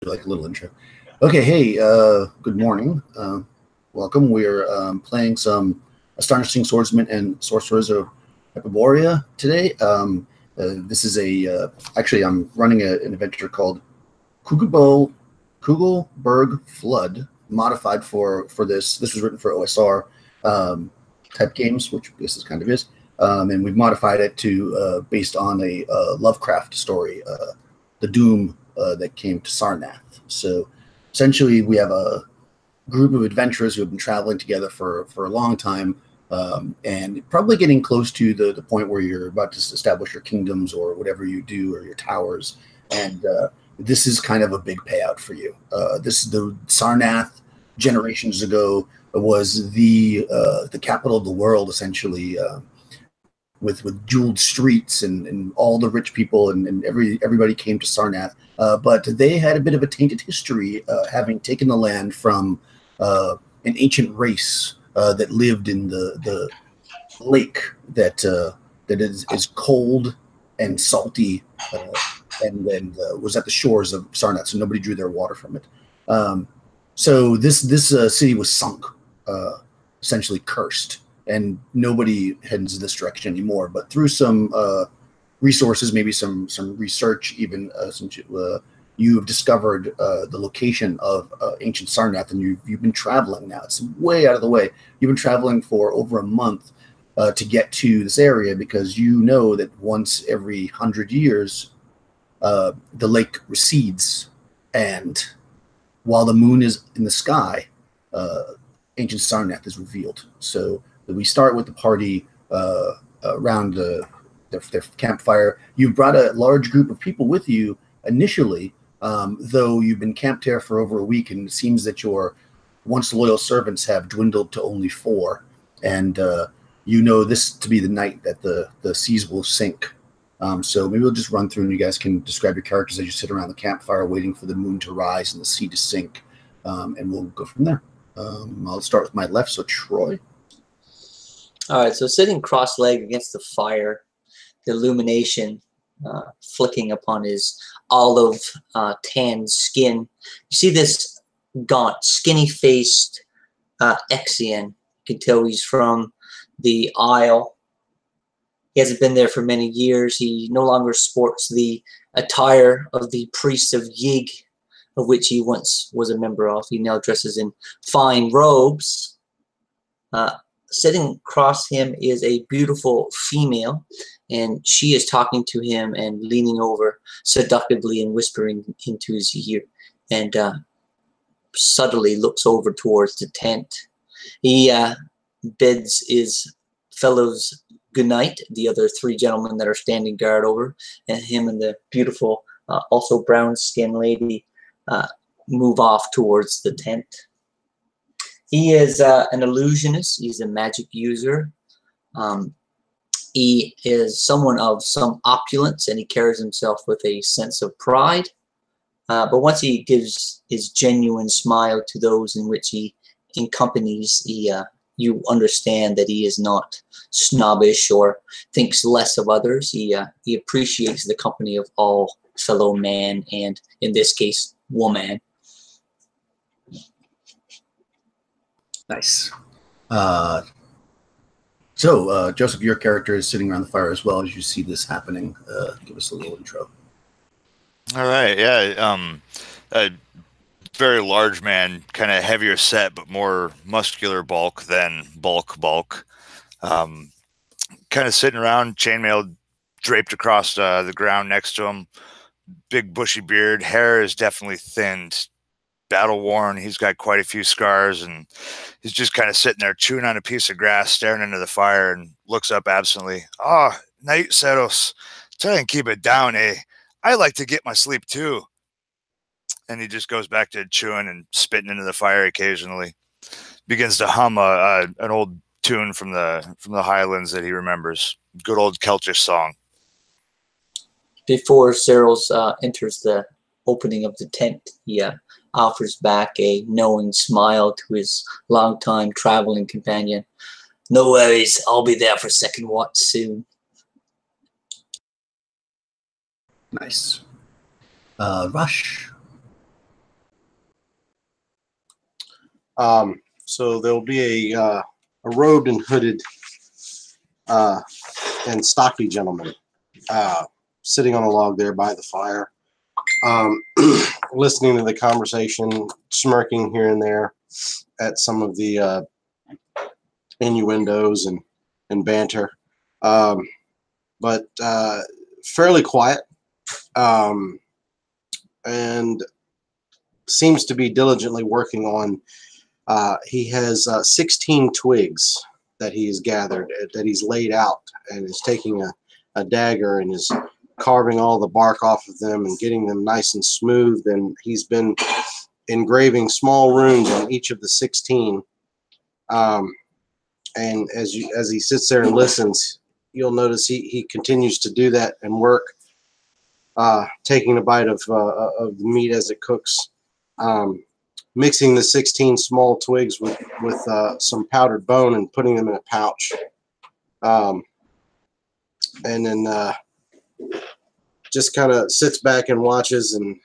like a little intro. Okay, hey, good morning. Welcome. We're playing some Astonishing Swordsmen and Sorcerers of Epiborea today. This is actually, I'm running an adventure called Kugelberg Flood, modified for this. This was written for OSR type games, which this kind of is. And we've modified it to based on a Lovecraft story, the Doom that came to Sarnath. So essentially, we have a group of adventurers who have been traveling together for a long time, and probably getting close to the point where you're about to establish your kingdoms or whatever you do, or your towers. And this is kind of a big payout for you. The Sarnath generations ago was the capital of the world, essentially. With jeweled streets and all the rich people and everybody came to Sarnath, but they had a bit of a tainted history, having taken the land from an ancient race that lived in the lake that is cold and salty, and then was at the shores of Sarnath, so nobody drew their water from it. So this city was sunk, essentially cursed. And nobody heads this direction anymore. But through some resources, maybe some research, even you have discovered the location of ancient Sarnath, and you've been traveling now. It's way out of the way. You've been traveling for over a month to get to this area, because you know that once every 100 years, the lake recedes, and while the moon is in the sky, ancient Sarnath is revealed. So we start with the party around their campfire. You've brought a large group of people with you initially, though you've been camped here for over a week, and it seems that your once loyal servants have dwindled to only 4. And you know this to be the night that the seas will sink. So maybe we'll just run through, and you guys can describe your characters as you sit around the campfire waiting for the moon to rise and the sea to sink, and we'll go from there. I'll start with my left, so Troy. All right, so sitting cross-legged against the fire, the illumination flicking upon his olive tan skin. You see this gaunt, skinny-faced Exian. You can tell he's from the Isle. He hasn't been there for many years. He no longer sports the attire of the priest of Yig, of which he once was a member of. He now dresses in fine robes. Sitting across him is a beautiful female, and she is talking to him and leaning over seductively and whispering into his ear, and subtly looks over towards the tent. He bids his fellows good night, the other 3 gentlemen that are standing guard over, and him and the beautiful, also brown-skinned lady move off towards the tent. He is an illusionist. He's a magic user. He is someone of some opulence, and he carries himself with a sense of pride. But once he gives his genuine smile to those in which he accompanies, you understand that he is not snobbish or thinks less of others. He appreciates the company of all fellow man, and in this case, woman. Nice. So, Joseph, your character is sitting around the fire as well as you see this happening. Give us a little intro. All right. Yeah. A very large man, kind of heavier set, but more muscular bulk than bulk. Kind of sitting around, chainmail draped across the ground next to him. Big bushy beard. Hair is definitely thinned. Battle worn. He's got quite a few scars, and he's just kind of sitting there chewing on a piece of grass, staring into the fire, and looks up absently. "Ah, night, Seros. Try and keep it down, eh? I like to get my sleep too." And he just goes back to chewing and spitting into the fire occasionally. Begins to hum an old tune from the Highlands that he remembers. Good old Celtic song. Before Seros enters the opening of the tent, he offers back a knowing smile to his longtime traveling companion. "No worries, I'll be there for second watch soon." Nice. Rush. So there'll be a robed and hooded and stocky gentleman sitting on a log there by the fire, listening to the conversation, smirking here and there at some of the innuendos and banter, but fairly quiet, and seems to be diligently working on. He has 16 twigs that he's gathered, that he's laid out, and is taking a dagger and is carving all the bark off of them and getting them nice and smooth. And he's been engraving small runes on each of the 16. And as he sits there and listens, you'll notice he continues to do that and work, taking a bite of the meat as it cooks, mixing the 16 small twigs with some powdered bone and putting them in a pouch, and then just kind of sits back and watches and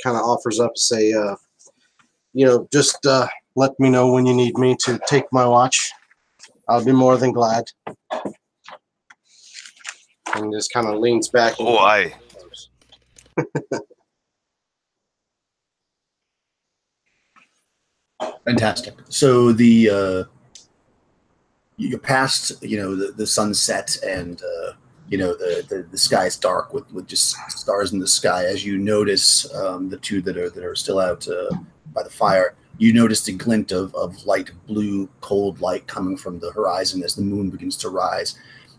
kind of offers up to say, just let me know when you need me to take my watch. I'll be more than glad. And just kind of leans back. Oh, aye. Fantastic. So you're past, the sunset, and the sky's dark with just stars in the sky. As you notice the two that are still out by the fire, you notice the glint of light blue, cold light coming from the horizon as the moon begins to rise.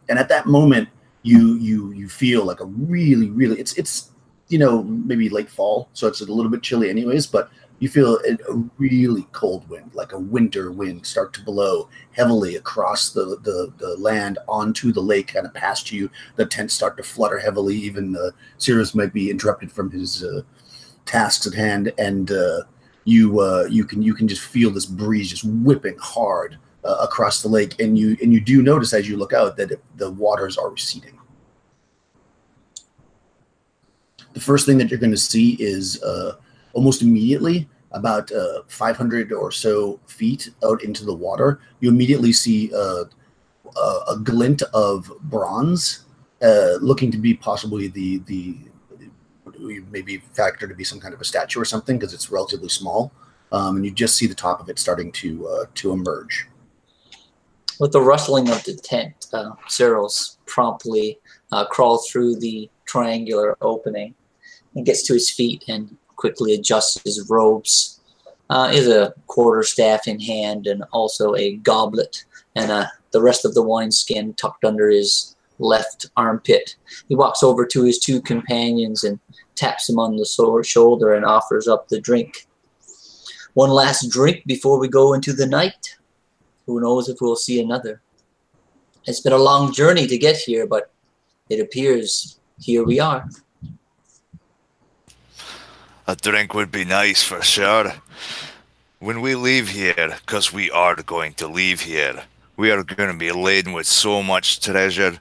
And at that moment, you feel like a really, really, it's maybe late fall, so it's a little bit chilly anyways, but you feel a really cold wind, like a winter wind, start to blow heavily across the land onto the lake, kind of past you. The tents start to flutter heavily. Even Sirius might be interrupted from his tasks at hand, and you can just feel this breeze just whipping hard across the lake, and you do notice as you look out that the waters are receding. The first thing that you're going to see is almost immediately, about 500 or so feet out into the water, you immediately see a glint of bronze, looking to be possibly the maybe factor to be some kind of a statue or something, because it's relatively small, and you just see the top of it starting to emerge. With the rustling of the tent, Cyril's promptly crawls through the triangular opening and gets to his feet and quickly adjusts his robes. He has a quarterstaff in hand and also a goblet and the rest of the wineskin tucked under his left armpit. He walks over to his two companions and taps them on the shoulder and offers up the drink. One last drink before we go into the night. Who knows if we'll see another. It's been a long journey to get here, but it appears here we are. A drink would be nice for sure. When we leave here, because we are going to leave here, we are going to be laden with so much treasure.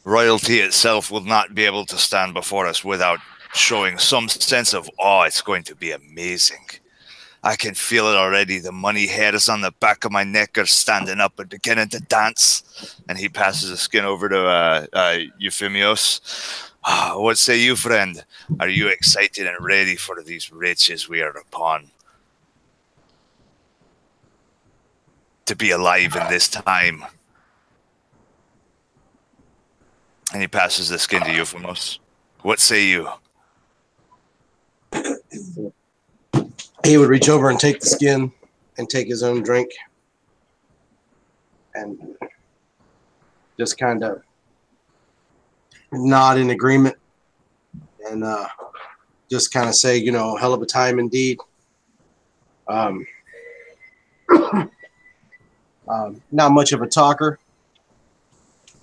Royalty itself will not be able to stand before us without showing some sense of awe. It's going to be amazing. I can feel it already. The money hairs on the back of my neck are standing up and beginning to dance. And he passes the skin over to Euphemios. What say you, friend? Are you excited and ready for these riches we are upon? To be alive in this time. And he passes the skin to Euphemios. What say you? He would reach over and take the skin and take his own drink and just kind of nod in agreement and just kind of say, hell of a time indeed. Not much of a talker,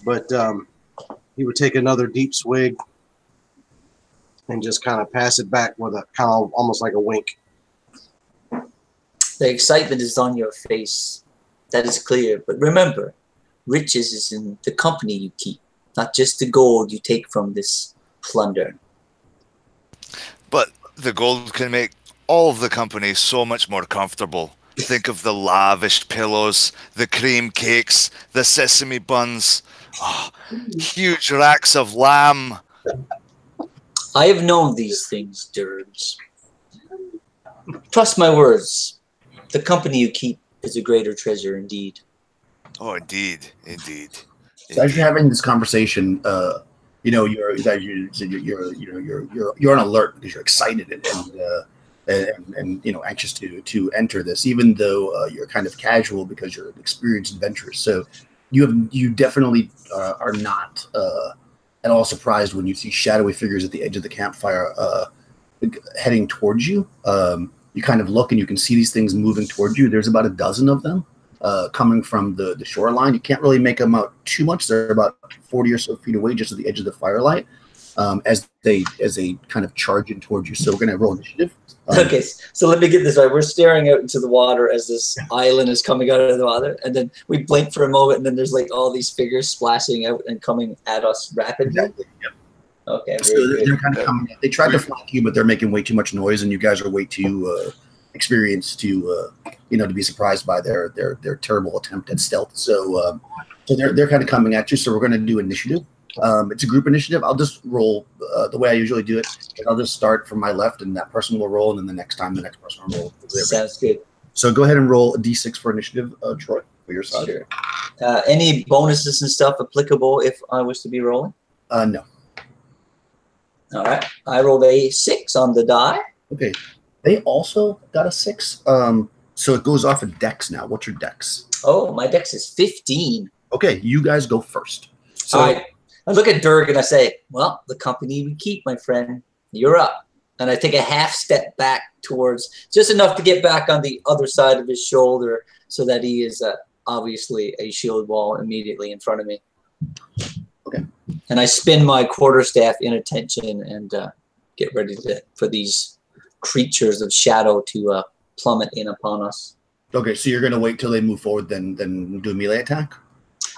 but he would take another deep swig and just kind of pass it back with a kind of almost like a wink. The excitement is on your face. That is clear. But remember, riches is in the company you keep, not just the gold you take from this plunder. But the gold can make all of the company so much more comfortable. Think of the lavish pillows, the cream cakes, the sesame buns, huge racks of lamb. I have known these things, Dirge. Trust my words. The company you keep is a greater treasure indeed. Oh, indeed, indeed. So as you're having this conversation, you know, you're on alert because you're excited and you know, anxious to enter this, even though you're kind of casual because you're an experienced adventurer. So you definitely are not at all surprised when you see shadowy figures at the edge of the campfire heading towards you. You kind of look and you can see these things moving towards you. There's about a dozen of them coming from the shoreline. You can't really make them out too much. They're about 40 or so feet away, just at the edge of the firelight, as they kind of charge in towards you. So we're going to roll initiative. Okay, so let me get this right. We're staring out into the water as this island is coming out of the water, and then we blink for a moment, and then there's like all these figures splashing out and coming at us rapidly. Exactly. Yep. Okay. So they're kind of coming. They tried to flank you, but they're making way too much noise, and you guys are way too experienced to to be surprised by their terrible attempt at stealth. So they're kind of coming at you. So we're going to do initiative. It's a group initiative. I'll just roll the way I usually do it. I'll just start from my left, and that person will roll, and then the next time, the next person will roll. Sounds good. So go ahead and roll a d6 for initiative, Troy, for your side. Sure. Any bonuses and stuff applicable if I was to be rolling? No. All right. I rolled a 6 on the die. Okay. They also got a 6. So it goes off of dex now. What's your dex? Oh, my dex is 15. Okay, you guys go first. So, all right. I look at Dirk and I say, well, the company we keep, my friend, you're up. And I take a half step back towards, just enough to get back on the other side of his shoulder so that he is obviously a shield wall immediately in front of me. Okay. And I spin my quarterstaff in attention and get ready for these creatures of shadow to plummet in upon us. Okay, so you're going to wait till they move forward, then do a melee attack?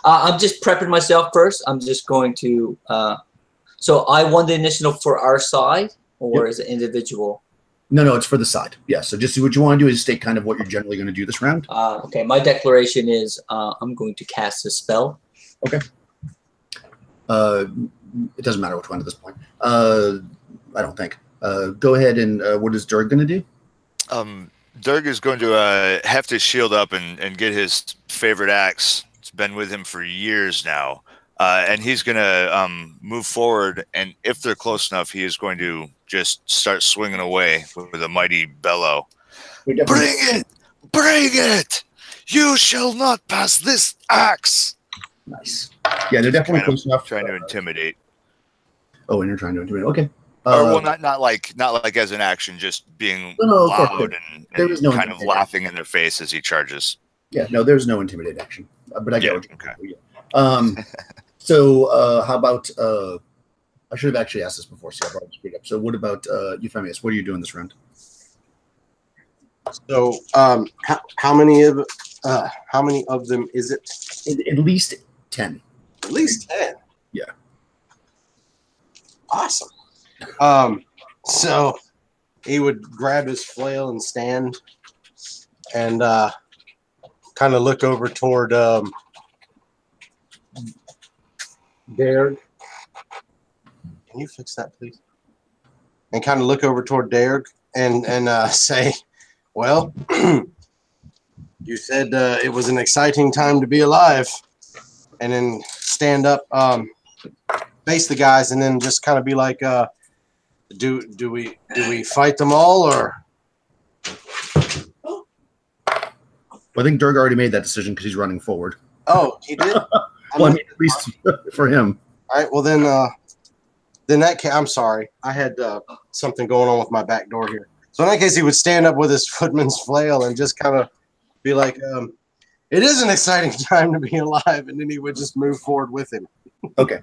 I'm just prepping myself first. I'm just going to... so I won the initiative for our side, or is it individual? No, it's for the side. Yeah, so just what you want to do is state kind of what you're generally going to do this round. Okay, my declaration is I'm going to cast a spell. Okay. It doesn't matter which one at this point. I don't think. Go ahead and what is Durg going to do? Durg is going to have to shield up and get his favorite axe. It's been with him for years now. And he's going to move forward, and if they're close enough, he is going to just start swinging away with a mighty bellow. Bring it! Bring it! You shall not pass this axe! Nice. Yeah, they're definitely close enough. Trying to intimidate. Oh, and you're trying to intimidate. Okay. Or well, not like as an action, just being loud and kind of laughing in their face as he charges. Yeah, no, there's no intimidate action. But I get what okay. So how about I should have actually asked this before, so I've already screwed up. So what about Euphemius? What are you doing this round? So how many of them is it? At least 10. At least 10. Yeah. Awesome. So he would grab his flail and stand and kind of look over toward Derg. Can you fix that, please? And kind of look over toward Derg and say, well, you said it was an exciting time to be alive. And then stand up, face the guys, and then just kind of be like, do we fight them all, or? Well, I think Durg already made that decision because he's running forward. Oh, he did? Well, I mean, at least for him. All right, well then that case, I'm sorry. I had something going on with my back door here. So in that case, he would stand up with his footman's flail and just kind of be like, it is an exciting time to be alive, and then he would just move forward with him. Okay.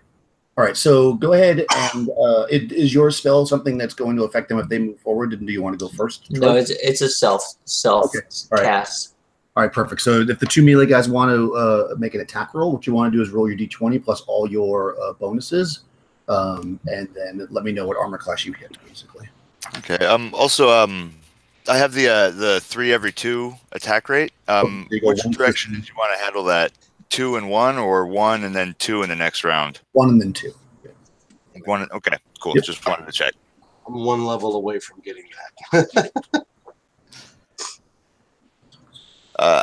All right, so go ahead and is your spell something that's going to affect them if they move forward? And do you want to go first? No, it's a self okay. cast. All right, perfect. So if the two melee guys want to make an attack roll, what you want to do is roll your d20 plus all your bonuses, and then let me know what armor class you hit, basically. Okay. Also, I have the 3 every 2 attack rate. Which direction did you want to handle that? 2 and 1, or 1 and then 2 in the next round? 1 and then 2. Yeah. 1. Okay, cool. Yep. Just wanted to check. I'm 1 level away from getting that.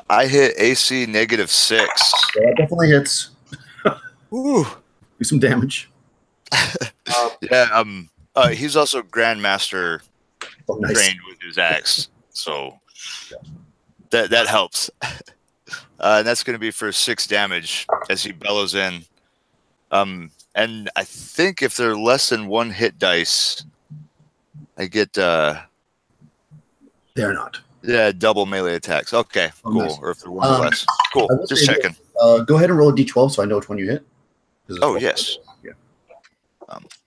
I hit AC -6. So that definitely hits. Ooh. Do some damage. Yeah. He's also Grandmaster trained with his axe, so that helps. And that's going to be for 6 damage as he bellows in. And I think if they're less than 1 hit dice, I get they're not. Yeah, double melee attacks. Okay, cool. Nice. Or if they're 1 or less. Cool. Just checking. Go ahead and roll a d12 so I know which one you hit. Oh, yes. Yeah.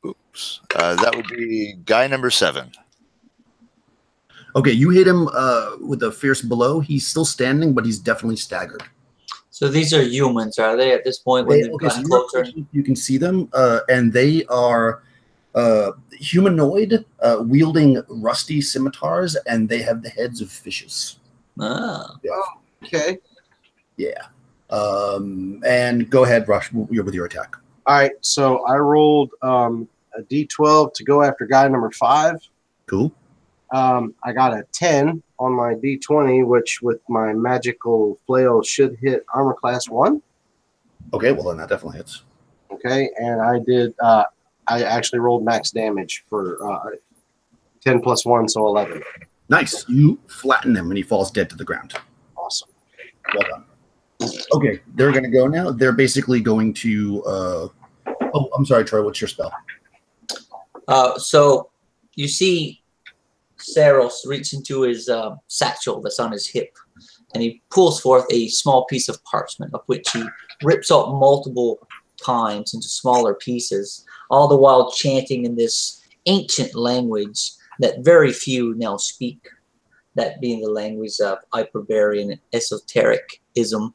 Oops. That would be guy number 7. Okay, you hit him with a fierce blow. He's still standing, but he's definitely staggered. So these are humans, are they, at this point when they've gotten closer? You can see them, and they are humanoid, wielding rusty scimitars, and they have the heads of fishes. Ah. Yeah. Oh, okay. Yeah. And go ahead, Rush, with your attack. All right, so I rolled a d12 to go after guy number 5. Cool. I got a 10 on my d20, which with my magical flail should hit armor class 1. Okay, well then that definitely hits. Okay, and I did. I actually rolled max damage for 10 plus 1, so 11. Nice. You flatten him, and he falls dead to the ground. Awesome. Well done. Okay, they're going to go now. They're basically going to. Oh, I'm sorry, Troy. What's your spell? So you see Saros reach into his satchel that's on his hip, and he pulls forth a small piece of parchment, of which he rips out multiple times into smaller pieces, all the while chanting in this ancient language that very few now speak, that being the language of hyperbarian esotericism.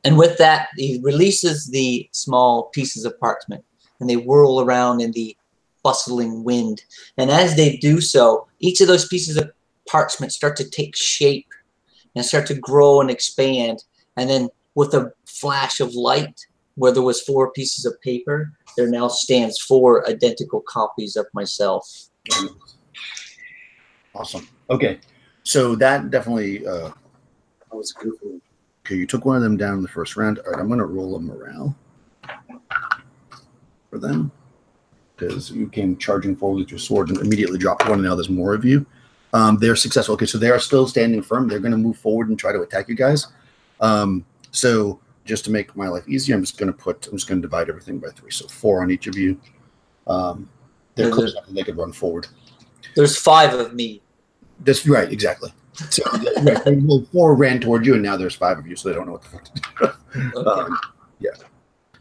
And with that, he releases the small pieces of parchment, and they whirl around in the bustling wind. And as they do so, each of those pieces of parchment start to take shape and start to grow and expand. And then with a flash of light, where there was 4 pieces of paper, there now stands 4 identical copies of myself. Awesome. Okay, so that definitely That was goofy. okay. You took one of them down in the first round. All right, I'm going to roll a morale for them because you came charging forward with your sword and immediately dropped one. And now there's more of you. They're successful. Okay, so they are still standing firm. They're going to move forward and try to attack you guys. So just to make my life easier, I'm just going to divide everything by 3. So 4 on each of you. They're close enough that they could run forward. There's 5 of me. That's right, exactly. So right, 4 ran toward you, and now there's 5 of you, so they don't know what the fuck to do. Okay. Yeah.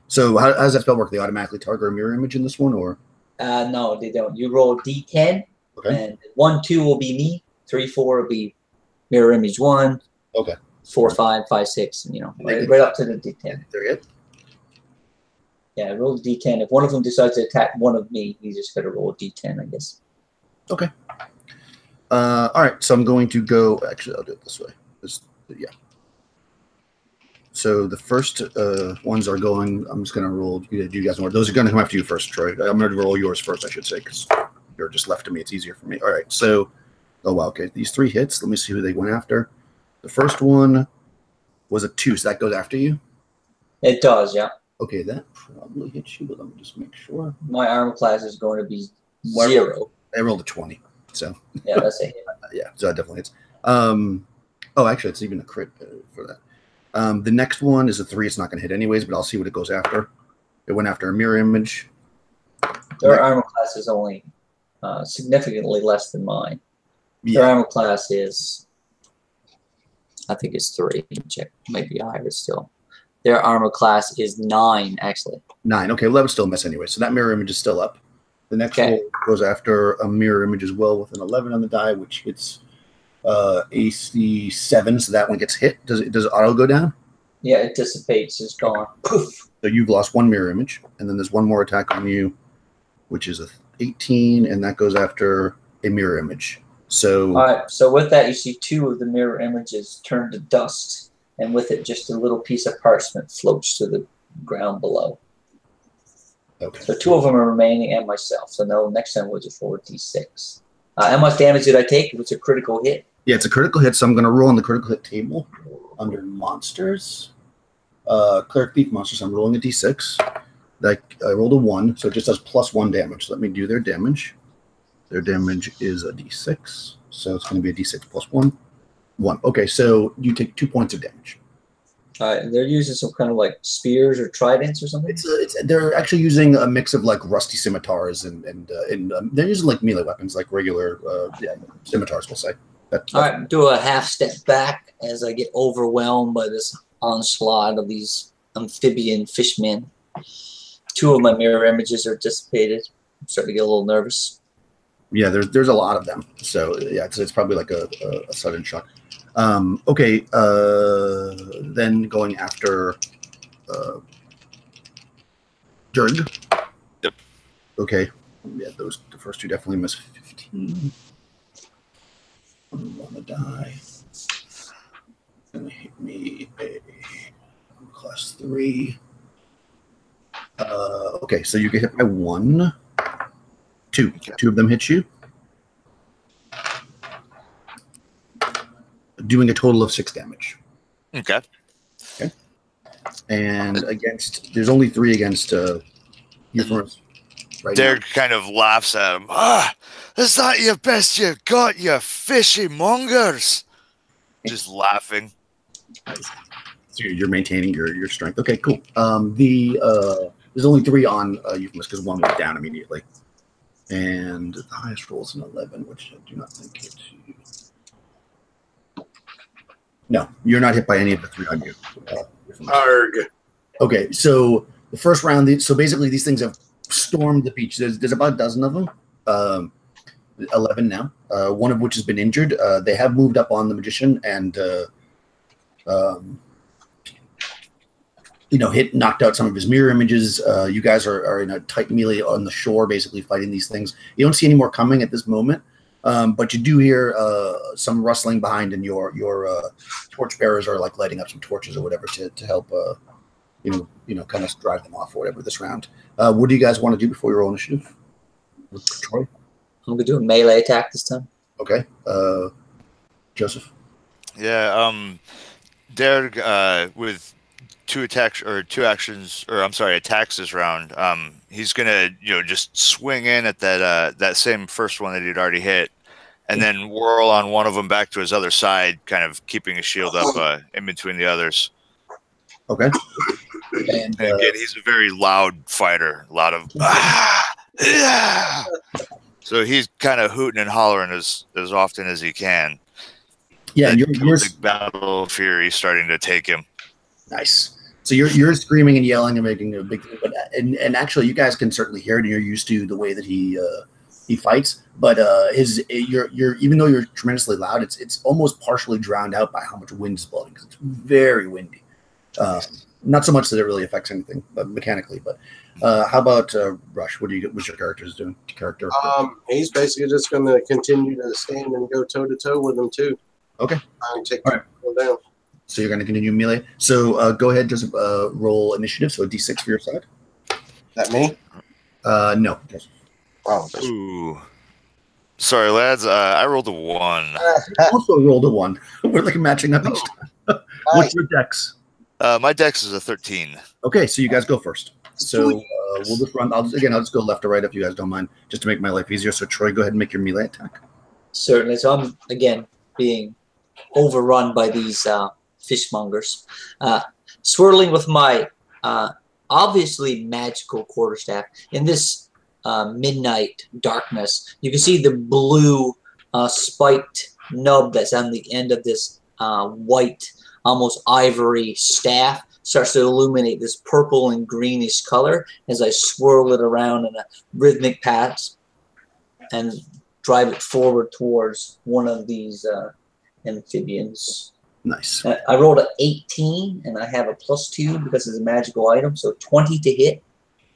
So how does that spell work? They automatically target a mirror image in this one, or? No, they don't. You roll D10, Okay. and 1, 2 will be me. 3, 4 will be mirror image 1. Okay. 4, 5, 5, 6, and right up to the D10. They're it. Yeah, roll the D10. If one of them decides to attack one of me, he's just got to roll a D10, I guess. Okay. All right. So I'm going to go. Actually, I'll do it this way. Yeah. So the first ones are going. I'm just going to roll. You guys know those are going to come after you first, Troy. I'm going to roll yours first, I should say, because you're just left to me. It's easier for me. All right. So, oh wow. Okay. These 3 hits. Let me see who they went after. The first one was a 2, so that goes after you. It does, yeah. Okay, that probably hits you, but let me just make sure. My armor class is going to be 0. I rolled a 20, so Yeah, that's a hit. yeah, so that definitely hits. Oh, actually, it's even a crit for that. The next one is a 3. It's not going to hit anyways, but I'll see what it goes after. It went after a mirror image. Their armor class is only significantly less than mine. Yeah. Their armor class is, I think it's 3. Check, maybe higher still. Their armor class is 9, actually. 9. Okay, well, that would still miss anyway. So that mirror image is still up. The next roll goes after a mirror image as well with an 11 on the die, which hits AC 7. So that one gets hit. Does it auto go down? Yeah, it dissipates. It's gone. Poof. So you've lost 1 mirror image, and then there's 1 more attack on you, which is a 18, and that goes after a mirror image. So All right. So with that, you see 2 of the mirror images turn to dust, and with it, just a little piece of parchment floats to the ground below. okay. So 2 of them are remaining, and myself. So no, next time we'll just roll a d6. How much damage did I take? It was a critical hit. Yeah, it's a critical hit, so I'm going to roll on the critical hit table under monsters. Cleric Thief monsters. I'm rolling a d6. I rolled a 1, so it just does +1 damage. Let me do their damage. Their damage is a d6, so it's going to be a d6 plus 1. 1. Okay, so you take 2 points of damage. All right. They're using some kind of like spears or tridents or something. They're actually using a mix of like rusty scimitars and they're using like melee weapons, like regular scimitars, we'll say. All right. Do a half step back as I get overwhelmed by this onslaught of these amphibian fishmen. 2 of my mirror images are dissipated. I'm starting to get a little nervous. Yeah, there's a lot of them. So yeah, it's probably like a sudden shock. Okay, then going after Jurg. Yep. Okay. Yeah, the first 2 definitely miss 15. I'm gonna die. Gonna hit me a class 3. Okay, so you get hit by 1. 2. 2 of them hit you. Doing a total of 6 damage. Okay. Okay. And there's only 3 against Euphorus right Derek kind of laughs at him. Is that your best you got, you fishy mongers? Just laughing. So you're maintaining your strength. Okay, cool. There's only 3 on Euphorus because 1 went down immediately. And the highest roll is an 11, which I do not think hits you. No, you're not hit by any of the 3 on you. Arg. Okay, so the first round, so basically these things have stormed the beach. There's about a dozen of them, 11 now, one of which has been injured. They have moved up on the magician and, knocked out some of his mirror images. You guys are in a tight melee on the shore, basically fighting these things. You don't see any more coming at this moment. But you do hear some rustling behind, and your torch bearers are like lighting up some torches or whatever to help, kind of drive them off or whatever this round. What do you guys want to do before your roll initiative? Troy? I'm going to do a melee attack this time. Okay. Joseph? Yeah, Derek, with 2 attacks this round, he's gonna just swing in at that same first one that he'd already hit, and then whirl on one of them back to his other side, kind of keeping his shield up in between the others. Okay. And again, he's a very loud fighter, a lot of yeah. So he's kind of hooting and hollering as often as he can. Yeah, and your big battle of fury starting to take him. Nice. So you're screaming and yelling and making a big thing, but and actually you guys can certainly hear it, and you're used to the way that he fights. But even though you're tremendously loud, it's almost partially drowned out by how much wind is blowing because it's very windy. Not so much that it really affects anything, but mechanically. But how about Rush? What's your character's doing? He's basically just going to continue to stand and go toe to toe with them too. Okay. And take all right. them down. So you're going to continue melee. So go ahead, just roll initiative. So a d6 for your side. That me? No. Oh. Ooh. Sorry, lads. I rolled a 1. I also rolled a 1. We're like matching up each time. What's your dex? My dex is a 13. Okay, so you guys go first. So we'll just run. I'll just go left to right if you guys don't mind, just to make my life easier. So Troy, go ahead and make your melee attack. Certainly. So I'm again being overrun by these fishmongers. Swirling with my obviously magical quarterstaff in this midnight darkness, you can see the blue spiked nub that's on the end of this white, almost ivory staff starts to illuminate this purple and greenish color as I swirl it around in a rhythmic path and drive it forward towards one of these amphibians. Nice. I rolled an 18, and I have a +2 because it's a magical item, so 20 to hit.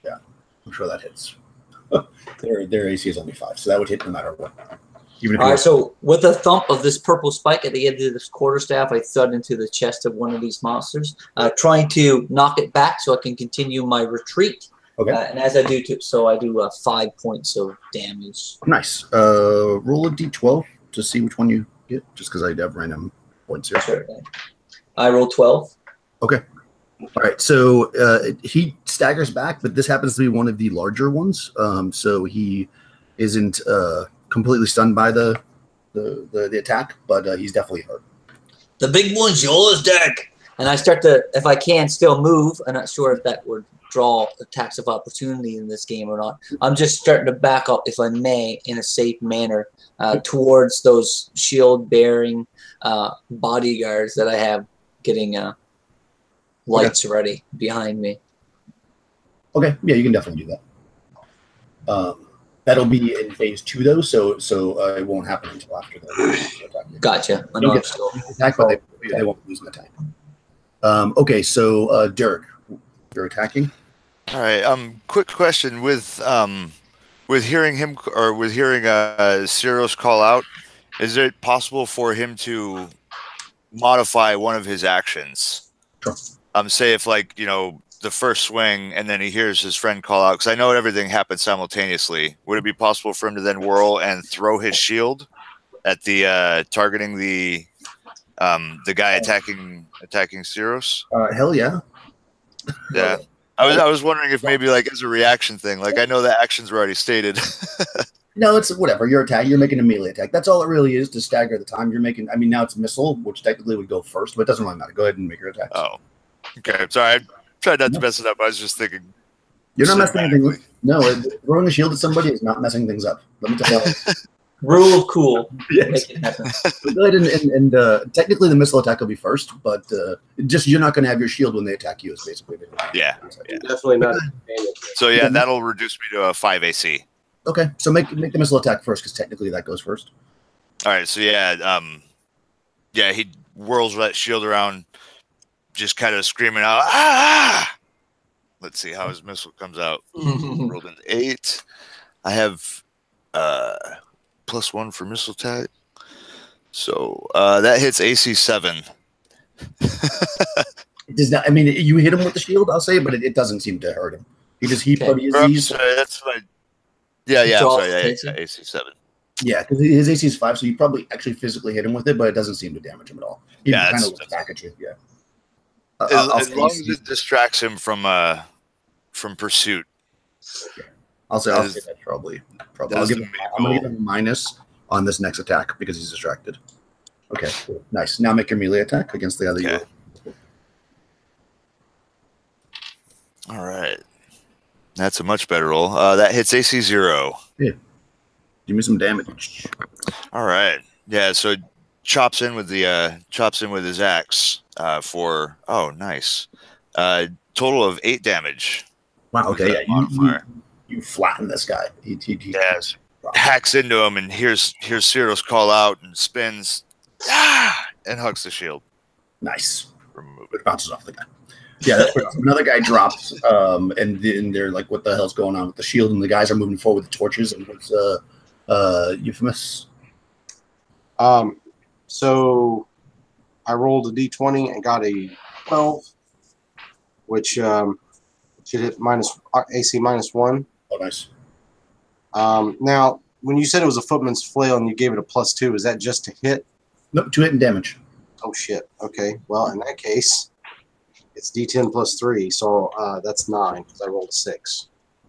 Yeah, I'm sure that hits. Their AC is only 5, so that would hit no matter what. Even if All right, so with a thump of this purple spike at the end of this quarterstaff, I thud into the chest of one of these monsters, trying to knock it back so I can continue my retreat. Okay. And as I do, so I do 5 points of damage. Nice. Roll a d12 to see which one you get, just because I have random points here. Sure. I roll 12. Okay. All right. So he staggers back, but this happens to be one of the larger ones. So he isn't completely stunned by the attack, but he's definitely hurt. The big one's yours, Dick. And I start to, if I can, still move. I'm not sure if that would draw attacks of opportunity in this game or not. I'm just starting to back up, if I may, in a safe manner towards those shield-bearing bodyguards that I have getting lights ready behind me. Okay. Yeah, you can definitely do that. That'll be in phase 2, though, so it won't happen until after the Gotcha. You'll get attack, but they won't lose an attack. Okay, so Dirk, you're attacking. All right. Quick question with hearing him or with hearing Cyros call out, is it possible for him to modify one of his actions? Sure. Say if the first swing and then he hears his friend call out, because I know everything happens simultaneously. Would it be possible for him to then whirl and throw his shield at the targeting the guy attacking Cyros? Hell yeah. Yeah. I was wondering if maybe as a reaction thing, I know the actions were already stated. No, it's whatever. You're attacking. You're making a melee attack. That's all it really is to stagger the time. You're making. I mean, now it's missile, which technically would go first, but it doesn't really matter. Go ahead and make your attack. Oh, okay. Sorry, I tried not to mess it up. I was just thinking. You're not messing anything up. No, throwing a shield at somebody is not messing things up. Let me tell you. Rule of cool. Yes. Go ahead and technically the missile attack will be first, but just you're not going to have your shield when they attack you. Is basically yeah. Definitely not. So yeah, that'll reduce me to a 5 AC. Okay, so make the missile attack first because technically that goes first. All right, so yeah, he whirls that shield around, just kind of screaming out, ah! Let's see how his missile comes out. Rolled an 8. I have +1 for missile attack, so that hits AC 7. It does not. I mean, you hit him with the shield, I'll say, but it doesn't seem to hurt him. He just sorry, that's my. Yeah, I'm sorry. Yeah, AC 7. Yeah, because his AC is 5, so you probably actually physically hit him with it, but it doesn't seem to damage him at all. He kind of looks back at you. Yeah. As long as it distracts him from pursuit. Okay. I'll say that's probably. I'm going to give him a minus on this next attack because he's distracted. Okay, cool. Nice. Now make your melee attack against the other. Okay. All right. That's a much better roll. That hits AC 0. Yeah. Give me some damage. All right. Yeah. So chops in with his axe for nice. Total of 8 damage. Wow. Okay. Yeah. You flatten this guy. He hacks into him and hears Cyros call out and spins and hugs the shield. Nice. Remove it. Bounces off the guy. Yeah, that's pretty awesome. Another guy drops, and they're like, "What the hell's going on with the shield?" And the guys are moving forward with the torches. And it's Euphemus. So I rolled a d20 and got a 12, which should hit AC -1. Oh, nice. Now, when you said it was a footman's flail and you gave it a +2, is that just to hit? Nope, 2 hit and damage. Oh shit. Okay. Well, in that case. It's D10 +3, so that's 9 because I rolled a 6.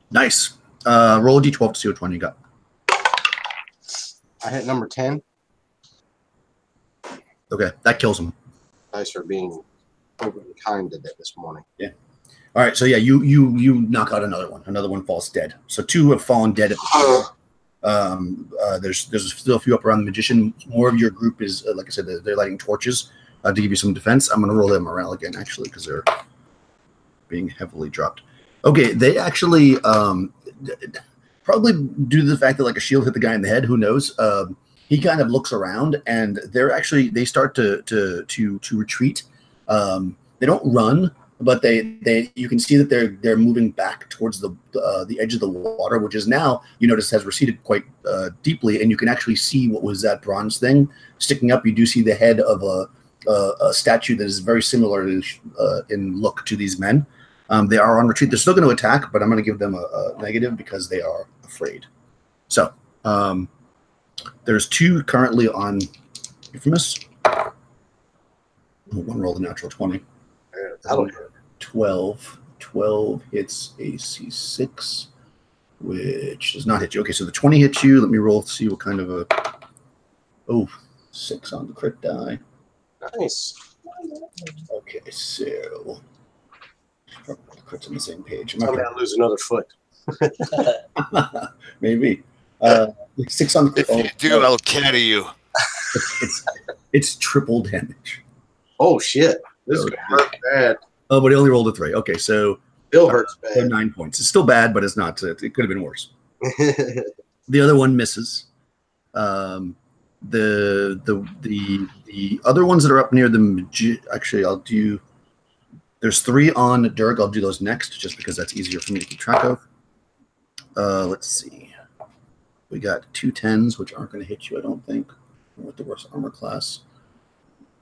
Nice. Roll a D12 to see which one you got. I hit number 10. Okay, that kills him. Nice for being overly kind to it this morning. Yeah. All right, so yeah, you knock out another one. Another one falls dead. So 2 have fallen dead at the time. There's still a few up around the magician. More of your group is, like I said, they're lighting torches. To give you some defense, I'm going to roll their morale again, actually, because they're being heavily dropped. Okay, they actually, probably due to the fact that a shield hit the guy in the head, who knows, he kind of looks around, and they start to retreat. They don't run, but you can see that they're moving back towards the edge of the water, which is now, you notice, has receded quite deeply, and you can actually see what was that bronze thing sticking up. You do see the head of a statue that is very similar in look to these men. They are on retreat. They're still going to attack, but I'm going to give them a negative because they are afraid. So there's 2 currently on Infamous. One roll the natural 20. That'll 12 hits AC 6, which does not hit you. Okay, so the 20 hits you. Let me roll to see what kind of a 6 on the crit die. Nice. Okay, so the crit's on the same page. I'm going to lose another foot. Maybe 6 on the crit. If you do, I'll carry you. It's triple damage. Oh shit! This is gonna hurt bad. Oh, but he only rolled a 3. Okay, so Still hurts bad. 9 points. It's still bad, but it's not. It could have been worse. The other one misses. The other ones that are up near the actually, I'll do. There's 3 on Dirk. I'll do those next, just because that's easier for me to keep track of. Let's see. We got 2 10s, which aren't going to hit you, I don't think. With the worst armor class.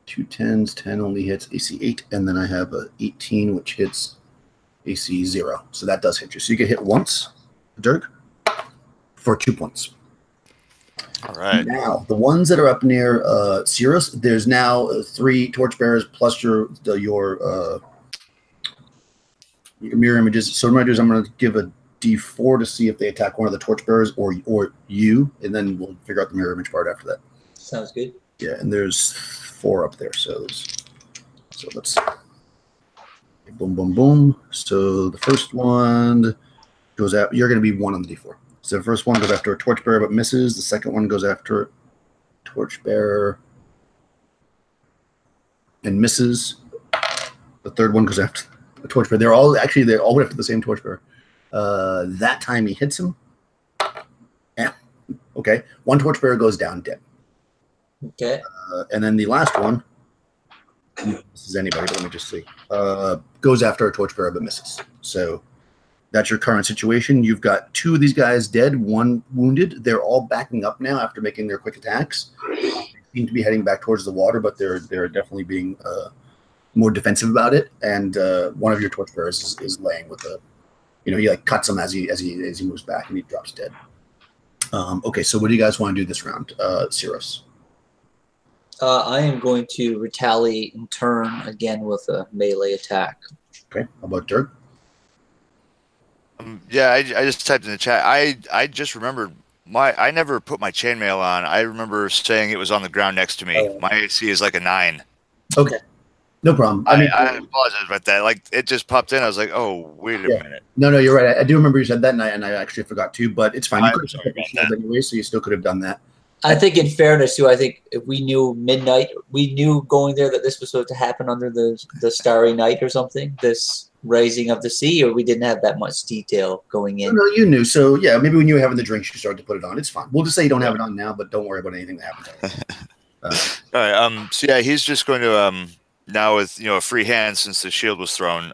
2 10s, 10 only hits AC 8, and then I have a 18, which hits AC 0. So that does hit you. So you get hit once, Dirk, for 2 points. All right. Now, the ones that are up near Cirrus, there's now 3 torchbearers plus your mirror images. So what I'm going to do is I'm going to give a D4 to see if they attack one of the torchbearers or you, and then we'll figure out the mirror image part after that. Sounds good. Yeah, and there's 4 up there. So let's see. Boom, boom, boom. So the first one goes out. You're going to be 1 on the D4. So the first one goes after a torchbearer but misses. The second one goes after a torchbearer and misses. The third one goes after a torchbearer. They're all after the same torchbearer. That time he hits him. Yeah. Okay. 1 torchbearer goes down dead. Okay. And then the last one, this is anybody, but let me just see, goes after a torchbearer but misses. So that's your current situation. You've got 2 of these guys dead, 1 wounded. They're all backing up now after making their quick attacks. They seem to be heading back towards the water, but they're definitely being more defensive about it. And one of your torchbearers is laying with he like cuts him as he moves back and he drops dead. Okay, so what do you guys want to do this round, Cirrus? I am going to retaliate in turn again with a melee attack. Okay, how about Dirk? Yeah, I just typed in the chat. I just remembered I never put my chainmail on. I remember saying it was on the ground next to me. My AC is like a 9. Okay, no problem. I apologize about that. Like it just popped in. I was like, oh, wait a minute. No, you're right. I do remember you said that, and I actually forgot too. But it's fine. You could have put the anyway, so you still could have done that. I think, in fairness, too, I think if we knew midnight, we knew going there that this was supposed to happen under the starry night or something. This raising of the sea, or we didn't have that much detail going in. No, you knew. So yeah, maybe when you were having the drinks, you started to put it on. It's fine. We'll just say you don't have it on now, but don't worry about anything that happens. All right. So yeah, he's just going to now with a free hand since the shield was thrown,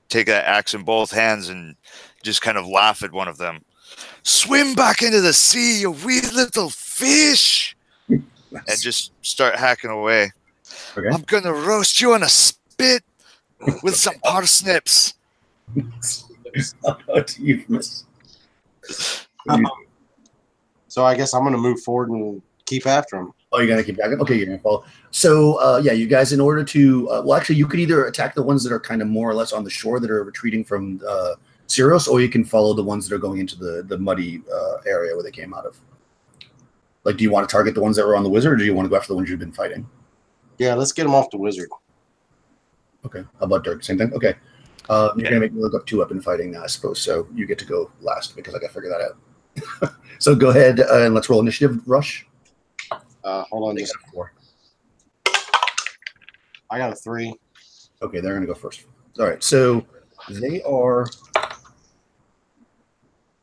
take that axe in both hands and just kind of laugh at one of them. Swim back into the sea, you wee little fish, and just start hacking away. Okay. I'm gonna roast you on a spit with some parsnips. So I guess I'm gonna move forward and keep after him. Oh, you're gonna keep back? Okay, you're gonna follow. So yeah, you guys, in order to well, actually, you could either attack the ones that are kind of more or less on the shore that are retreating from Cirrus, or you can follow the ones that are going into the muddy area where they came out of. Like, do you want to target the ones that were on the wizard, or do you want to go after the ones you've been fighting? Yeah, let's get them off the wizard. Okay. How about Dirk? Same thing? Okay. You're going to make me look up 2-weapon fighting now, I suppose, so you get to go last because I got to figure that out. So go ahead and let's roll initiative, Rush. Hold on just 4. I got a 3. Okay, they're going to go first. All right, so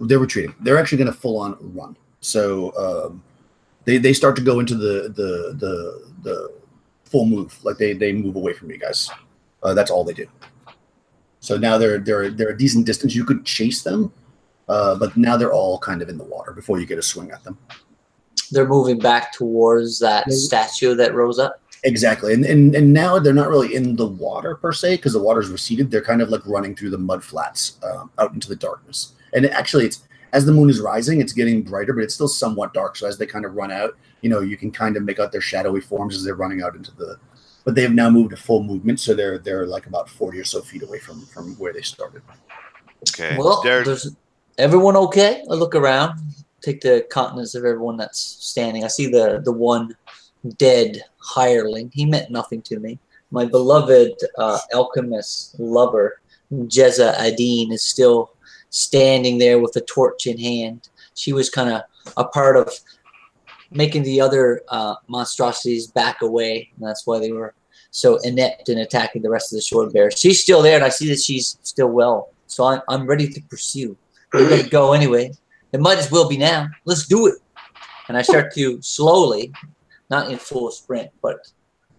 they're retreating. They're actually going to full-on run. So they start to go into the full move. Like they move away from you guys. That's all they do. So now they're a decent distance. You could chase them, but now they're all kind of in the water before you get a swing at them. They're moving back towards that statue that rose up. Exactly, and now they're not really in the water per se because the water's receded. They're kind of like running through the mud flats out into the darkness. And actually, it's as the moon is rising, it's getting brighter, but it's still somewhat dark. So as they kind of run out, you can kind of make out their shadowy forms as they're running out into the. But they have now moved to full movement, so they're like about 40 or so feet away from where they started. Okay. Well, there's everyone okay? I look around, take the countenance of everyone that's standing. I see the one dead hireling. He meant nothing to me. My beloved alchemist lover, Jezza Adine, is still standing there with a torch in hand. She was kind of a part of making the other monstrosities back away. And that's why they were so inept in attacking the rest of the sword bearers. She's still there, and I see that she's still well. So I'm ready to pursue. We're going to go anyway. It might as well be now. Let's do it. And I start to slowly, not in full sprint, but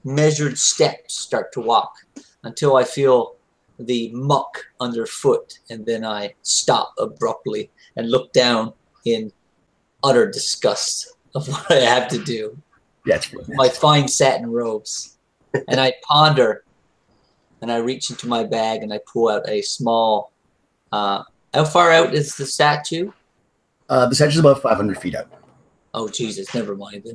measured steps, start to walk until I feel the muck underfoot, and then I stop abruptly and look down in utter disgust of what I have to do. Yes, my fine satin robes. And I ponder, and I reach into my bag and I pull out a small, how far out is the statue? The statue's about 500 feet out. Oh, Jesus, never mind then.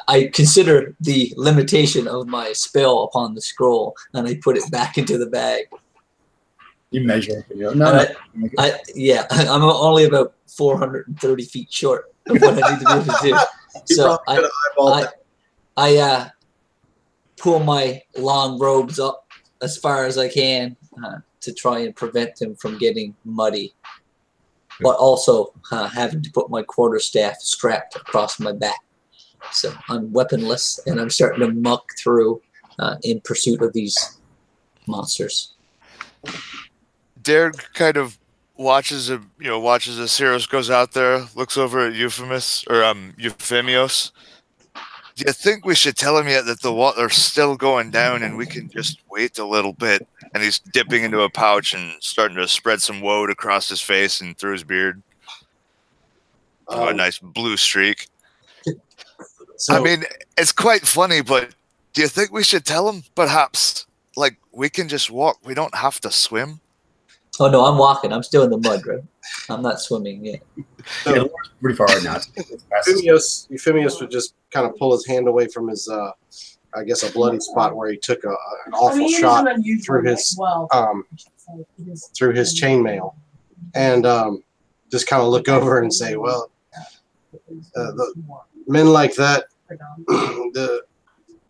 I consider the limitation of my spell upon the scroll, and I put it back into the bag. You measure. Yeah, I'm only about 430 feet short of what I need to be able to do. So I pull my long robes up as far as I can to try and prevent him from getting muddy, but also having to put my quarterstaff strapped across my back. So I'm weaponless, and I'm starting to muck through in pursuit of these monsters. Derek kind of watches as Ceros goes out there, looks over at Euphemios. Do you think we should tell him yet that the water's still going down and we can just wait a little bit? And he's dipping into a pouch and starting to spread some woad across his face and through his beard. A nice blue streak. So, I mean, it's quite funny, but do you think we should tell him? Perhaps, like, we can just walk. We don't have to swim. Oh, no, I'm walking. I'm still in the mud, right? I'm not swimming yet. So, yeah, pretty far right now. Euphemios would just kind of pull his hand away from his, I guess, a bloody spot where he took an awful shot through his chainmail, and just kind of look over and say, well, the men like that, the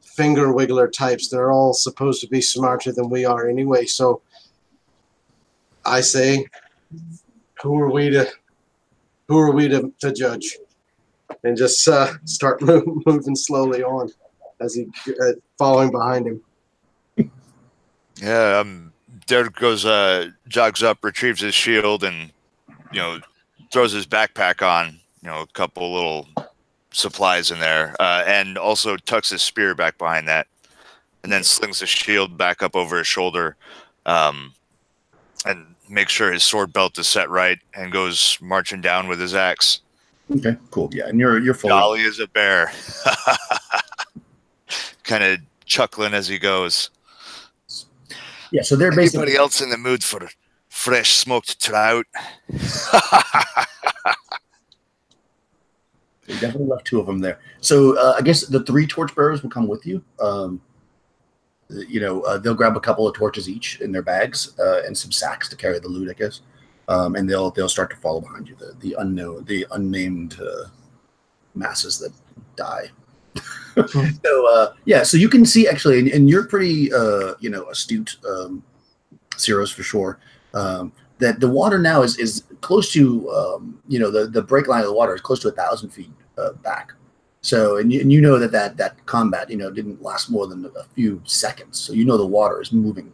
finger wiggler types, they're all supposed to be smarter than we are anyway. So I say, who are we to judge? And just start moving slowly on as he following behind him. Yeah, Derek goes, jogs up, retrieves his shield, and throws his backpack on. A couple little supplies in there, and also tucks his spear back behind that, and then slings the shield back up over his shoulder, and makes sure his sword belt is set right, and goes marching down with his axe. Okay, cool. Yeah, and you're fully jolly as a bear, kind of chuckling as he goes. Yeah, so they're basically. Anybody else in the mood for fresh smoked trout? We definitely left two of them there. So I guess the 3 torchbearers will come with you. They'll grab a couple of torches each in their bags and some sacks to carry the loot, I guess. And they'll start to follow behind you. The unnamed masses that die. So you can see actually, and you're pretty astute, Ceros for sure. That the water now is close to the break line of the water is close to 1,000 feet back. So and you know that combat didn't last more than a few seconds. So the water is moving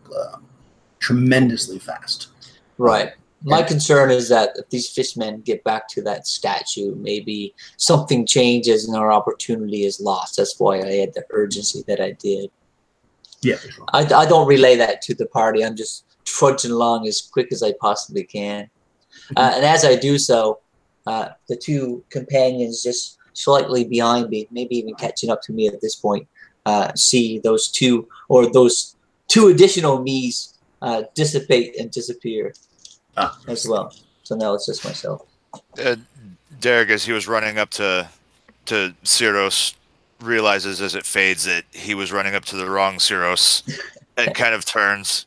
tremendously fast. Right. My concern is that if these fishmen get back to that statue, maybe something changes and our opportunity is lost. That's why I had the urgency that I did. Yeah, for sure. I don't relay that to the party. I'm just trudging along as quick as I possibly can. And as I do so, the two companions just slightly behind me, maybe even catching up to me at this point, see those two additional me's dissipate and disappear as well. So now it's just myself. Derek, as he was running up to Cyros, realizes as it fades that he was running up to the wrong Cyros and kind of turns.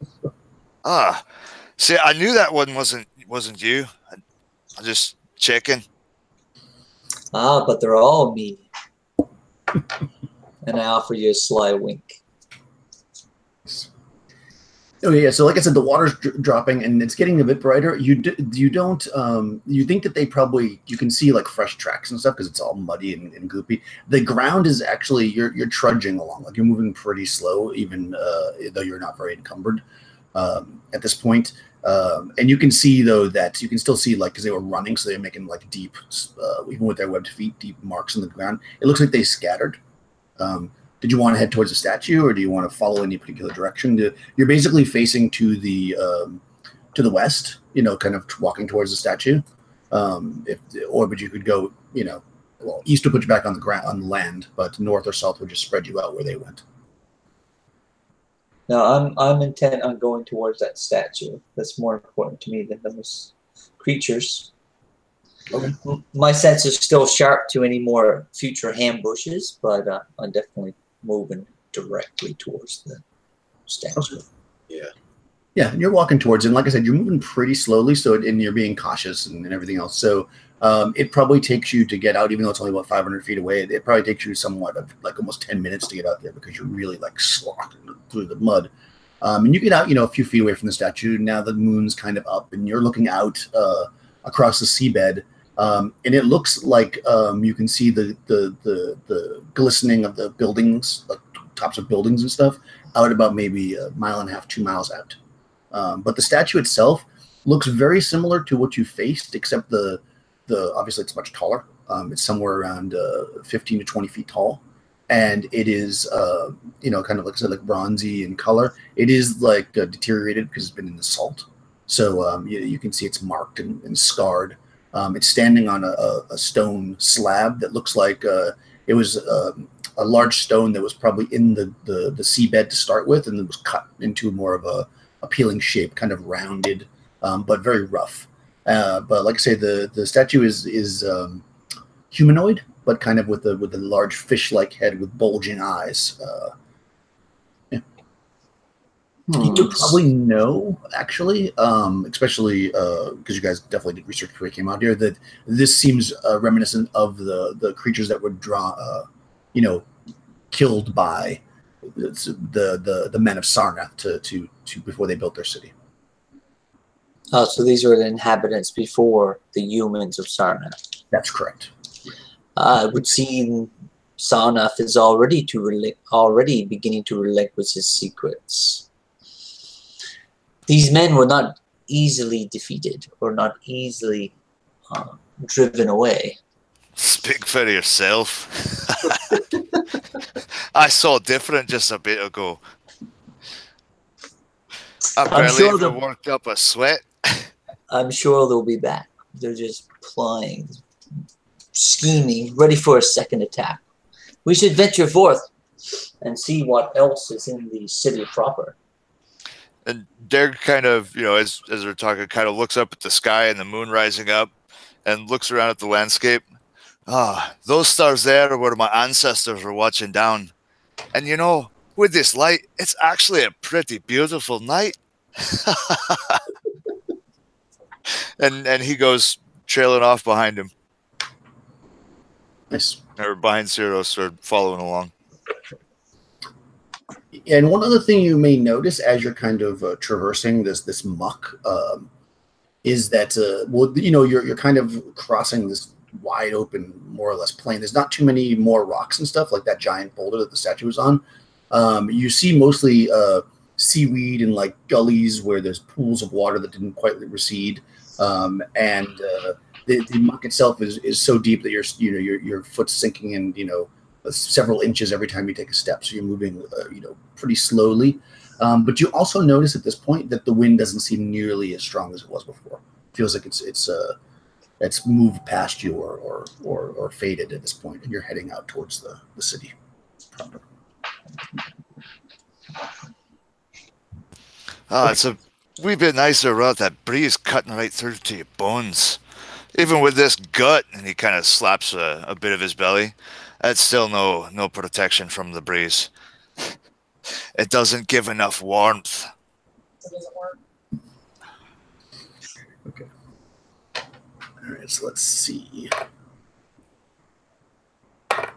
See, I knew that one wasn't you. I'm just checking. But they're all me. And I offer you a sly wink. Oh yeah, so like I said, the water's dropping and it's getting a bit brighter. You don't you think that they probably, you can see like fresh tracks and stuff because it's all muddy and goopy. The ground is actually, you're trudging along, like you're moving pretty slow, even though you're not very encumbered at this point. And you can see though that you can still see, like, because they were running, so they're making like deep, even with their webbed feet, deep marks in the ground. It looks like they scattered. Did you want to head towards the statue, or do you want to follow any particular direction? You're basically facing to the west, you know, kind of walking towards the statue. But you could go, you know, well, east would put you back on the ground, on the land, but north or south would just spread you out where they went. No, I'm intent on going towards that statue. That's more important to me than those creatures. Okay. My sense is still sharp to any more future ambushes, but I'm definitely moving directly towards the statue. Okay. Yeah, and you're walking towards it. And like I said, you're moving pretty slowly, and you're being cautious and everything else. So it probably takes you to get out, even though it's only about 500 feet away. It probably takes you somewhat of like almost 10 minutes to get out there because you're really like slogging through the mud. And you get out, you know, a few feet away from the statue. Now the moon's kind of up, and you're looking out across the seabed. And it looks like you can see the glistening of the buildings, like tops of buildings and stuff, out about maybe a mile and a half, 2 miles out. But the statue itself looks very similar to what you faced, except the obviously it's much taller. It's somewhere around 15 to 20 feet tall, and it is you know, kind of like I said, like bronzy in color. It is like deteriorated because it's been in the salt, so you can see it's marked and scarred. It's standing on a stone slab that looks like it was a large stone that was probably in the seabed to start with, and it was cut into more of a peeling shape, kind of rounded, but very rough. But like I say, the statue is humanoid, but kind of with a large fish-like head with bulging eyes. You would probably know, actually, especially because you guys definitely did research before you came out here, that this seems reminiscent of the creatures that were you know, killed by the men of Sarnath to before they built their city. Oh, so these were the inhabitants before the humans of Sarnath. That's correct. It would seem Sarnath is already beginning to relinquish his secrets. These men were not easily defeated or not easily driven away. Speak for yourself. I saw different just a bit ago. I barely even worked up a sweat. I'm sure they'll be back. They're just plying, scheming, ready for a second attack. We should venture forth and see what else is in the city proper. And Derek kind of, you know, as we're talking, kind of looks up at the sky and the moon rising up and looks around at the landscape. Those stars there are where my ancestors were watching down. And, you know, with this light, it's actually a pretty beautiful night. and he goes trailing off behind him. Nice. Or behind Cyros, or following along. And one other thing you may notice as you're kind of traversing this muck is that well, you know, you're kind of crossing this wide open, more or less plain. There's not too many more rocks and stuff like that giant boulder that the statue was on. You see mostly seaweed and like gullies where there's pools of water that didn't quite recede, and the muck itself is so deep that your foot's sinking in, you know, several inches every time you take a step, so you're moving you know, pretty slowly. But you also notice at this point that the wind doesn't seem nearly as strong as it was before. It feels like it's moved past you or faded at this point, and you're heading out towards the city proper. Oh, it's a wee bit nicer without that breeze cutting right through to your bones. Even with this gut, and he kind of slaps a bit of his belly, that's still no protection from the breeze. It doesn't give enough warmth. It doesn't work. Okay. All right, so let's see. All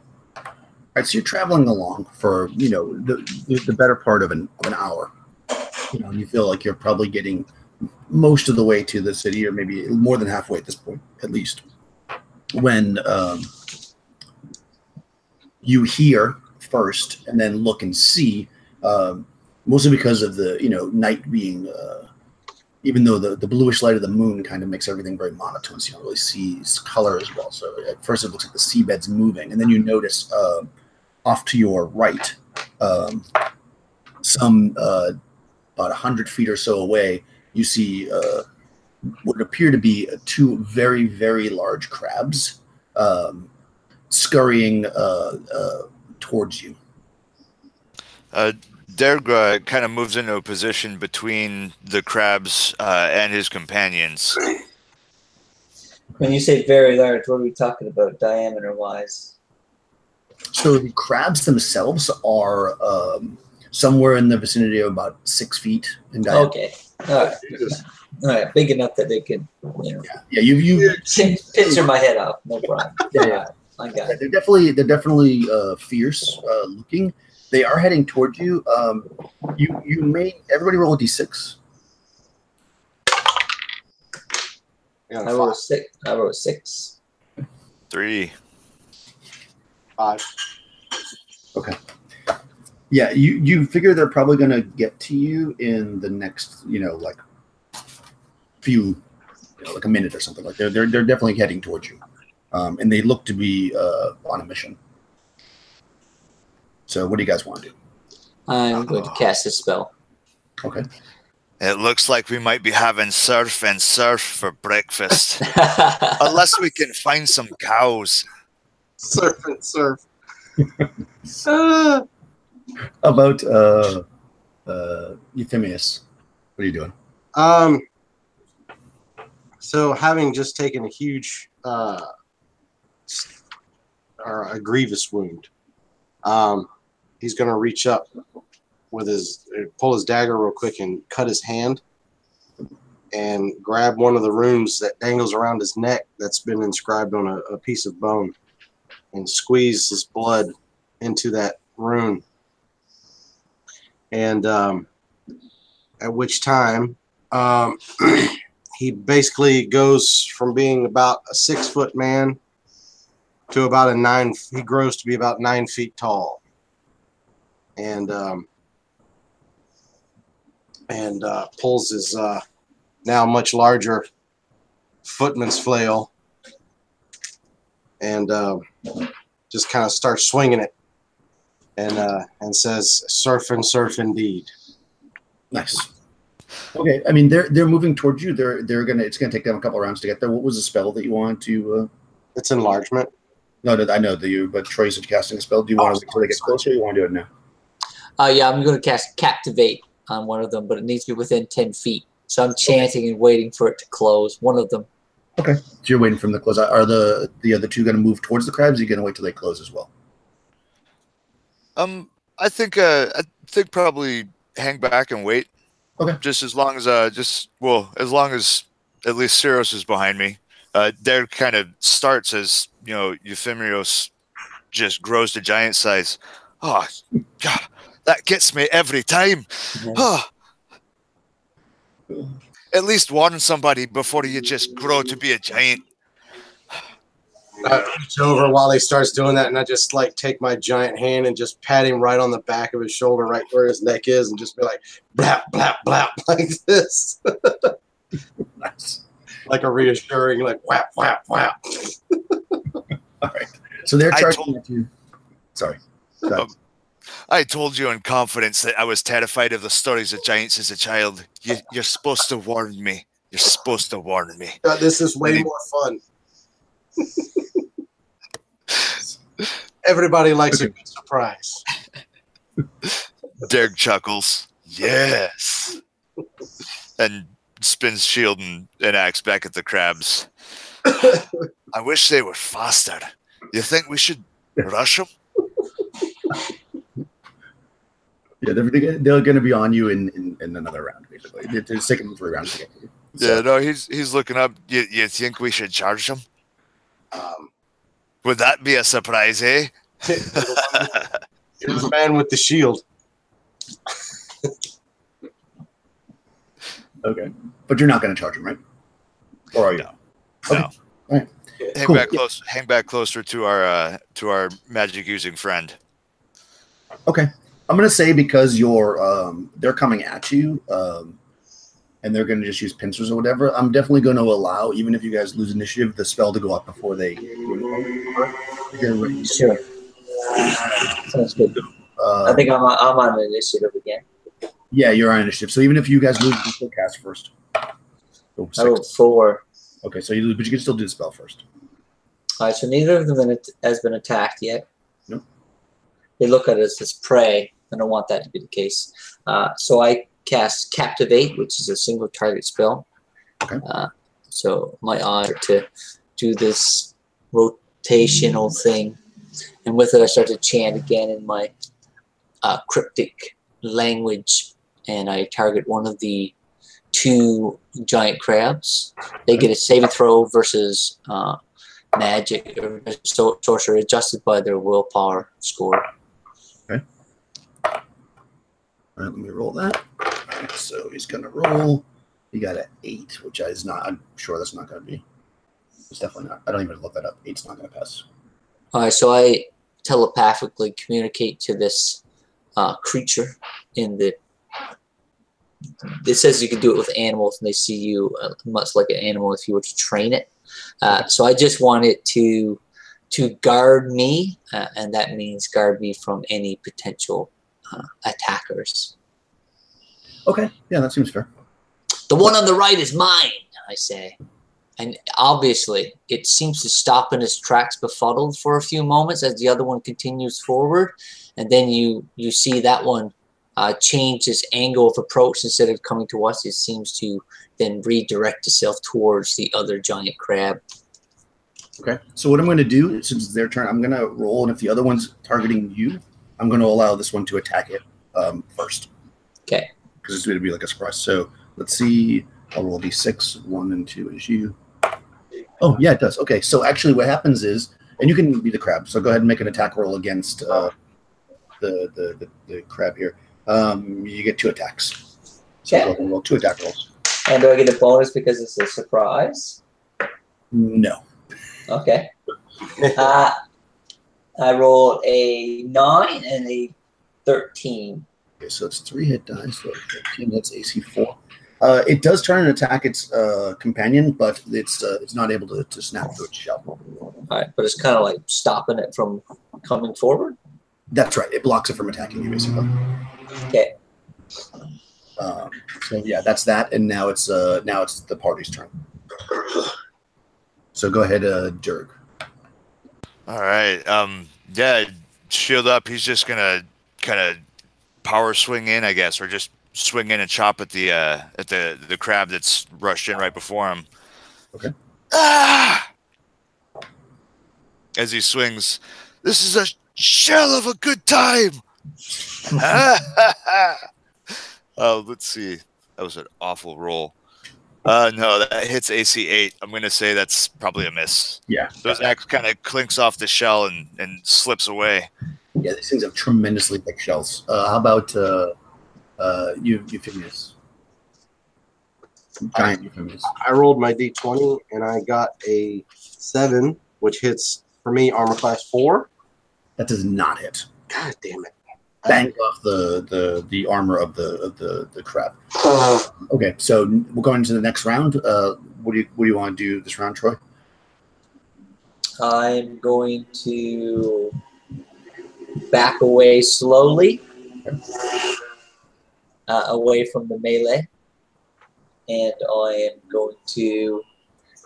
right, so you're traveling along for, the better part of an hour. And you feel like you're probably getting most of the way to the city, or maybe more than halfway at this point, at least. When you hear first and then look and see, mostly because of the night being, even though the bluish light of the moon kind of makes everything very monotone, so you don't really see color as well. So at first it looks like the seabed's moving, and then you notice off to your right, some about 100 feet or so away, you see what appear to be two very, very large crabs scurrying towards you. Dergra kind of moves into a position between the crabs and his companions. When you say very large, what are we talking about diameter-wise? So the crabs themselves are somewhere in the vicinity of about 6 feet in diameter. Okay. All right. Big enough that they can, Yeah. You picture my head off. No problem. Yeah. I got it. They're definitely fierce looking. They are heading toward you. You may everybody roll a d6. Yeah, I rolled a 6. 3. 5. Okay. Yeah, you figure they're probably going to get to you in the next, few, like a minute or something. Like they're definitely heading towards you, and they look to be on a mission. So, what do you guys want to do? I'm going to cast a spell. Okay. It looks like we might be having surf and surf for breakfast, unless we can find some cows. Surf and surf. About Euphemius, what are you doing? So having just taken a huge or a grievous wound, he's going to reach up with pull his dagger real quick and cut his hand and grab one of the runes that dangles around his neck that's been inscribed on a piece of bone and squeeze his blood into that rune. And at which time he basically goes from being about a 6-foot man to about he grows to be about 9 feet tall. And pulls his now much larger footman's flail and just kind of starts swinging it. And says, "Surf and surf indeed." Nice. Okay, I mean they're moving towards you. It's gonna take them a couple rounds to get there. What was the spell that you wanted to? It's enlargement. No, I know that you. But Troy's casting a spell. Do you want to wait until they get closer? Or you want to do it now? Yeah, I'm going to cast Captivate on one of them, but it needs to be within 10 feet. So I'm chanting and waiting for it to close. One of them. Okay, so you're waiting for them to close. Are the other two going to move towards the crabs? Or are you going to wait till they close as well? I think probably hang back and wait. Okay. Just as long as as long as at least Cyros is behind me. There kind of starts as Euphemios just grows to giant size. Oh, God, that gets me every time. Oh. At least warn somebody before you just grow to be a giant. I reach over while he starts doing that, and I just take my giant hand and just pat him right on the back of his shoulder, right where his neck is, and just be like, blap, blap, blap, like this. Nice. Like a reassuring, whap, whap, whap. All right. So they're charging at you. Sorry. Go ahead. I told you in confidence that I was terrified of the stories of giants as a child. You're supposed to warn me. You're supposed to warn me. This is way more fun. Everybody likes a good surprise. Derek chuckles. Yes. And spins shield and axe back at the crabs. I wish they were faster. You think we should rush them? Yeah, they're going to be on you in another round, basically. They're taking 3 rounds to get to you. So. Yeah, no, he's looking up. You think we should charge them? Would that be a surprise, eh? You're the man with the shield. Okay. But you're not going to charge him, right? Or are you? No. Okay. No. All right. Hang back closer to our magic using friend. Okay. I'm going to say because they're coming at you, and they're going to just use pincers or whatever, I'm definitely going to allow, even if you guys lose initiative, the spell to go up before they do anything. Sure. Sounds good. I think I'm on initiative again. Yeah, you're on initiative. So even if you guys lose, you can still cast first. So I rolled 4. Okay, so you lose, but you can still do the spell first. All right, so neither of them has been attacked yet. Nope. They look at us as prey. I don't want that to be the case. So I cast Captivate, which is a single target spell. Okay. So my honor to do this rotational thing. And with it, I start to chant again in my cryptic language, and I target one of the 2 giant crabs. They get a saving throw versus magic or sorcery adjusted by their willpower score. Okay. All right, let me roll that. All right, so he's going to roll. He got an 8, which is not, I'm sure that's not going to be. It's definitely not. I don't even look that up. 8's not going to pass. All right, so I telepathically communicate to this creature in the. It says you can do it with animals, and they see you much like an animal if you were to train it. So I just want it to guard me, and that means guard me from any potential attackers. Okay, yeah, that seems fair. The one on the right is mine, I say. And obviously, it seems to stop in its tracks, befuddled for a few moments as the other one continues forward. And then you see that one change its angle of approach. Instead of coming to us, it seems to then redirect itself towards the other giant crab. Okay, so what I'm going to do, since it's their turn, I'm going to roll, and if the other one's targeting you, I'm going to allow this one to attack it first. Okay. Because it's going to be like a surprise. So let's see. I'll roll d6. 1 and 2 is you. Oh, yeah, it does. Okay, so actually what happens is, and you can be the crab, so go ahead and make an attack roll against the crab here. You get 2 attacks. So go ahead and roll 2 attack rolls. And do I get a bonus because it's a surprise? No. Okay. I rolled a 9 and a 13. Okay, so it's 3 hit dice, so 13, that's AC 4. It does turn and attack its companion, but it's not able to snap through its shell. All right, but it's kind of like stopping it from coming forward? That's right. It blocks it from attacking you, basically. Okay. So yeah, that's that, and now it's the party's turn. So go ahead, Jurg. All right. Yeah, shield up. He's just gonna kind of power swing in, I guess, or just swing in and chop at the crab that's rushed in right before him. Okay. Ah! As he swings, this is a shell of a good time. Let's see. That was an awful roll. No, that hits AC 8. I'm going to say that's probably a miss. Yeah. So his axe kind of clinks off the shell and slips away. Yeah, these things have tremendously thick shells. How about Euphemius? Giant Euphemius. I rolled my d20 and I got a 7, which hits for me armor class 4. That does not hit. God damn it! Bang off the armor of the crab. Okay, so we're going to the next round. What do you want to do this round, Troy? I'm going to back away slowly, away from the melee. And I am going to...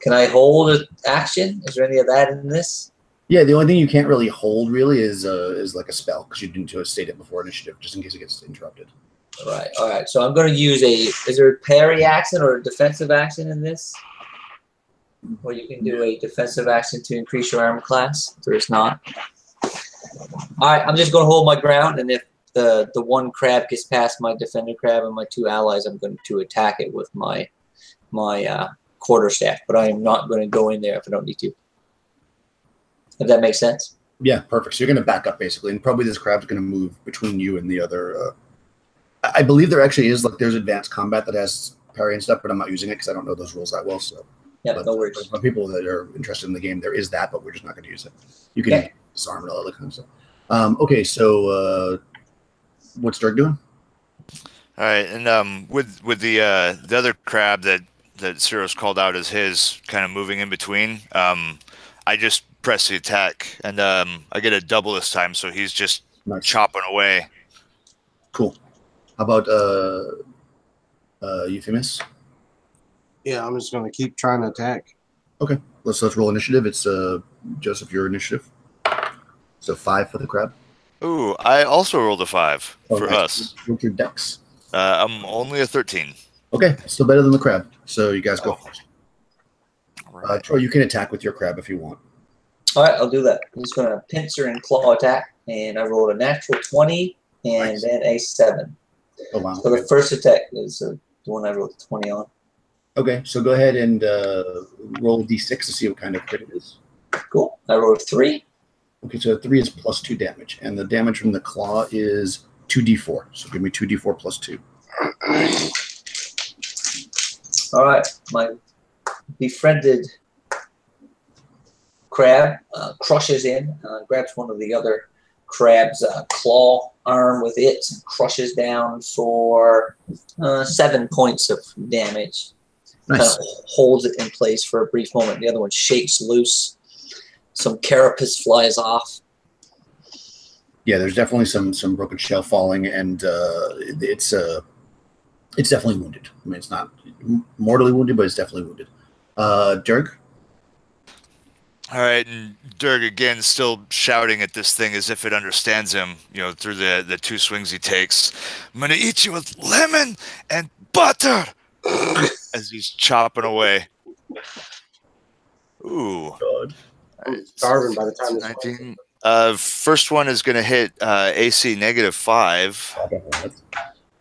Can I hold an action? Is there any of that in this? Yeah, the only thing you can't really hold really is like a spell, because you didn't state it before initiative, just in case it gets interrupted. All right. So I'm going to use is there a parry action or a defensive action in this? Where you can do a defensive action to increase your armor class? There is not. All right, I'm just going to hold my ground, and if the one crab gets past my defender crab and my 2 allies, I'm going to attack it with my quarterstaff, but I am not going to go in there if I don't need to. If that makes sense. Yeah, perfect. So you're going to back up basically, and probably this crab's going to move between you and the other. I believe there actually is there's advanced combat that has parry and stuff, but I'm not using it because I don't know those rules that well. So yeah, no worries. For people that are interested in the game, there is that, but we're just not going to use it. You can disarm and all that kind of stuff. Okay, so what's Dirk doing? All right, and with the other crab that Cyril's called out as his, kind of moving in between, I just press the attack, and I get a double this time, so he's just chopping away. Cool. How about Euphemus? Yeah, I'm just going to keep trying to attack. Okay, let's roll initiative. It's Joseph, your initiative. So 5 for the crab. Ooh, I also rolled a 5 for us. What's your dex? I'm only a 13. Okay, still better than the crab. So you guys go first. Right. Troy, you can attack with your crab if you want. All right, I'll do that. I'm just going to pincer and claw attack, and I rolled a natural 20 and then a 7. Oh, wow. So the first attack is the one I rolled 20 on. Okay, so go ahead and roll a d6 to see what kind of crit it is. Cool. I rolled 3. Okay, so 3 is plus 2 damage, and the damage from the claw is 2d4. So give me 2d4 plus 2. All right, my befriended crab crushes in, grabs one of the other crab's claw arm with it, and crushes down for 7 points of damage. Nice. Kind of holds it in place for a brief moment. The other one shakes loose. Some carapace flies off. Yeah, there's definitely some broken shell falling, and it's definitely wounded. I mean, it's not mortally wounded, but it's definitely wounded. Dirk? All right, and Dirk again still shouting at this thing as if it understands him, through the 2 swings he takes. I'm going to eat you with lemon and butter as he's chopping away. Ooh. God. I'm starving by the time this 19. First one is going to hit AC -5.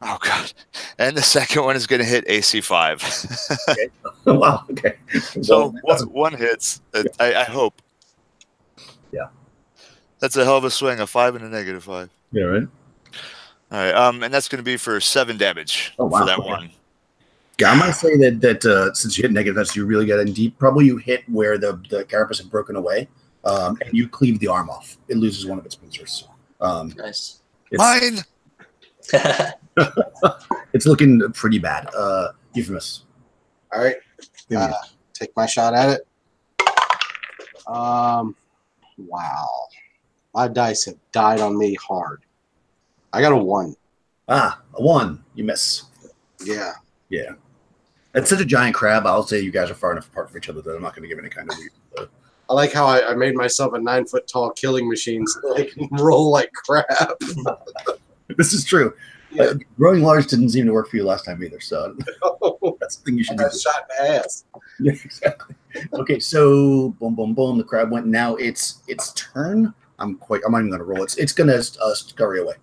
Oh, God. And the second one is going to hit AC 5. Okay. Wow, okay. So one hits, I hope. Yeah. That's a hell of a swing, a 5 and a -5. Yeah, right? All right, and that's going to be for 7 damage for that one. Yeah, I'm going to say that since you hit negative, that's you really got in deep. Probably you hit where the carapace had broken away, and you cleave the arm off. It loses one of its pincers. Nice. Mine! It's looking pretty bad. Euphemus. All right. Take my shot at it. Wow. My dice have died on me hard. I got a 1. A 1. You miss. Yeah. Yeah. It's such a giant crab. I'll say you guys are far enough apart from each other that I'm not going to give any kind of lead. I like how I made myself a 9-foot-tall killing machine so I can roll like crap. This is true. Yeah. Growing large didn't seem to work for you last time either, so that's the thing you should do. Shot in the ass. Yeah, exactly. Okay, so boom, boom, boom. The crab went. Now it's turn. I'm not even going to roll. It's going to scurry away.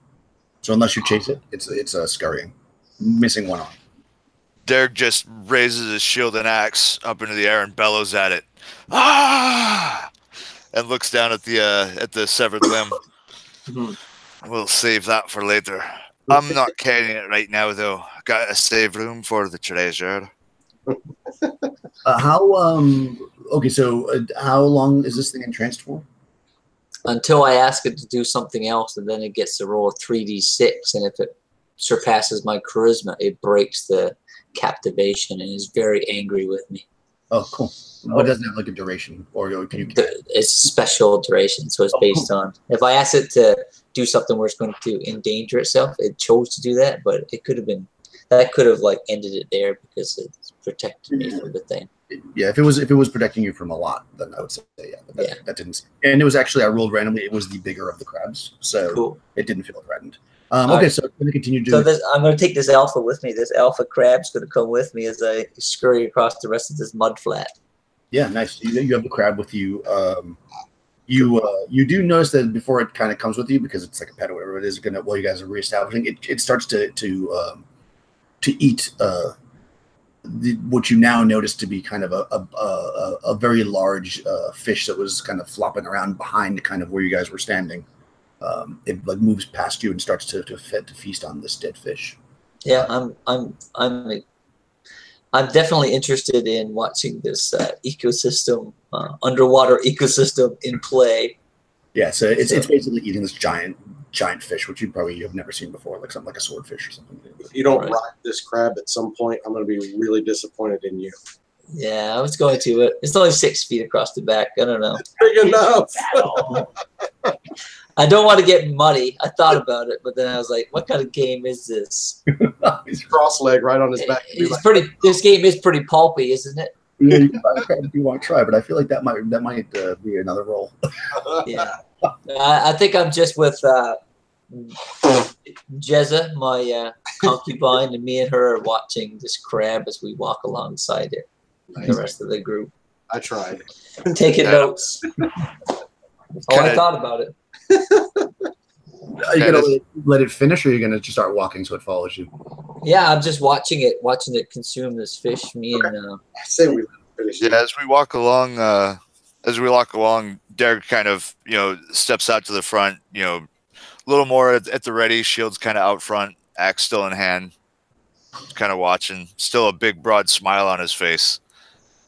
So unless you chase it, it's scurrying, missing one arm. Derek just raises his shield and axe up into the air and bellows at it. Ah! And looks down at the severed limb. We'll save that for later. I'm not carrying it right now, though. Gotta save room for the treasure. Okay, so how long is this thing entranced for? Until I ask it to do something else, and then it gets to roll 3d6, and if it surpasses my charisma, it breaks the captivation and is very angry with me. Oh, cool. But it doesn't have like a duration, or can you? It's special duration, so it's based on. If I ask it to do something where it's going to endanger itself, it chose to do that, but it could have been that could have like ended it there because it's protected me from the thing. Yeah, if it was protecting you from a lot, then I would say yeah. That didn't. And it was actually I rolled randomly. It was the bigger of the crabs, so it didn't feel threatened. Okay, so I'm going to continue doing. So I'm going to take this alpha with me. This alpha crab's going to come with me as I scurry across the rest of this mud flat. Yeah, nice. You have the crab with you. You do notice that before it kind of comes with you, because it's like a pet or whatever it is. While you guys are reestablishing, it starts to eat what you now notice to be kind of a very large fish that was kind of flopping around behind kind of where you guys were standing. It like moves past you and starts to feast on this dead fish. Yeah, I'm definitely interested in watching this ecosystem, underwater ecosystem in play. Yeah, so it's basically eating this giant fish, which you probably have never seen before, like something like a swordfish or something. If you don't ride this crab at some point, I'm going to be really disappointed in you. Yeah, I was going to. It's only 6 feet across the back. I don't know. It's big enough. I don't want to get muddy. I thought about it, but then I was like, "What kind of game is this?" He's cross-legged right on his back. This game is pretty pulpy, isn't it? Yeah, you can buy a crab if you want to try, but I feel like that might be another roll. Yeah, I think I'm just with Jezza, my concubine, and me and her are watching this crab as we walk alongside it. Nice. The rest of the group. I tried. Taking notes. I thought about it. Are you gonna let it finish, or are you gonna just start walking so it follows you? Yeah, I'm just watching it consume this fish. I say we finish. Yeah, as we walk along, Derek kind of steps out to the front. A little more at the ready, shields kind of out front, axe still in hand, kind of watching. Still a big broad smile on his face,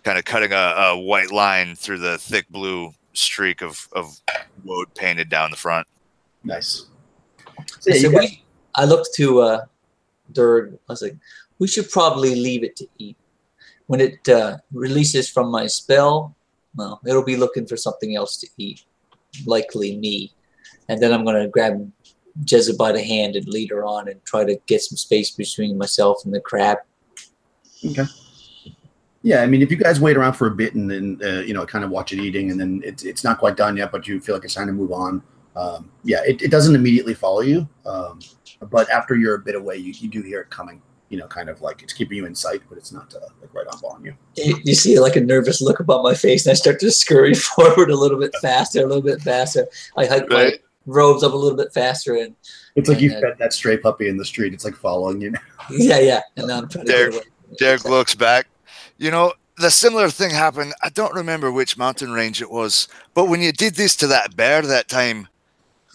kind of cutting a white line through the thick blue streak of woad painted down the front. Nice. So I looked to Durg. I was like, we should probably leave it to eat. When it releases from my spell, well, it'll be looking for something else to eat, likely me. And then I'm going to grab Jezza by the hand and lead her on and try to get some space between myself and the crab. Okay. Yeah, I mean, if you guys wait around for a bit and then kind of watch it eating, and then it's not quite done yet, but you feel like it's time to move on. It doesn't immediately follow you, but after you're a bit away, you do hear it coming. Kind of like it's keeping you in sight, but it's not like right on you. You see like a nervous look upon my face, and I start to scurry forward a little bit faster. I hike my robes up a little bit faster, and it's like you fed that stray puppy in the street. It's like following you now. Yeah, and now I'm trying to get away. Derek looks back. The similar thing happened. I don't remember which mountain range it was, but when you did this to that bear that time,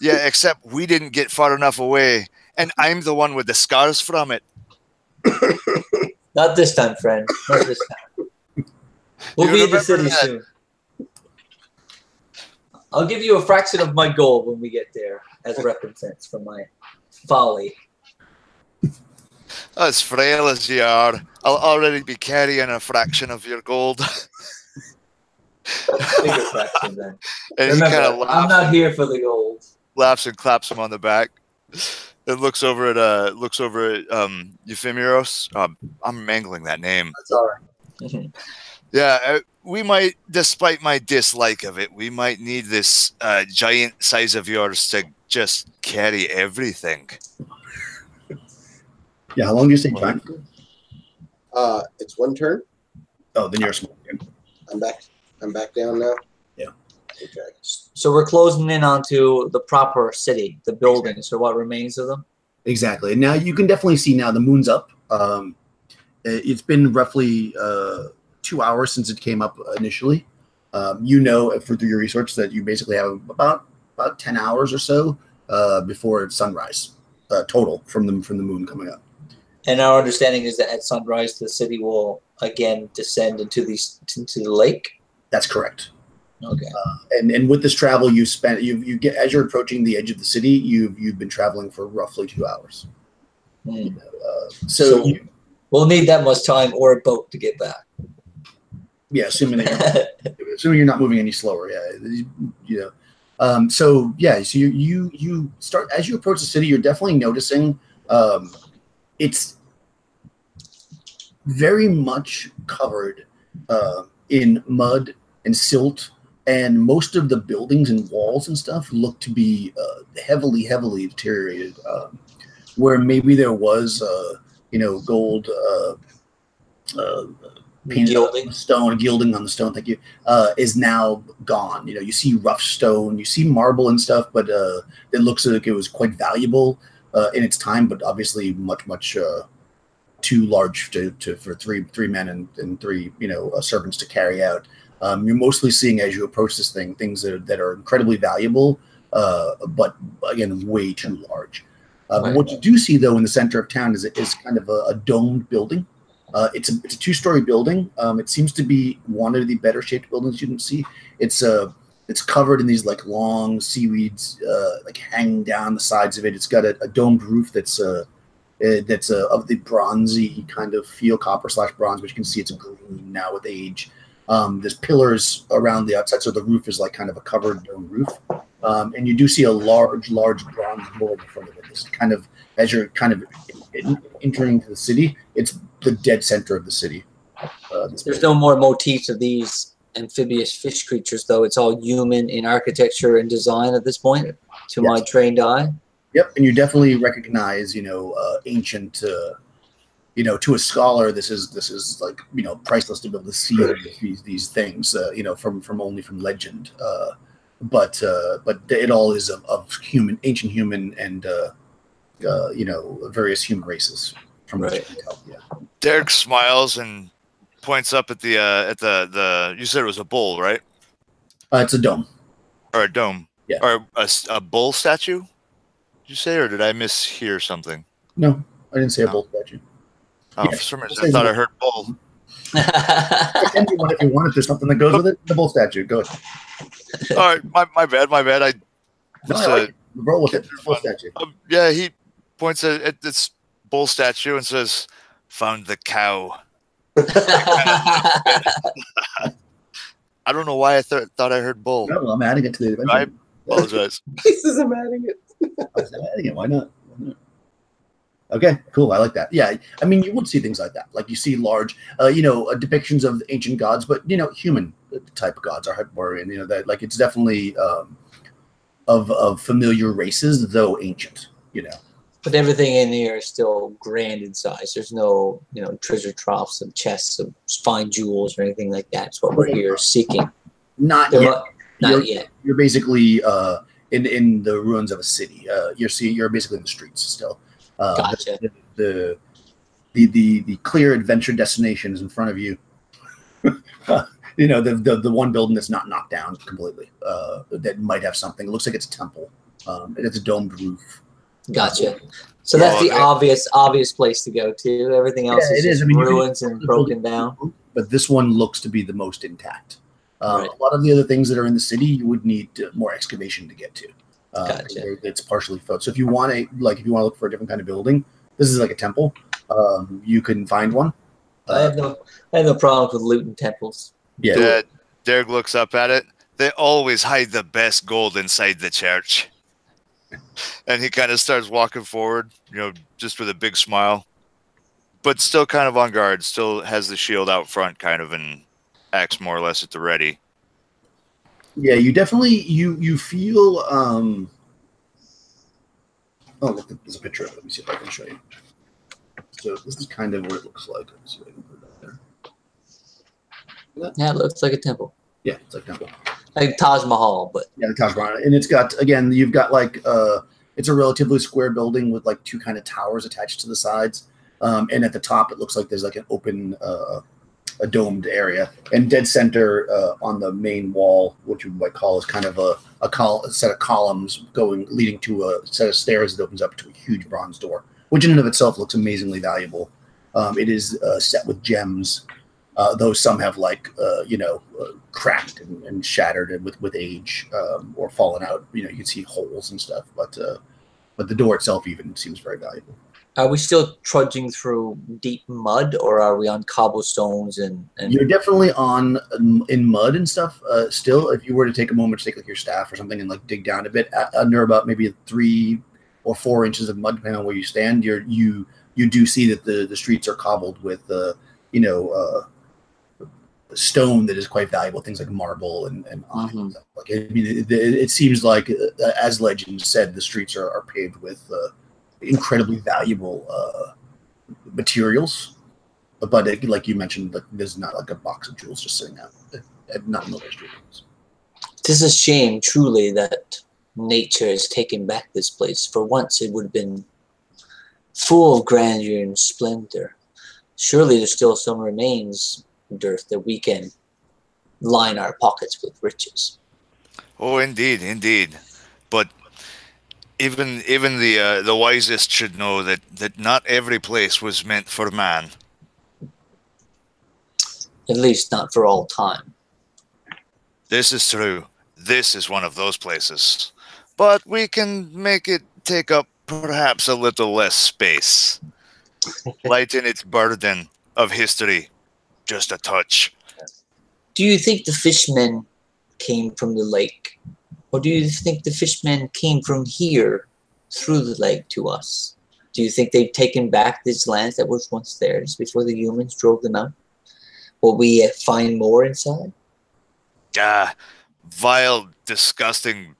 yeah, except we didn't get far enough away, and I'm the one with the scars from it. Not this time, friend. Not this time. We'll be in the city soon. I'll give you a fraction of my gold when we get there as recompense for my folly. As frail as you are, I'll already be carrying a fraction of your gold. Bigger fraction, then. And remember, he kind of laughs. I'm not here for the gold. Laughs and claps him on the back. And looks over at Euphemios. I'm mangling that name. That's all right. Yeah, we might, despite my dislike of it, we might need this giant size of yours to just carry everything. Yeah, how long do you say giant? It's one turn. Oh, then you're small again. I'm back down now. Yeah. Okay. So we're closing in onto the proper city, the buildings, or what remains of them. Exactly. Now you can definitely see now the moon's up. It's been roughly 2 hours since it came up initially. Through your research that you basically have about 10 hours or so before it's sunrise total from the moon coming up. And our understanding is that at sunrise, the city will again descend into the lake. That's correct. Okay. And with this travel, you get as you're approaching the edge of the city, you've been traveling for roughly 2 hours. So we'll need that much time or a boat to get back. Yeah, assuming you're not moving any slower. Yeah, you know. So you start as you approach the city. You're definitely noticing it's very much covered in mud and silt, and most of the buildings and walls and stuff look to be heavily deteriorated. Where maybe there was gold painted Gilding. gilding on the stone, thank you, is now gone. You see rough stone, you see marble and stuff, but it looks like it was quite valuable in its time, but obviously much too large for three men and three servants to carry out. You're mostly seeing, as you approach this thing, things that are incredibly valuable, but again way too large. But what you do see though in the center of town is kind of a domed building. It's a two-story building. It seems to be one of the better shaped buildings you can see. It's covered in these like long seaweeds like hanging down the sides of it. It's got a domed roof that's of the bronzy kind of feel, copper/bronze, but you can see it's green now with age. There's pillars around the outside, so the roof is like kind of a covered dome roof. And you do see a large bronze door in front of it. This kind of, as you're kind of entering the city, it's the dead center of the city. There's no more motifs of these amphibious fish creatures, though. It's all human in architecture and design at this point, to my trained eye. Yep, and you definitely recognize, ancient. To a scholar, this is like priceless to be able to see these things, from legend. But it all is of ancient human and various human races. From right. Derek smiles and points up at the you said it was a bull, right? It's a dome. Or a dome. Yeah. Or a bull statue? Did you say, or did I mishear something? No, I didn't say a bull statue. Oh, yeah, for some reason I thought I heard bull. If you want, if there's something that goes with it, the bull statue. Go ahead. All right, my bad. I like it. Roll with it. Bull statue. Yeah, he points at this bull statue and says, "Found the cow." I don't know why I thought I heard bull. No, I'm adding it to the adventure. I apologize. This is I'm adding it. I'm adding it. Why not? Okay, cool. I like that. Yeah, I mean, you would see things like that. Like you see large, depictions of ancient gods, but human type of gods are more, and that like it's definitely of familiar races, though ancient. But everything in here is still grand in size. There's no, treasure troughs and chests of fine jewels or anything like that. It's what we're here seeking. Not yet. Not yet. You're basically in the ruins of a city. You're basically in the streets still. Gotcha. The clear adventure destination is in front of you. The one building that's not knocked down completely. That might have something. It looks like it's a temple. It's a domed roof. Gotcha. So that's the obvious place to go to. Everything else is ruins and broken down. But this one looks to be the most intact. Right. A lot of the other things that are in the city, you would need more excavation to get to. Gotcha. It's partially filled. So if you want to look for a different kind of building, this is like a temple. You can find one. I have no problems with looting temples. Yeah. Derek looks up at it. They always hide the best gold inside the church. And he kind of starts walking forward, just with a big smile, but still kind of on guard. Still has the shield out front, kind of, and acts more or less at the ready. Yeah, you definitely you feel. Oh, look, there's a picture of it. Let me see if I can show you. So this is kind of what it looks like. Let me see if I can put that there. Yeah, it looks like a temple. Yeah, it's like a temple. Like Taj Mahal, but yeah, the Taj Mahal, and it's got you've got like it's a relatively square building with like two kind of towers attached to the sides, and at the top it looks like there's like an open. A domed area, and dead center on the main wall, which you might call is kind of a set of columns leading to a set of stairs that opens up to a huge bronze door, which in and of itself looks amazingly valuable. It is set with gems, though some have cracked and shattered with age or fallen out. You can see holes and stuff, but but the door itself even seems very valuable. Are we still trudging through deep mud, or are we on cobblestones and You're definitely in mud and stuff. Still, if you were to take a moment to take like your staff or something and like dig down a bit under about maybe 3 or 4 inches of mud, depending on where you stand, you do see that the streets are cobbled with stone that is quite valuable, things like marble and iron. Like, I mean, it seems like, as legend said, the streets are paved with incredibly valuable materials. But like you mentioned, like, there's not like a box of jewels just sitting out not in those streets. It is a shame, truly, that nature has taken back this place. For once, it would have been full of grandeur and splendor. Surely there's still some remains, Dirth, that we can line our pockets with riches. Oh, indeed, indeed. But even the wisest should know that not every place was meant for man. At least not for all time. This is true. This is one of those places. But we can make it take up perhaps a little less space. Lighten its burden of history just a touch. Do you think the fishmen came from the lake? Or do you think the fishmen came from here through the lake to us? Do you think they've taken back these lands that was once theirs before the humans drove them out? Will we find more inside? Vile, disgusting,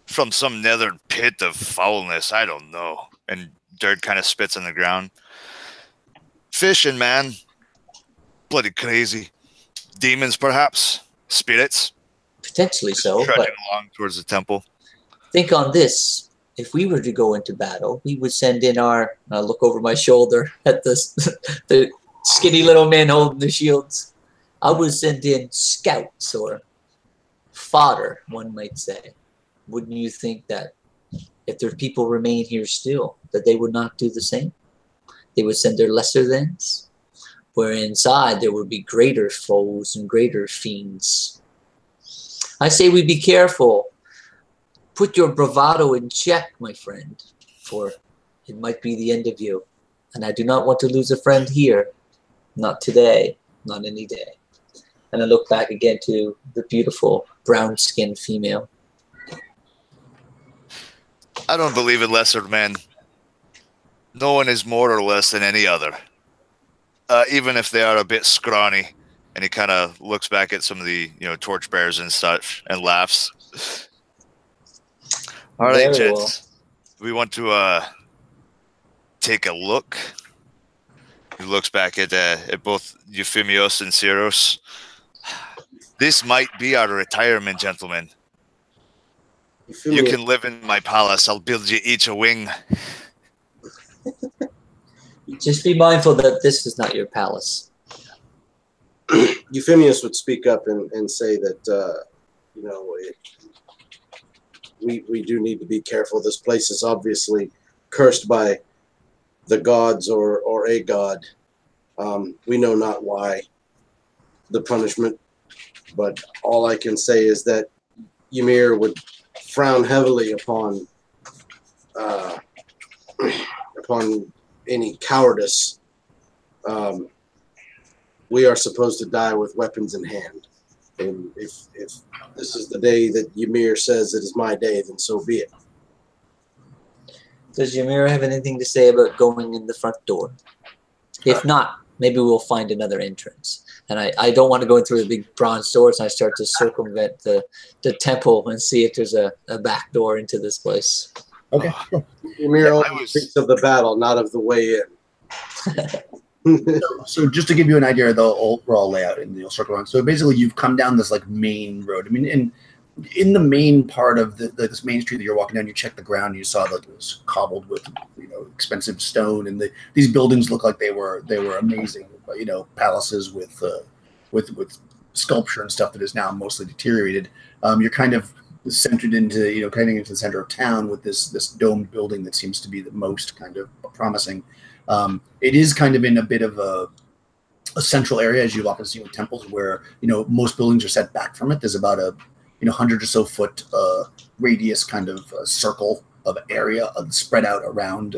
from some nether pit of foulness. I don't know. And dirt kind of spits on the ground. Fishing, man. Bloody crazy. Demons, perhaps? Spirits? Potentially so. Trudging along towards the temple. Think on this. If we were to go into battle, we would send in our... I'll look over my shoulder at the skinny little men holding the shields. I would send in scouts or fodder, one might say. Wouldn't you think that if their people remain here still, that they would not do the same? They would send their lesser thans, where inside there would be greater foes and greater fiends. I say we be careful. Put your bravado in check, my friend, for it might be the end of you. And I do not want to lose a friend here. Not today, not any day. And I look back again to the beautiful brown-skinned female. I don't believe in lesser men. No one is more or less than any other. Even if they are a bit scrawny. And he kind of looks back at some of the, torchbearers and such and laughs. All right, gents. We want to take a look. He looks back at both Euphemios and Syros. This might be our retirement, gentlemen. You can live in my palace. I'll build you each a wing. Just be mindful that this is not your palace. Euphemius would speak up and say that, we do need to be careful. This place is obviously cursed by the gods or a god. We know not why the punishment, but all I can say is that Ymir would frown heavily upon any cowardice. We are supposed to die with weapons in hand. And if this is the day that Ymir says it is my day, then so be it. Does Ymir have anything to say about going in the front door? If not, maybe we'll find another entrance. And I don't want to go through the big bronze doors and I start to circumvent the temple and see if there's a back door into this place. Okay. Ymir only speaks of the battle, not of the way in. So just to give you an idea of the overall layout, and you'll circle around. So basically, you've come down this like main road. I mean, in the main part of this main street that you're walking down, you check the ground. You saw that it was cobbled with expensive stone, and these buildings look like they were amazing. Palaces with sculpture and stuff that is now mostly deteriorated. You're kind of centered into kind of into the center of town with this domed building that seems to be the most kind of promising. It is kind of in a bit of a central area, as you've often seen with temples, where most buildings are set back from it. There's about a 100 or so foot radius kind of circle area spread out around,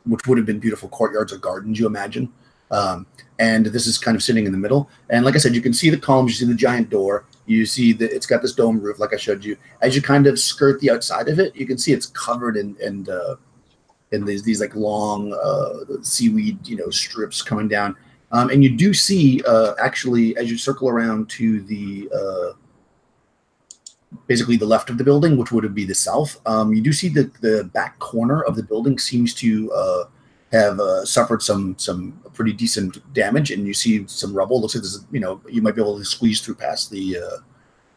which would have been beautiful courtyards or gardens, you imagine. And this is kind of sitting in the middle. And like I said, you can see the columns, you see the giant door, you see that it's got this dome roof, like I showed you. As you kind of skirt the outside of it, you can see it's covered in these like long seaweed, strips coming down. And you do see actually, as you circle around to the basically the left of the building, which would be the south, you do see the back corner of the building seems to have suffered some pretty decent damage, and you see some rubble. Looks like this, you might be able to squeeze through past the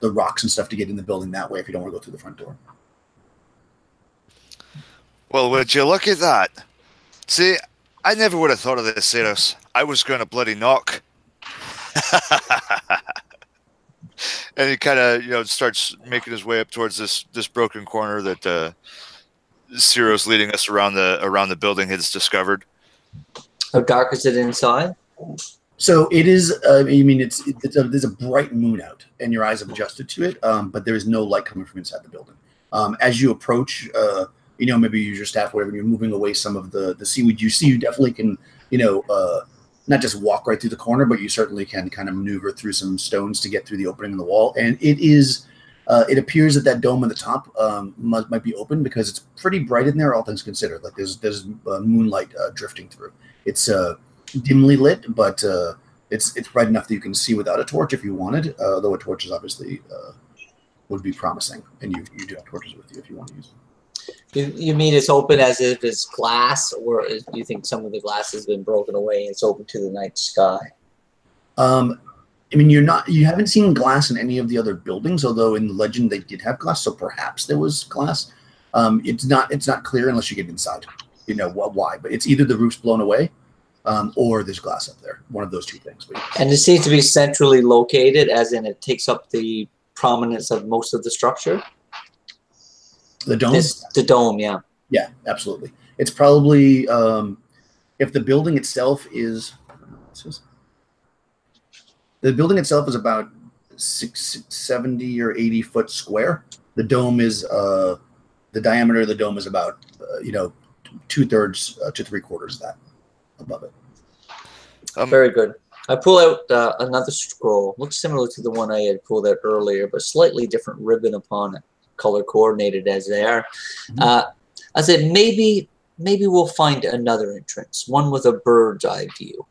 rocks and stuff to get in the building that way if you don't want to go through the front door. Well, would you look at that? See, I never would have thought of this, Sarnath. I was going to bloody knock. And he kind of, starts making his way up towards this broken corner that Ciro's leading us around the building has discovered. How dark is it inside? So it is. There's a bright moon out, and your eyes have adjusted to it. But there is no light coming from inside the building. As you approach, maybe use your staff, whatever. And you're moving away some of the seaweed. You definitely can, not just walk right through the corner, but you certainly can kind of maneuver through some stones to get through the opening in the wall. And it is. It appears that dome at the top might be open because it's pretty bright in there, all things considered. Like there's moonlight drifting through. It's dimly lit, but it's bright enough that you can see without a torch if you wanted. Though a torch is obviously would be promising, and you do have torches with you if you want to use them. You mean it's open as if it's glass, or do you think some of the glass has been broken away and it's open to the night sky? You haven't seen glass in any of the other buildings, although in the legend they did have glass, so perhaps there was glass. It's not clear unless you get inside. Why? But it's either the roof's blown away, or there's glass up there. One of those two things. And it seems to be centrally located, as in it takes up the prominence of most of the structure. The dome? The dome, yeah. Yeah, absolutely. It's probably, if the building itself is, the building itself is about 70 or 80 foot square. The dome is, the diameter of the dome is about, 2/3 to 3/4 of that above it. Very good. I pull out another scroll. Looks similar to the one I had pulled out earlier, but slightly different ribbon upon it, color coordinated as they are. I said maybe we'll find another entrance, one with a bird's eye view.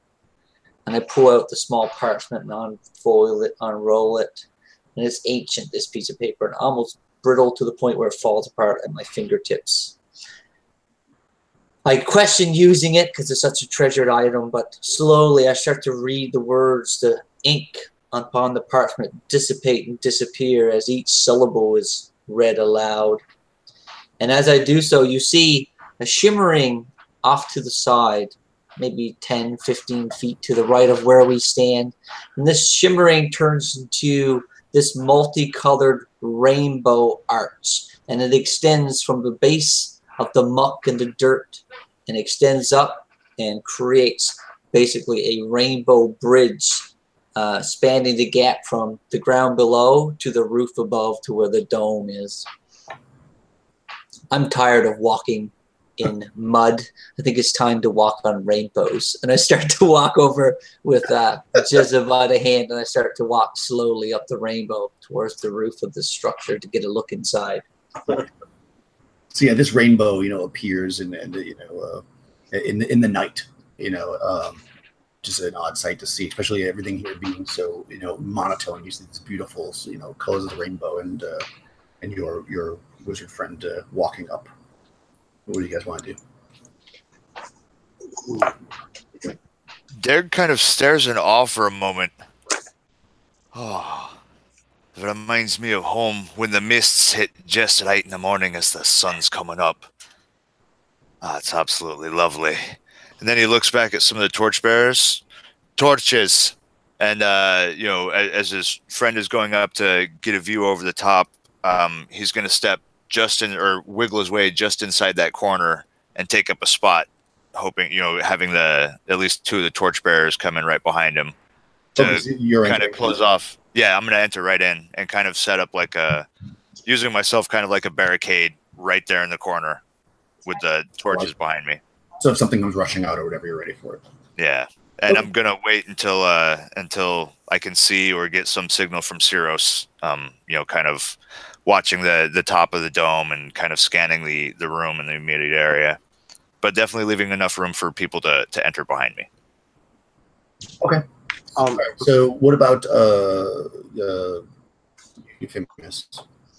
And I pull out the small parchment and unfold it, unroll it, and it's ancient, this piece of paper, and almost brittle to the point where it falls apart at my fingertips. I question using it because it's such a treasured item, but slowly I start to read the words. The ink upon the parchment dissipate and disappear as each syllable is read aloud. And as I do so, you see a shimmering off to the side, maybe 10, 15 feet to the right of where we stand. And this shimmering turns into this multicolored rainbow arch. And it extends from the base of the muck and the dirt and extends up and creates basically a rainbow bridge spanning the gap from the ground below to the roof above to where the dome is. I'm tired of walking in mud. I think it's time to walk on rainbows. And I start to walk over with Jezza by the hand, and I start to walk slowly up the rainbow towards the roof of the structure to get a look inside. So yeah, this rainbow, appears in the night. Just an odd sight to see, especially everything here being so monotone. You see these beautiful colors of the rainbow, and your wizard friend walking up. What do you guys want to do? Derg kind of stares in awe for a moment. Oh. It reminds me of home when the mists hit just right in the morning as the sun's coming up. It's absolutely lovely. And then he looks back at some of the torches, and as his friend is going up to get a view over the top, he's going to step wiggle his way just inside that corner and take up a spot, hoping having at least two of the torchbearers come in right behind him to kind of close off. Yeah, I'm going to enter right in and kind of set up using myself kind of like a barricade right there in the corner with the torches behind me. So if something comes rushing out or whatever, you're ready for it. Yeah. And I'm gonna wait until I can see or get some signal from Syros, kind of watching the top of the dome and kind of scanning the room in the immediate area. But definitely leaving enough room for people to enter behind me. Okay. So what about Euphemius?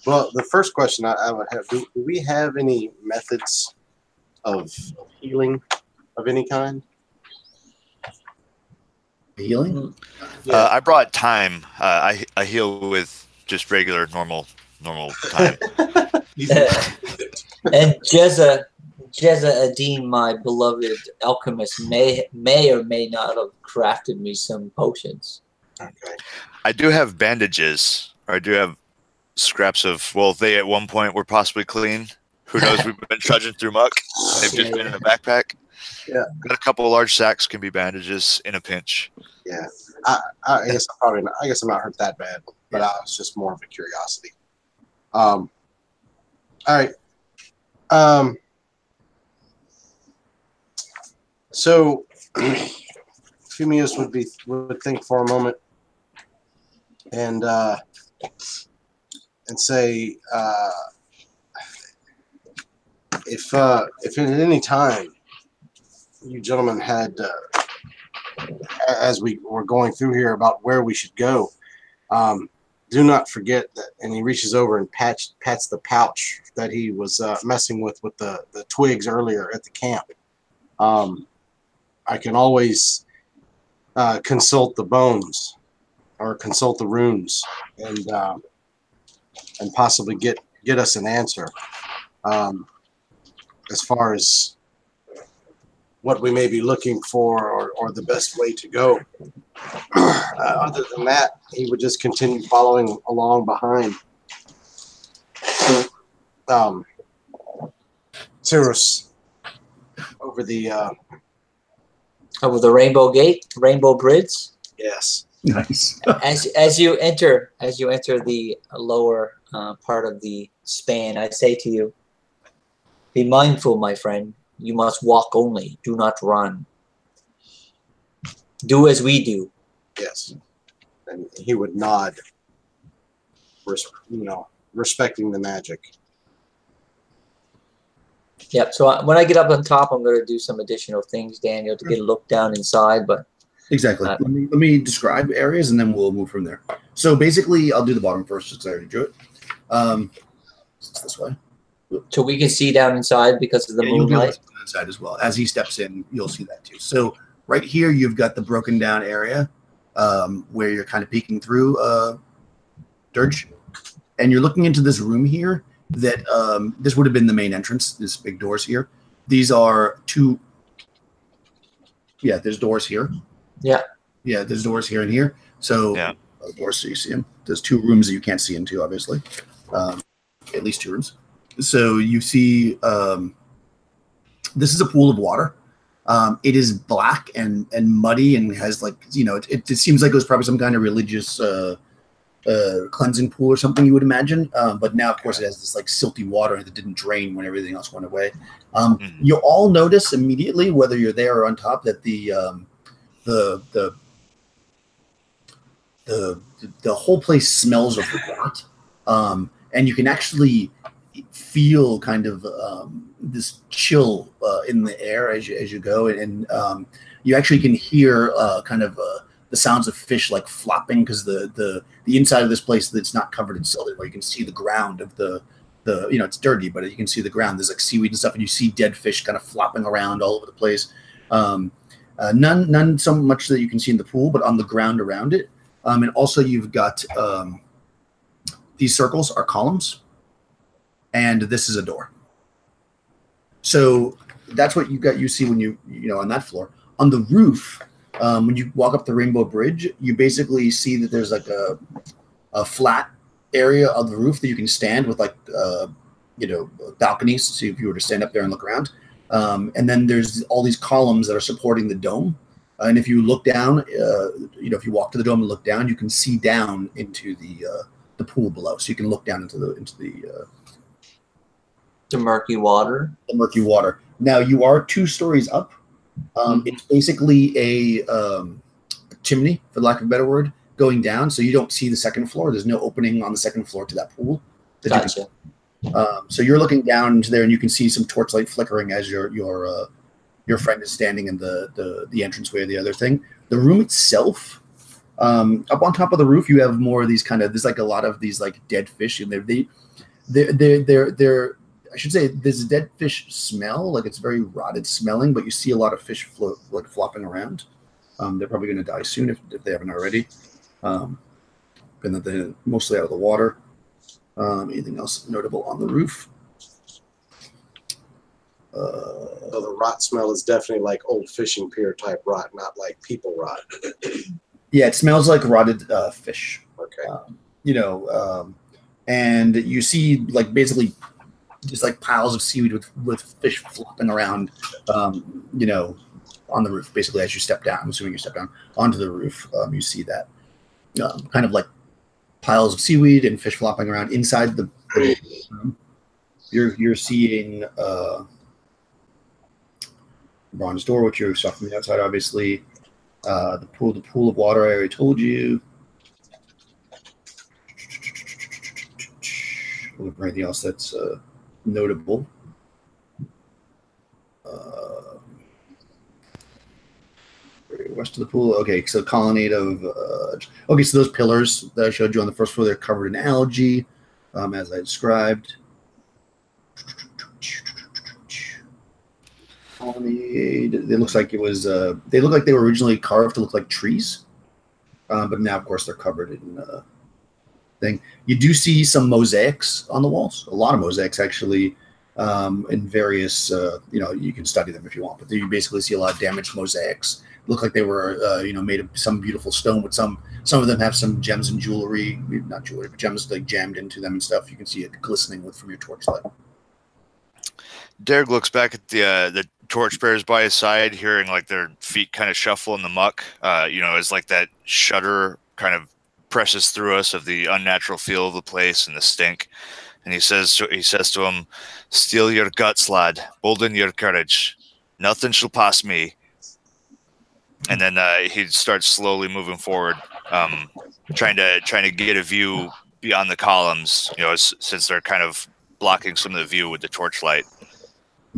Well, the first question I would have, do we have any methods of healing of any kind? Healing? Yeah. I brought time. I heal with just regular normal time. And Jezza Adine, my beloved alchemist, may or may not have crafted me some potions. Okay. I do have bandages, or I do have scraps of. Well, they at one point were possibly clean. Who knows? We've been trudging through muck. They've just been in a backpack. Yeah. Got a couple of large sacks can be bandages in a pinch. Yeah. I guess I'm probably not, I guess I'm not hurt that bad, but I was just more of a curiosity. All right. So Fumius would think for a moment and say, if at any time you gentlemen had, as we were going through here about where we should go, do not forget that. And he reaches over and pats the pouch that he was messing with the twigs earlier at the camp. I can always consult the bones or consult the runes and possibly get us an answer as far as what we may be looking for or the best way to go. Other than that, he would just continue following along behind. Cyrus over the Rainbow Bridge. yes. Nice. As you enter the lower part of the span, I say to you, be mindful, my friend. You must walk only. Do not run. Do as we do. Yes. And he would nod, respecting the magic. Yep. So when I get up on top, I'm going to do some additional things, Daniel, to get a look down inside. But Exactly. Let me describe areas and then we'll move from there. So basically, I'll do the bottom first because I already drew it. It's this way. so we can see down inside because of the You'll be able to moonlight. see inside as well. As he steps in, you'll see that too. So right here, you've got the broken down area where you're kind of peeking through Dirge, and you're looking into this room here. That this would have been the main entrance. This big doors here. These are two. Yeah, there's doors here. Yeah. Yeah, there's doors here and here. So doors, so you see them. There's two rooms that you can't see into, obviously. At least two rooms. So you see, this is a pool of water. It is black and muddy and has it seems like it was probably some kind of religious cleansing pool or something you would imagine. But now, of course, it has this silty water that didn't drain when everything else went away. You'll all notice immediately, whether you're there or on top, that the whole place smells of rot. And you can actually feel kind of this chill in the air as you go, and you actually can hear the sounds of fish flopping because the inside of this place that's not covered in silt, where you can see the ground of the it's dirty, but you can see the ground. There's seaweed and stuff, and you see dead fish kind of flopping around all over the place. None so much that you can see in the pool, but on the ground around it. And also you've got these circles are columns, and this is a door. So that's what you see when you on that floor. On the roof, when you walk up the Rainbow Bridge, you basically see that there's a flat area of the roof that you can stand with balconies. So if you were to stand up there and look around, and then there's all these columns that are supporting the dome. And if you look down, if you walk to the dome and look down, you can see down into the pool below. So you can look down into The murky water. The murky water. Now you are 2 stories up. It's basically a chimney, for lack of a better word, going down. So you don't see the second floor. There's no opening on the second floor to that pool. Gotcha. So you're looking down into there, and you can see some torchlight flickering as your friend is standing in the entranceway of the other thing. The room itself, up on top of the roof, you have more of these there's like a lot of these like dead fish, and they're I should say there's a dead fish smell, like it's very rotted smelling, but you see a lot of fish flopping around. They're probably going to die soon if they haven't already. And that they're mostly out of the water. Anything else notable on the roof? So the rot smell is definitely like old fishing pier type rot, not like people rot. Yeah, it smells like rotted fish. Okay. And you see like basically just like piles of seaweed with fish flopping around, on the roof. Basically, as you step down, I'm assuming you step down onto the roof, you see that kind of like piles of seaweed and fish flopping around inside the room. You're seeing bronze door, which you saw from the outside, obviously. The pool of water I already told you. Looking for anything else that's notable. West of the pool. Okay, so colonnade of. Okay, so those pillars that I showed you on the first floor, they're covered in algae, as I described. Colonnade. It looks like it was. They look like they were originally carved to look like trees, but now, of course, they're covered in. Thing. You do see some mosaics on the walls. A lot of mosaics, actually, in various. You can study them if you want, but you basically see a lot of damaged mosaics. Look like they were, made of some beautiful stone. But some of them have some gems and jewelry, not jewelry, but gems like jammed into them and stuff. You can see it glistening from your torchlight. Derek looks back at the torchbearers by his side, hearing like their feet kind of shuffle in the muck. As like that shudder kind of presses through us of the unnatural feel of the place and the stink. And he says to him, "Steel your guts, lad. Bolden your courage. Nothing shall pass me." And then he starts slowly moving forward, trying to get a view beyond the columns. Since they're kind of blocking some of the view with the torchlight.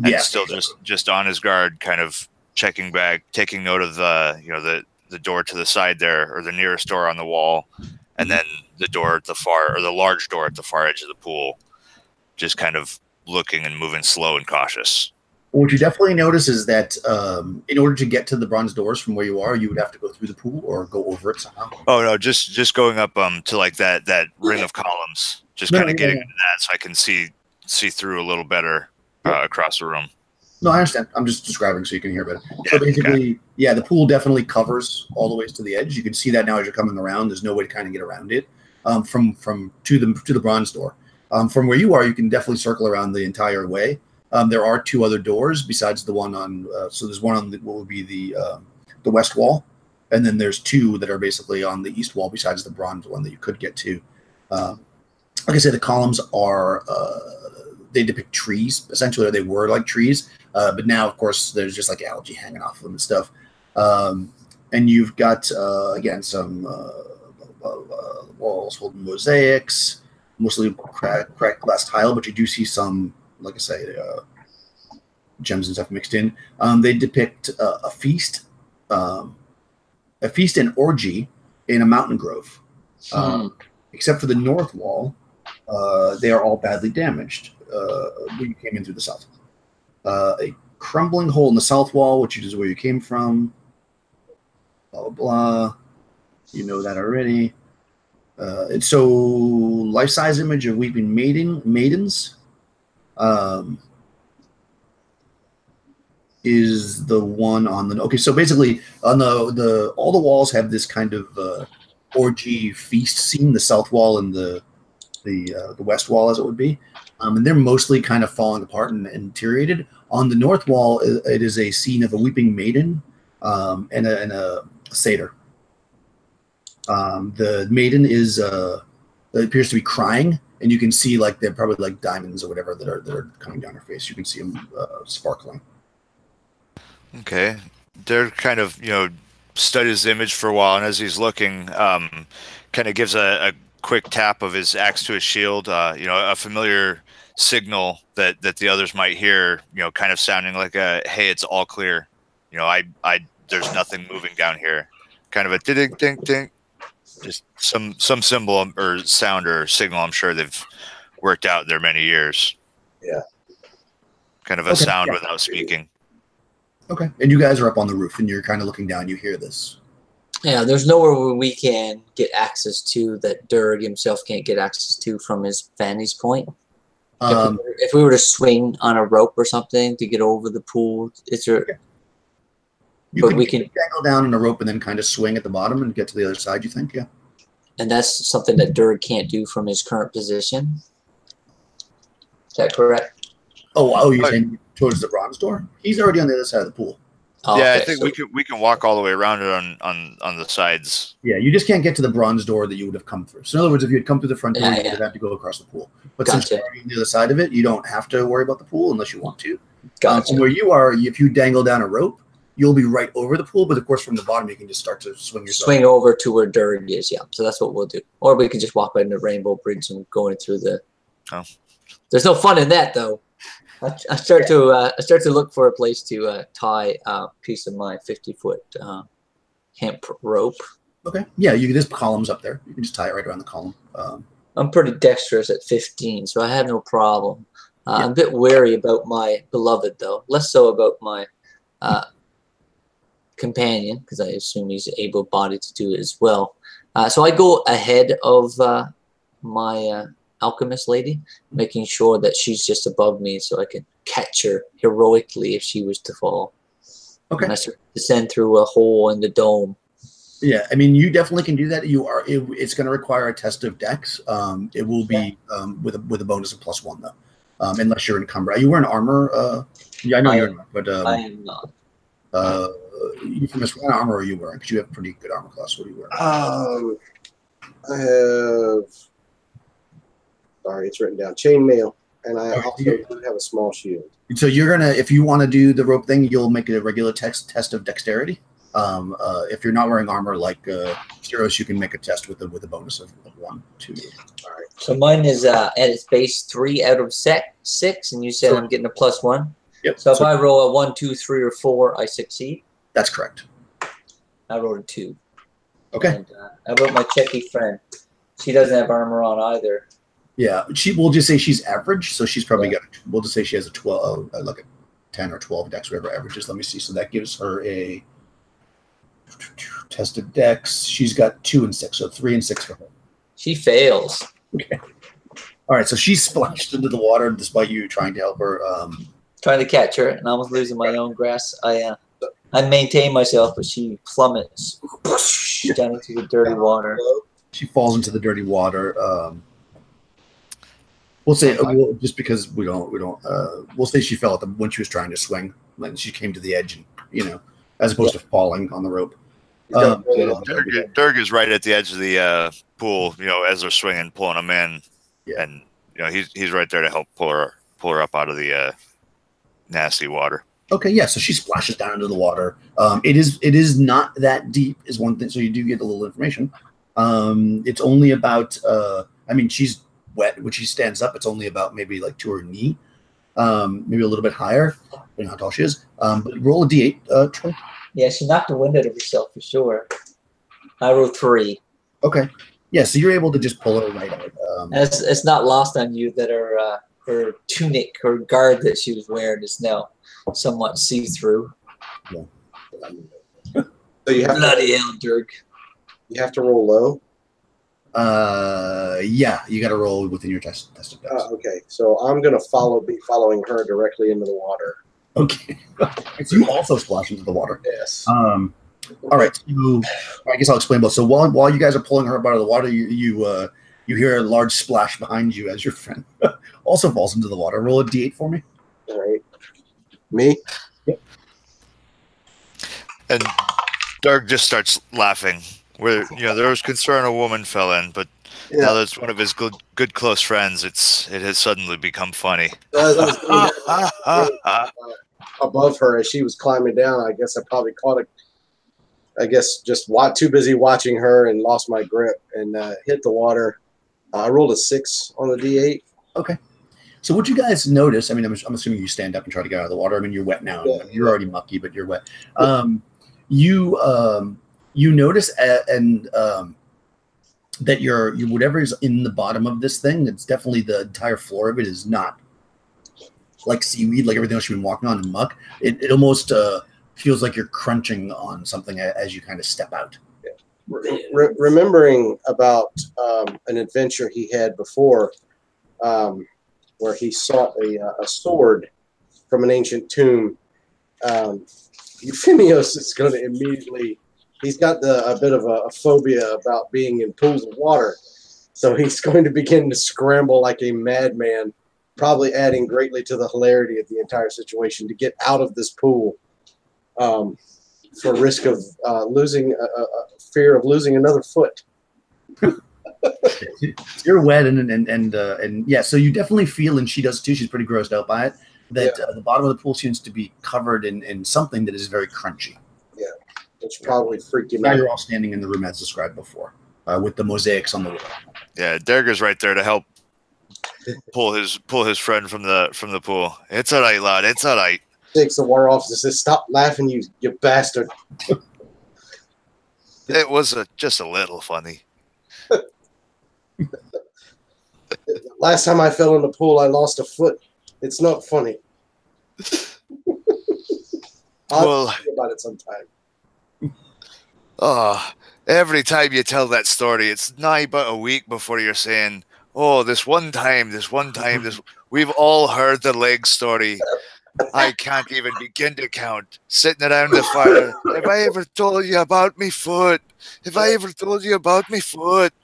And still just on his guard, kind of checking back, taking note of the door to the side there, or the nearest door on the wall, and then the door at the far, or the large door at the far edge of the pool, just kind of looking and moving slow and cautious. What you definitely notice is that in order to get to the bronze doors from where you are, you would have to go through the pool or go over it somehow. Oh no, just going up to like that ring of columns, just kind of getting into that so I can see through a little better across the room. No, I understand. I'm just describing so you can hear better. So basically, the pool definitely covers all the ways to the edge. You can see that now as you're coming around. There's no way to kind of get around it from to the bronze door. From where you are, you can definitely circle around the entire way. There are 2 other doors besides the one on. So there's one on what would be the west wall, and then there's 2 that are basically on the east wall besides the bronze one that you could get to. Like I said, the columns are. They depict trees, essentially, or they were like trees. But now, of course, there's just like algae hanging off of them and stuff. And you've got, again, some walls holding mosaics, mostly cracked glass tile, but you do see some, like I say, gems and stuff mixed in. They depict a feast and orgy in a mountain grove. Except for the north wall, they are all badly damaged. When you came in through the south. A crumbling hole in the south wall, which is where you came from. Blah, blah, blah. You know that already. It's so life-size image of weeping maidens is the one on the... Okay, so basically, on the all the walls have this kind of orgy feast scene, the south wall and the west wall, as it would be. And they're mostly kind of falling apart and deteriorated. On the north wall, it is a scene of a weeping maiden and a satyr. The maiden appears to be crying, and you can see like they're probably like diamonds or whatever that are coming down her face. You can see them sparkling. Okay. They're kind of, studied his image for a while, and as he's looking, kind of gives a quick tap of his axe to his shield, a familiar signal that the others might hear, kind of sounding like a, hey, it's all clear. There's nothing moving down here. Kind of a ding, ding, ding. Just some symbol or sound or signal I'm sure they've worked out in their many years. Yeah. Kind of a sound without speaking. Okay. And you guys are up on the roof, and you're kind of looking down. You hear this. Yeah, there's nowhere where we can get access to that Durg himself can't get access to from his vantage point. If we were to swing on a rope or something to get over the pool, is there? You can dangle down on a rope and then kind of swing at the bottom and get to the other side. You think, yeah? And that's something that Durg can't do from his current position. Is that correct? Oh, you're saying towards the bronze door? He's already on the other side of the pool. Oh, yeah, okay, I think we can walk all the way around it on the sides. Yeah, you just can't get to the bronze door that you would have come through. So in other words, if you had come through the front door, you would have to go across the pool. But since you're already on the other side of it, you don't have to worry about the pool unless you want to. Gotcha. And where you are, if you dangle down a rope, you'll be right over the pool. But of course, from the bottom, you can just start to swing yourself. Swing over to where Durg is, yeah. So that's what we'll do. Or we could just walk by the Rainbow Bridge and going through the. Oh. There's no fun in that though. I start to look for a place to tie a piece of my 50-foot hemp rope. Okay. Yeah, there's columns up there. You can just tie it right around the column. I'm pretty dexterous at 15, so I have no problem. I'm a bit wary about my beloved, though. Less so about my companion, because I assume he's able-bodied to do it as well. So I go ahead of my alchemist lady, making sure that she's just above me so I can catch her heroically if she was to fall. Okay. And I start to descend through a hole in the dome. Yeah, I mean, you definitely can do that. It's going to require a test of dex. It will be with a bonus of +1 though, unless you're encumbered. Are you wearing armor? Yeah, I know you're not, but I am not. You can what kind of armor are you wearing? Because you have pretty good armor class. What are you wearing? I have. Sorry, it's written down. Chainmail, and I also do have a small shield. So you're gonna, if you want to do the rope thing, you'll make it a regular test of dexterity. If you're not wearing armor like Steros, you can make a test with a bonus of 1, 2. All right. So mine is at its base 3 out of 6, and you said I'm getting a +1. Yep. So if I roll a 1, 2, 3, or 4, I succeed. That's correct. I rolled a 2. Okay. And how about my Checky friend? She doesn't have armor on either. Yeah, we'll just say she's average, so she's probably got. We'll just say she has a 12, like a 10 or 12 dex, whatever average is. Let me see. So that gives her a tested dex. She's got 2 and 6, so 3 and 6 for her. She fails. Okay. All right, so she's splashed into the water despite you trying to help her. Trying to catch her, and almost losing my own grasp. I maintain myself, but she plummets down into the dirty water. She falls into the dirty water. We'll say just because we don't. We'll say she fell when she was trying to swing, and she came to the edge, and as opposed to falling on the rope. Durg is right at the edge of the pool, as they're swinging, pulling him in, and he's right there to help pull her up out of the nasty water. Okay, yeah. So she splashes down into the water. It is not that deep, is one thing. So you do get a little information. It's only about. She's wet when she stands up. It's only about maybe like to her knee, maybe a little bit higher, depending on how tall she is. But roll a d8, Troy. Yeah, she knocked the wind out of herself for sure. I rolled 3. Okay. Yeah, so you're able to just pull her right out. It's not lost on you that her tunic, her garb that she was wearing is now somewhat see-through. Yeah. So you have Bloody hell, Durg. You have to roll low. Yeah, you got to roll within your test of dex. Okay, so I'm gonna be following her directly into the water. Okay, so you also splash into the water. Yes. All right. So I guess I'll explain both. So while you guys are pulling her up out of the water, you hear a large splash behind you as your friend also falls into the water. Roll a d8 for me. All right. Me. Yep. And Durg just starts laughing. Where there was concern a woman fell in, but Now that it's one of his good close friends, it has suddenly become funny. As I was doing that, above her as she was climbing down, I guess I probably caught it. I guess just too busy watching her and lost my grip and hit the water. I rolled a 6 on the D8. Okay. So what you guys notice, I mean, I'm assuming you stand up and try to get out of the water. I mean, you're wet now. Yeah. You're already mucky, but you're wet. You notice that your whatever is in the bottom of this thing, it's definitely the entire floor of it is not like seaweed, like everything else you've been walking on in muck. It almost feels like you're crunching on something as you kind of step out. Remembering about an adventure he had before, where he sought a sword from an ancient tomb, Euphemios is going to immediately. He's got a bit of a phobia about being in pools of water, so he's going to begin to scramble like a madman, probably adding greatly to the hilarity of the entire situation to get out of this pool. For risk of fear of losing another foot. You're wet and yeah, so you definitely feel, and she does too. She's pretty grossed out by it. That the bottom of the pool seems to be covered in something that is very crunchy. Yeah, which probably freaked you now out. You're all standing in the room as described before, with the mosaics on the wall. Yeah, Derger's right there to help pull his friend from the pool. It's all right, lad. It's all right. Takes the water off and says, "Stop laughing, you bastard." It was just a little funny. Last time I fell in the pool, I lost a foot. It's not funny. I'll think about it sometime. Oh, every time you tell that story, it's nigh but a week before you're saying, "Oh, this one time, this." We've all heard the leg story. I can't even begin to count. Sitting around the fire. Have I ever told you about me foot? Have I ever told you about me foot?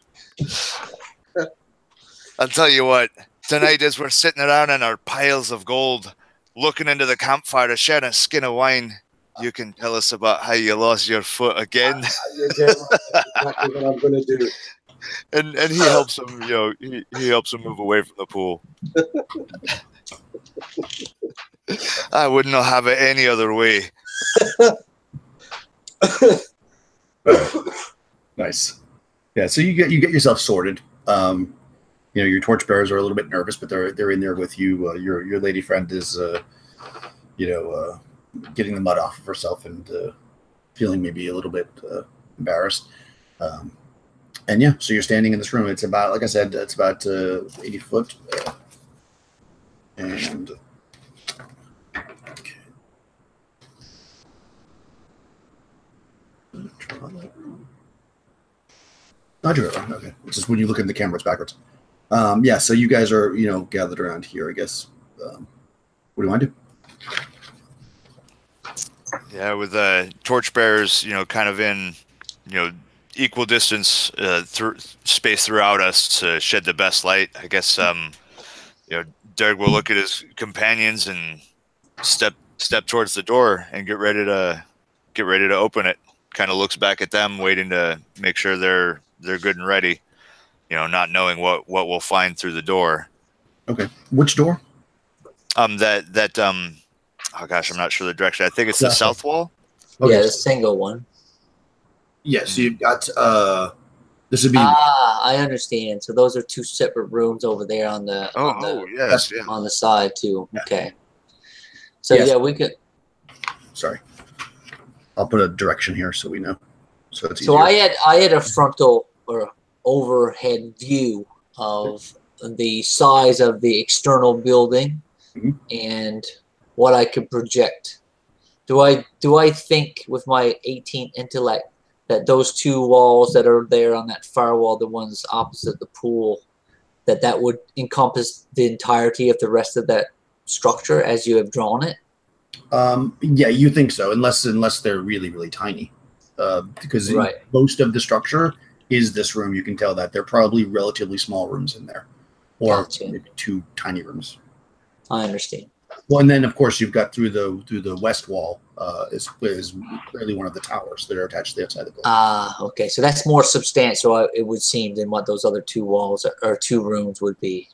I'll tell you what. Tonight, as we're sitting around in our piles of gold, looking into the campfire, sharing a skin of wine, you can tell us about how you lost your foot again. You're damn right. That's exactly what I'm going to do. And he helps him. He helps him move away from the pool. I wouldn't have it any other way. Nice. Yeah, so you get yourself sorted. Your torchbearers are a little bit nervous, but they're in there with you. Your lady friend is, getting the mud off of herself and feeling maybe a little bit embarrassed. And yeah, so you're standing in this room. It's about, like I said, it's about 80 foot. And okay. Okay. It's just when you look at the camera, it's backwards. Yeah, so you guys are, gathered around here, I guess. What do you want to do? Yeah, with torchbearers, kind of in, equal distance space throughout us to shed the best light. I guess, Derek will look at his companions and step towards the door and get ready to open it. Kind of looks back at them, waiting to make sure they're good and ready. Not knowing what we'll find through the door. Okay, which door? Oh gosh, I'm not sure the direction. I think it's the south wall. Okay. Yeah, the single one. Yes, so you've got this would be. I understand. So those are two separate rooms over there on the yes, on the side too. Yeah. Okay. So Yes. yeah, we could. Sorry, I'll put a direction here so we know. So it's easier. So I had a frontal or overhead view of the size of the external building and what I could project. Do I think with my 18 intellect that those two walls that are there on that firewall, the ones opposite the pool, that would encompass the entirety of the rest of that structure as you have drawn it? Yeah, you think so, unless they're really, really tiny. Because most of the structure is this room. You can tell that they're probably relatively small rooms in there, or maybe two tiny rooms. I understand. Well, and then of course you've got through the west wall is clearly one of the towers that are attached to the outside of the building. Ah, okay. So that's more substantial, it would seem, than what those other two walls or two rooms would be.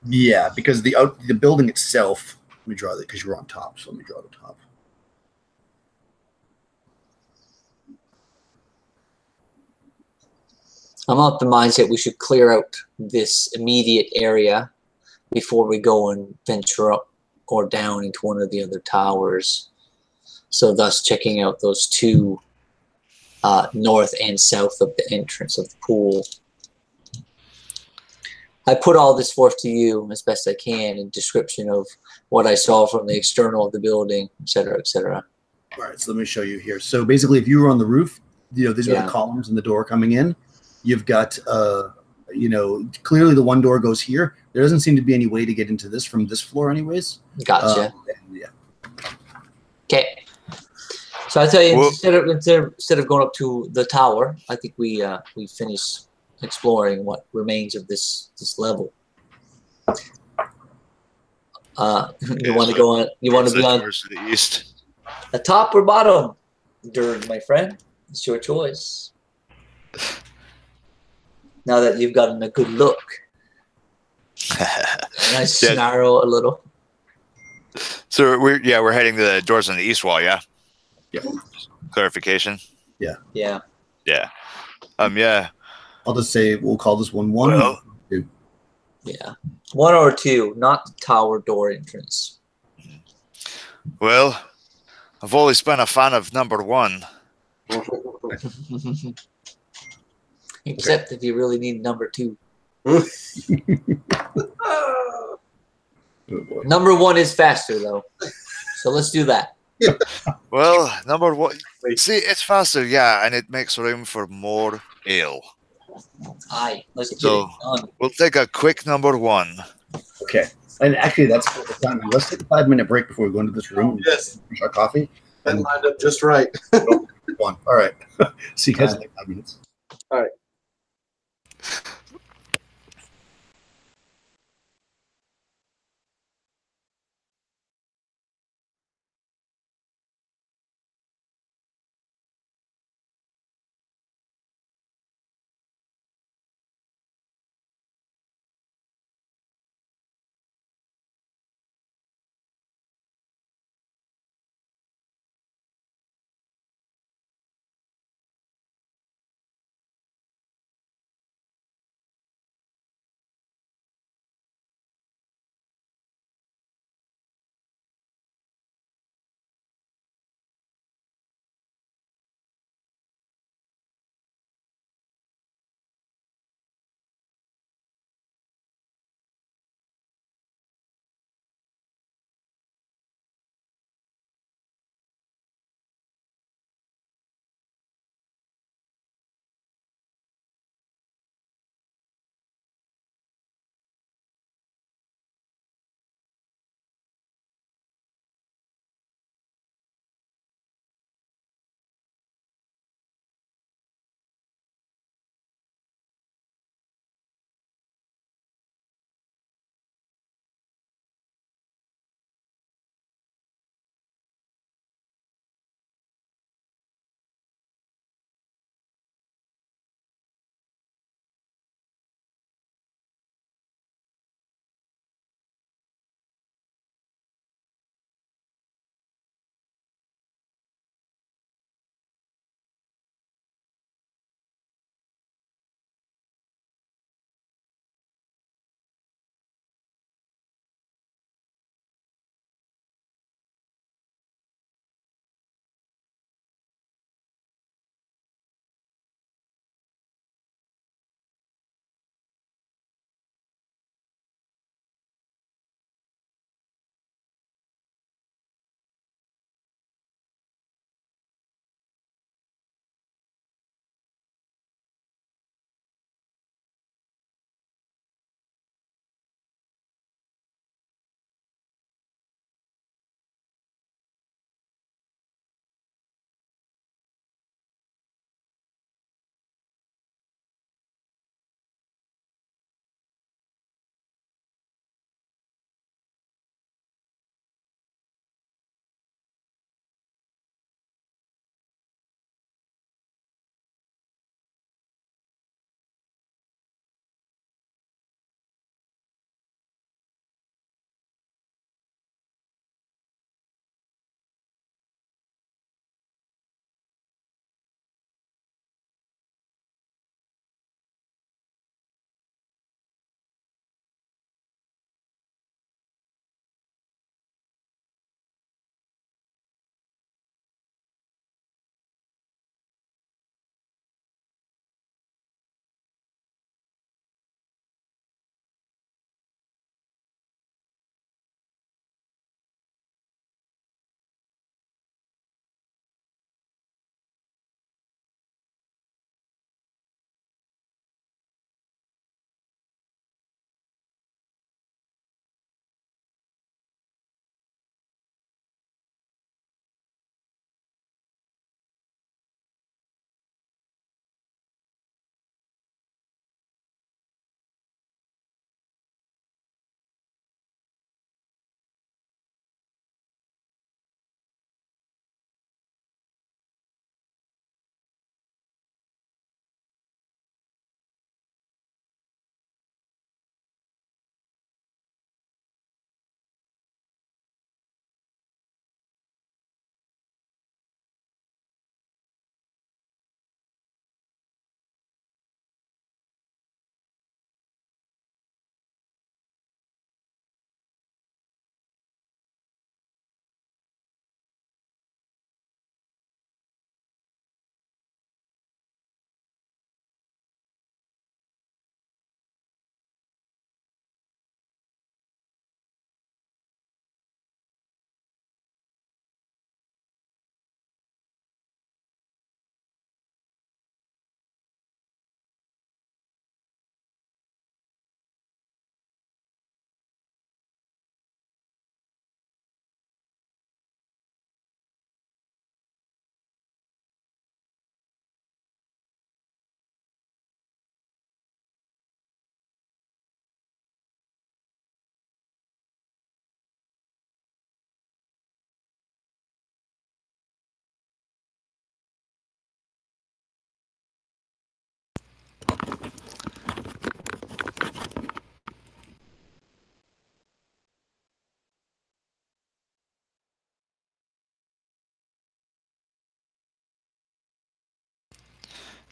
Yeah, because the building itself. Let me draw that because you're on top. So let me draw the top. I'm of the mindset we should clear out this immediate area before we go and venture up or down into one of the other towers. So thus checking out those two north and south of the entrance of the pool. I put all this forth to you as best I can in description of what I saw from the external of the building, et cetera, et cetera. All right, so let me show you here. So basically, if you were on the roof, these are the columns and the door coming in. You've got, clearly the one door goes here. There doesn't seem to be any way to get into this from this floor anyways. Gotcha. Yeah. Okay. So I tell you, instead of going up to the tower, I think we finish exploring what remains of this level. You want to go on? You want to be on to the east? the top or bottom? Dirk, my friend, it's your choice. Now that you've gotten a good look, and I snarl a little. So we're heading to the doors on the east wall. Yeah. Yep. Clarification. Yeah. Yeah. Yeah. Yeah. I'll just say we'll call this one. Well, two. Yeah. One or two, not the tower door entrance. Well, I've always been a fan of number one. Except if you really need number two. Oh, boy. Number one is faster though. So let's do that. Well, number one. See, it's faster, yeah, and it makes room for more ale. Aye, let's get So it done. we'll take a quick number one. Okay. And actually, that's the time. Let's take a 5-minute break before we go into this room. Yes. Drink our coffee. That lined up just right. One. All right. See you guys in like 5 minutes. All right.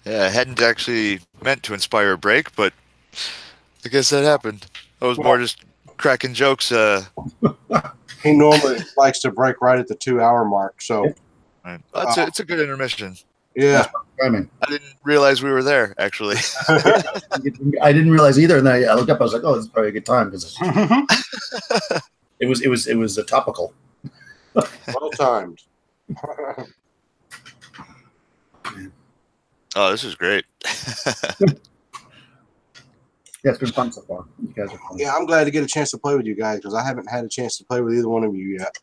Yeah, I hadn't actually meant to inspire a break, but I guess that happened. I was more just cracking jokes. He normally likes to break right at the 2-hour mark. So, Right. It's a good intermission. yeah. I mean, I didn't realize we were there, actually. I didn't realize either, and then I looked up. I was like, "Oh, this is probably a good time," because it was a topical. Well timed. Oh, this is great. Yeah, it's been fun so far. You guys are fun. Yeah, I'm glad to get a chance to play with you guys because I haven't had a chance to play with either one of you yet.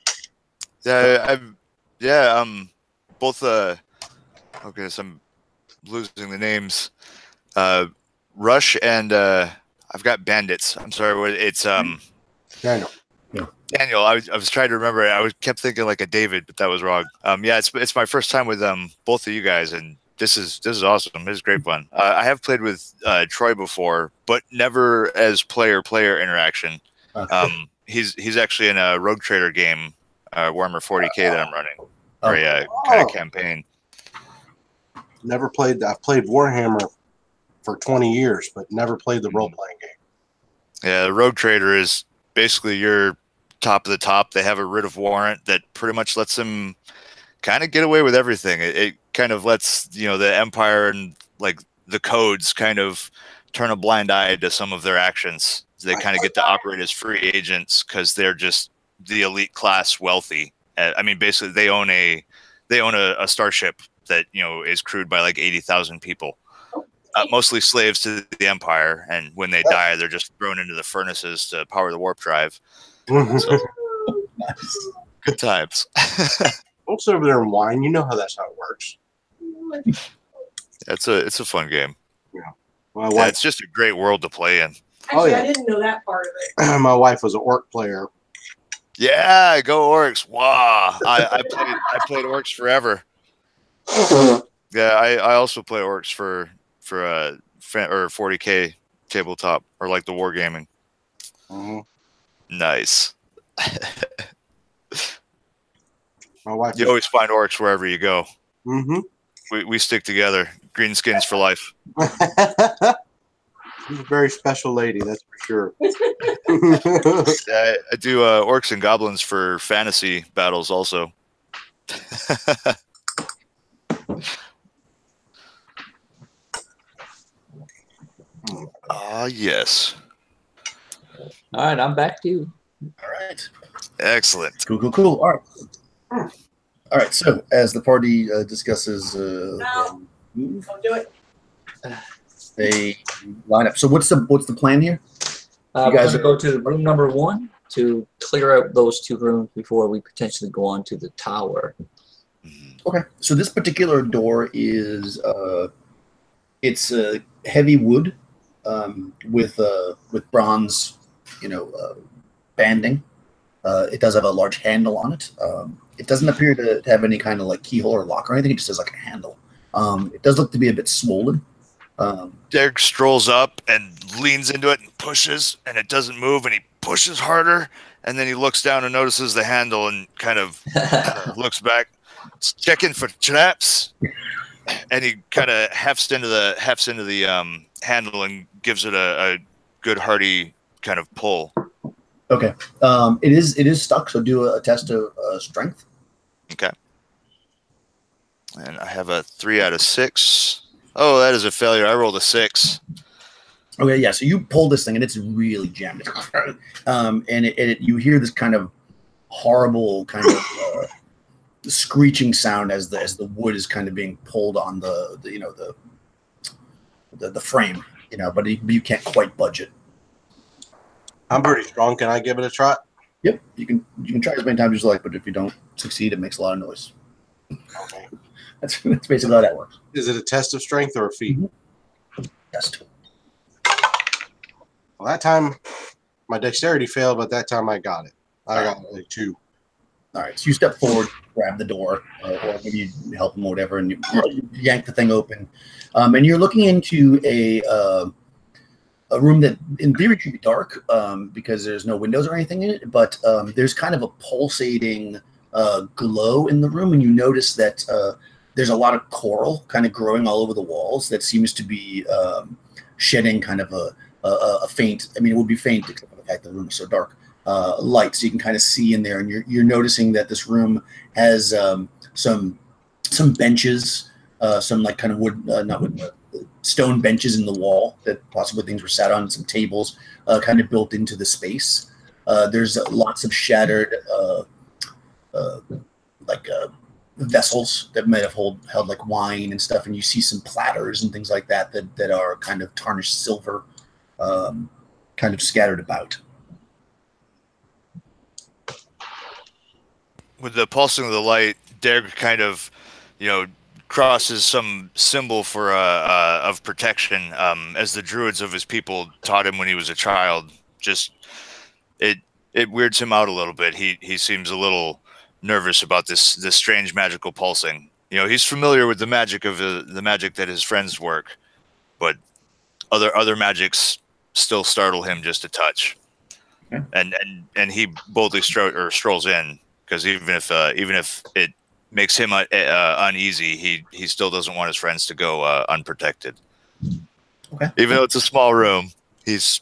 Both okay, so I'm losing the names. Rush and I've got Bandits. I'm sorry, it's Daniel. Daniel. I was trying to remember. Kept thinking like a David, but that was wrong. Yeah, it's my first time with both of you guys, and this is awesome. This is great fun. I have played with Troy before, but never as player interaction. He's actually in a Rogue Trader game, Warhammer 40K that I'm running, or a kind of campaign. Never played. I've played Warhammer for 20 years, but never played the role-playing game. Yeah, the Rogue Trader is basically your top of the top. They have a writ of warrant that pretty much lets them kind of get away with everything. It kind of lets the Empire and like the codes kind of turn a blind eye to some of their actions. They kind of get to operate as free agents because they're just the elite class wealthy. I mean, basically they own a starship that is crewed by like 80,000 people, mostly slaves to the Empire, and when they die they're just thrown into the furnaces to power the warp drive. So, Nice. good times. Don't sit over there and whine. You know that's how it works. It's a fun game. My Yeah, wife, it's just a great world to play in. Actually, yeah. I didn't know that part of it. my wife was an orc player. Yeah, go Orcs! Wow, I played Orcs forever. Yeah, I also play Orcs for 40K tabletop, or like the wargaming. Nice. My wife. You always find Orcs wherever you go. Mm-hmm. We stick together. Green skins for life. She's a very special lady, that's for sure. Yeah, I do Orcs and Goblins for fantasy battles also. Ah, yes. All right, I'm back to you. All right. Excellent. Cool. All right. So as the party discusses No. move, Don't do it. they line up. So what's the plan here? We're guys going to go to room number 1 to clear out those 2 rooms before we potentially go on to the tower. Okay. So this particular door is it's heavy wood with bronze, banding. It does have a large handle on it. It doesn't appear to have any kind of like keyhole or lock or anything. It just has like a handle. It does look to be a bit swollen. Derek strolls up and leans into it and pushes, and it doesn't move, and he pushes harder, and then he looks down and notices the handle and kind of looks back, checking for traps, and he kind of hefts into the handle and gives it a good hearty kind of pull. Okay. It is stuck, so do a test of strength. Okay. And I have a 3 out of 6. Oh, that is a failure. I rolled a 6. Okay, yeah. So you pull this thing, and it's really jammed. And you hear this kind of horrible kind of screeching sound as the wood is kind of being pulled on the frame. But you can't quite budge it. I'm pretty strong. Can I give it a try? Yep, you can try as many times as you like, but if you don't succeed, it makes a lot of noise. Okay. That's basically how that works. Is it a test of strength or a feat? Test. Well, that time my dexterity failed, but that time I got it. I got like 2. All right, so you step forward, grab the door, or maybe you help him or whatever, and you yank the thing open. And you're looking into a room that in theory should be dark because there's no windows or anything in it, but there's kind of a pulsating glow in the room, and you notice that there's a lot of coral kind of growing all over the walls that seems to be shedding kind of a faint. I mean, it would be faint except for the fact that the room is so dark. Light, so you can kind of see in there, and you're noticing that this room has some benches, some like kind of wood, not wood, stone benches in the wall that possibly things were sat on, some tables kind of built into the space. There's lots of shattered vessels that might have held like wine and stuff, and you see some platters and things like that that are kind of tarnished silver, kind of scattered about. With the pulsing of the light, Derek kind of, crosses some symbol for of protection, as the druids of his people taught him when he was a child. Just it weirds him out a little bit. He seems a little nervous about this strange magical pulsing. He's familiar with the magic of the magic that his friends work, but other magics still startle him just a touch. Okay. And he boldly strolls in. Because even if it makes him uneasy, he still doesn't want his friends to go unprotected. Okay. Even though it's a small room, he's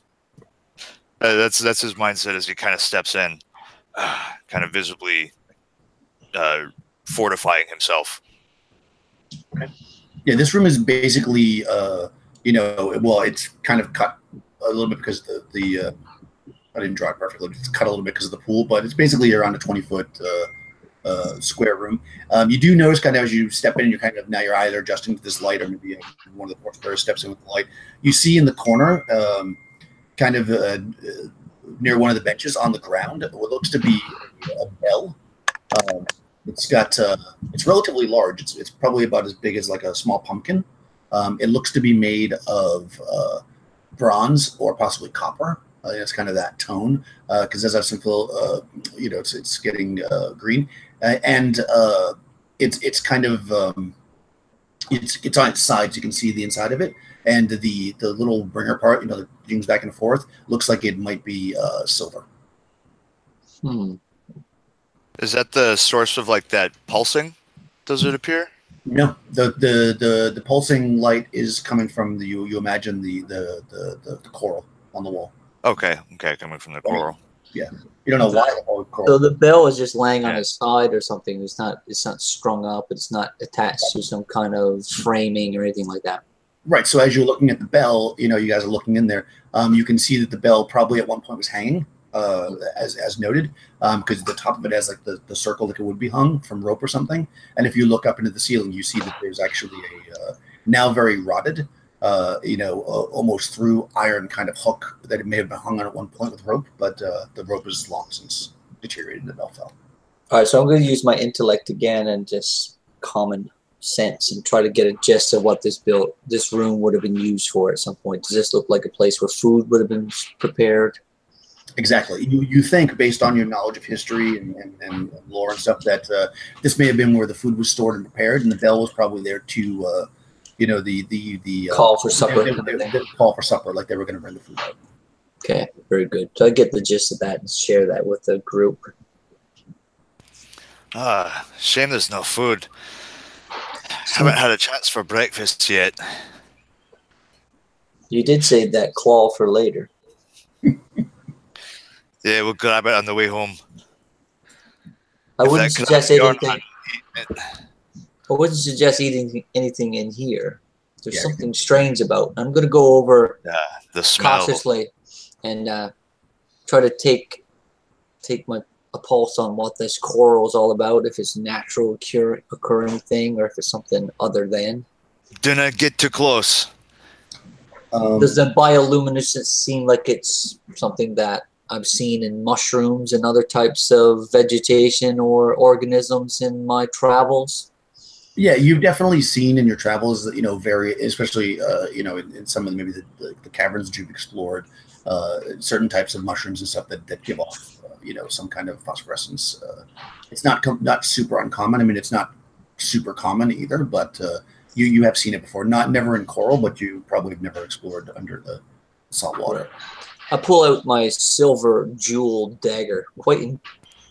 that's his mindset as he kind of steps in, kind of visibly fortifying himself. Okay. Yeah, this room is basically, it's kind of cut a little bit because the I didn't draw it perfectly. It's cut a little bit because of the pool, but it's basically around a 20-foot square room. You do notice kind of as you step in, now your eyes are adjusting to this light, or maybe one of the porch players steps in with the light. You see in the corner, near one of the benches on the ground, what looks to be a bell. It's relatively large. It's probably about as big as like a small pumpkin. It looks to be made of bronze or possibly copper. It's kind of that tone because as I feel, it's getting green, and it's kind of it's on its sides. You can see the inside of it, and the little bringer part, that zooms back and forth, looks like it might be silver. Is that the source of like that pulsing? Does it appear? No, the pulsing light is coming from you imagine the coral on the wall. Okay, coming from the coral. Yeah, you don't know why the whole coral. So the bell is just laying on his side or something. It's not strung up. It's not attached to some kind of framing or anything like that. Right. So as you're looking at the bell, you guys are looking in there. You can see that the bell probably at one point was hanging, as noted, because the top of it has like the circle like it would be hung from rope or something. And if you look up into the ceiling, you see that there's actually a now very rotted. Almost through iron kind of hook that it may have been hung on at one point with rope, but the rope is long since deteriorated and the bell fell. All right, so I'm going to use my intellect again and just common sense and try to get a gist of what this room would have been used for at some point. Does this look like a place where food would have been prepared? Exactly. You think, based on your knowledge of history and lore and stuff, that this may have been where the food was stored and prepared, and the bell was probably there to the call for supper. They call for supper, like they were going to bring the food out. Okay, very good. So I get the gist of that and share that with the group. Shame there's no food. Haven't had a chance for breakfast yet. You did save that claw for later. Yeah, we'll grab it on the way home. I wouldn't suggest anything. I wouldn't suggest eating anything in here. There's something strange about. I'm going to go over the smell. Cautiously and try to take a pulse on what this coral is all about. If it's a natural occurring thing, or if it's something other than. Do not get too close. Does the bioluminescence seem like it's something that I've seen in mushrooms and other types of vegetation or organisms in my travels? Yeah, you've definitely seen in your travels that, especially, in some of maybe the caverns that you've explored, certain types of mushrooms and stuff that give off, some kind of phosphorescence. It's not super uncommon. I mean, it's not super common either, but you have seen it before. Never in coral, but you probably have never explored under the salt water. I pull out my silver jeweled dagger, quite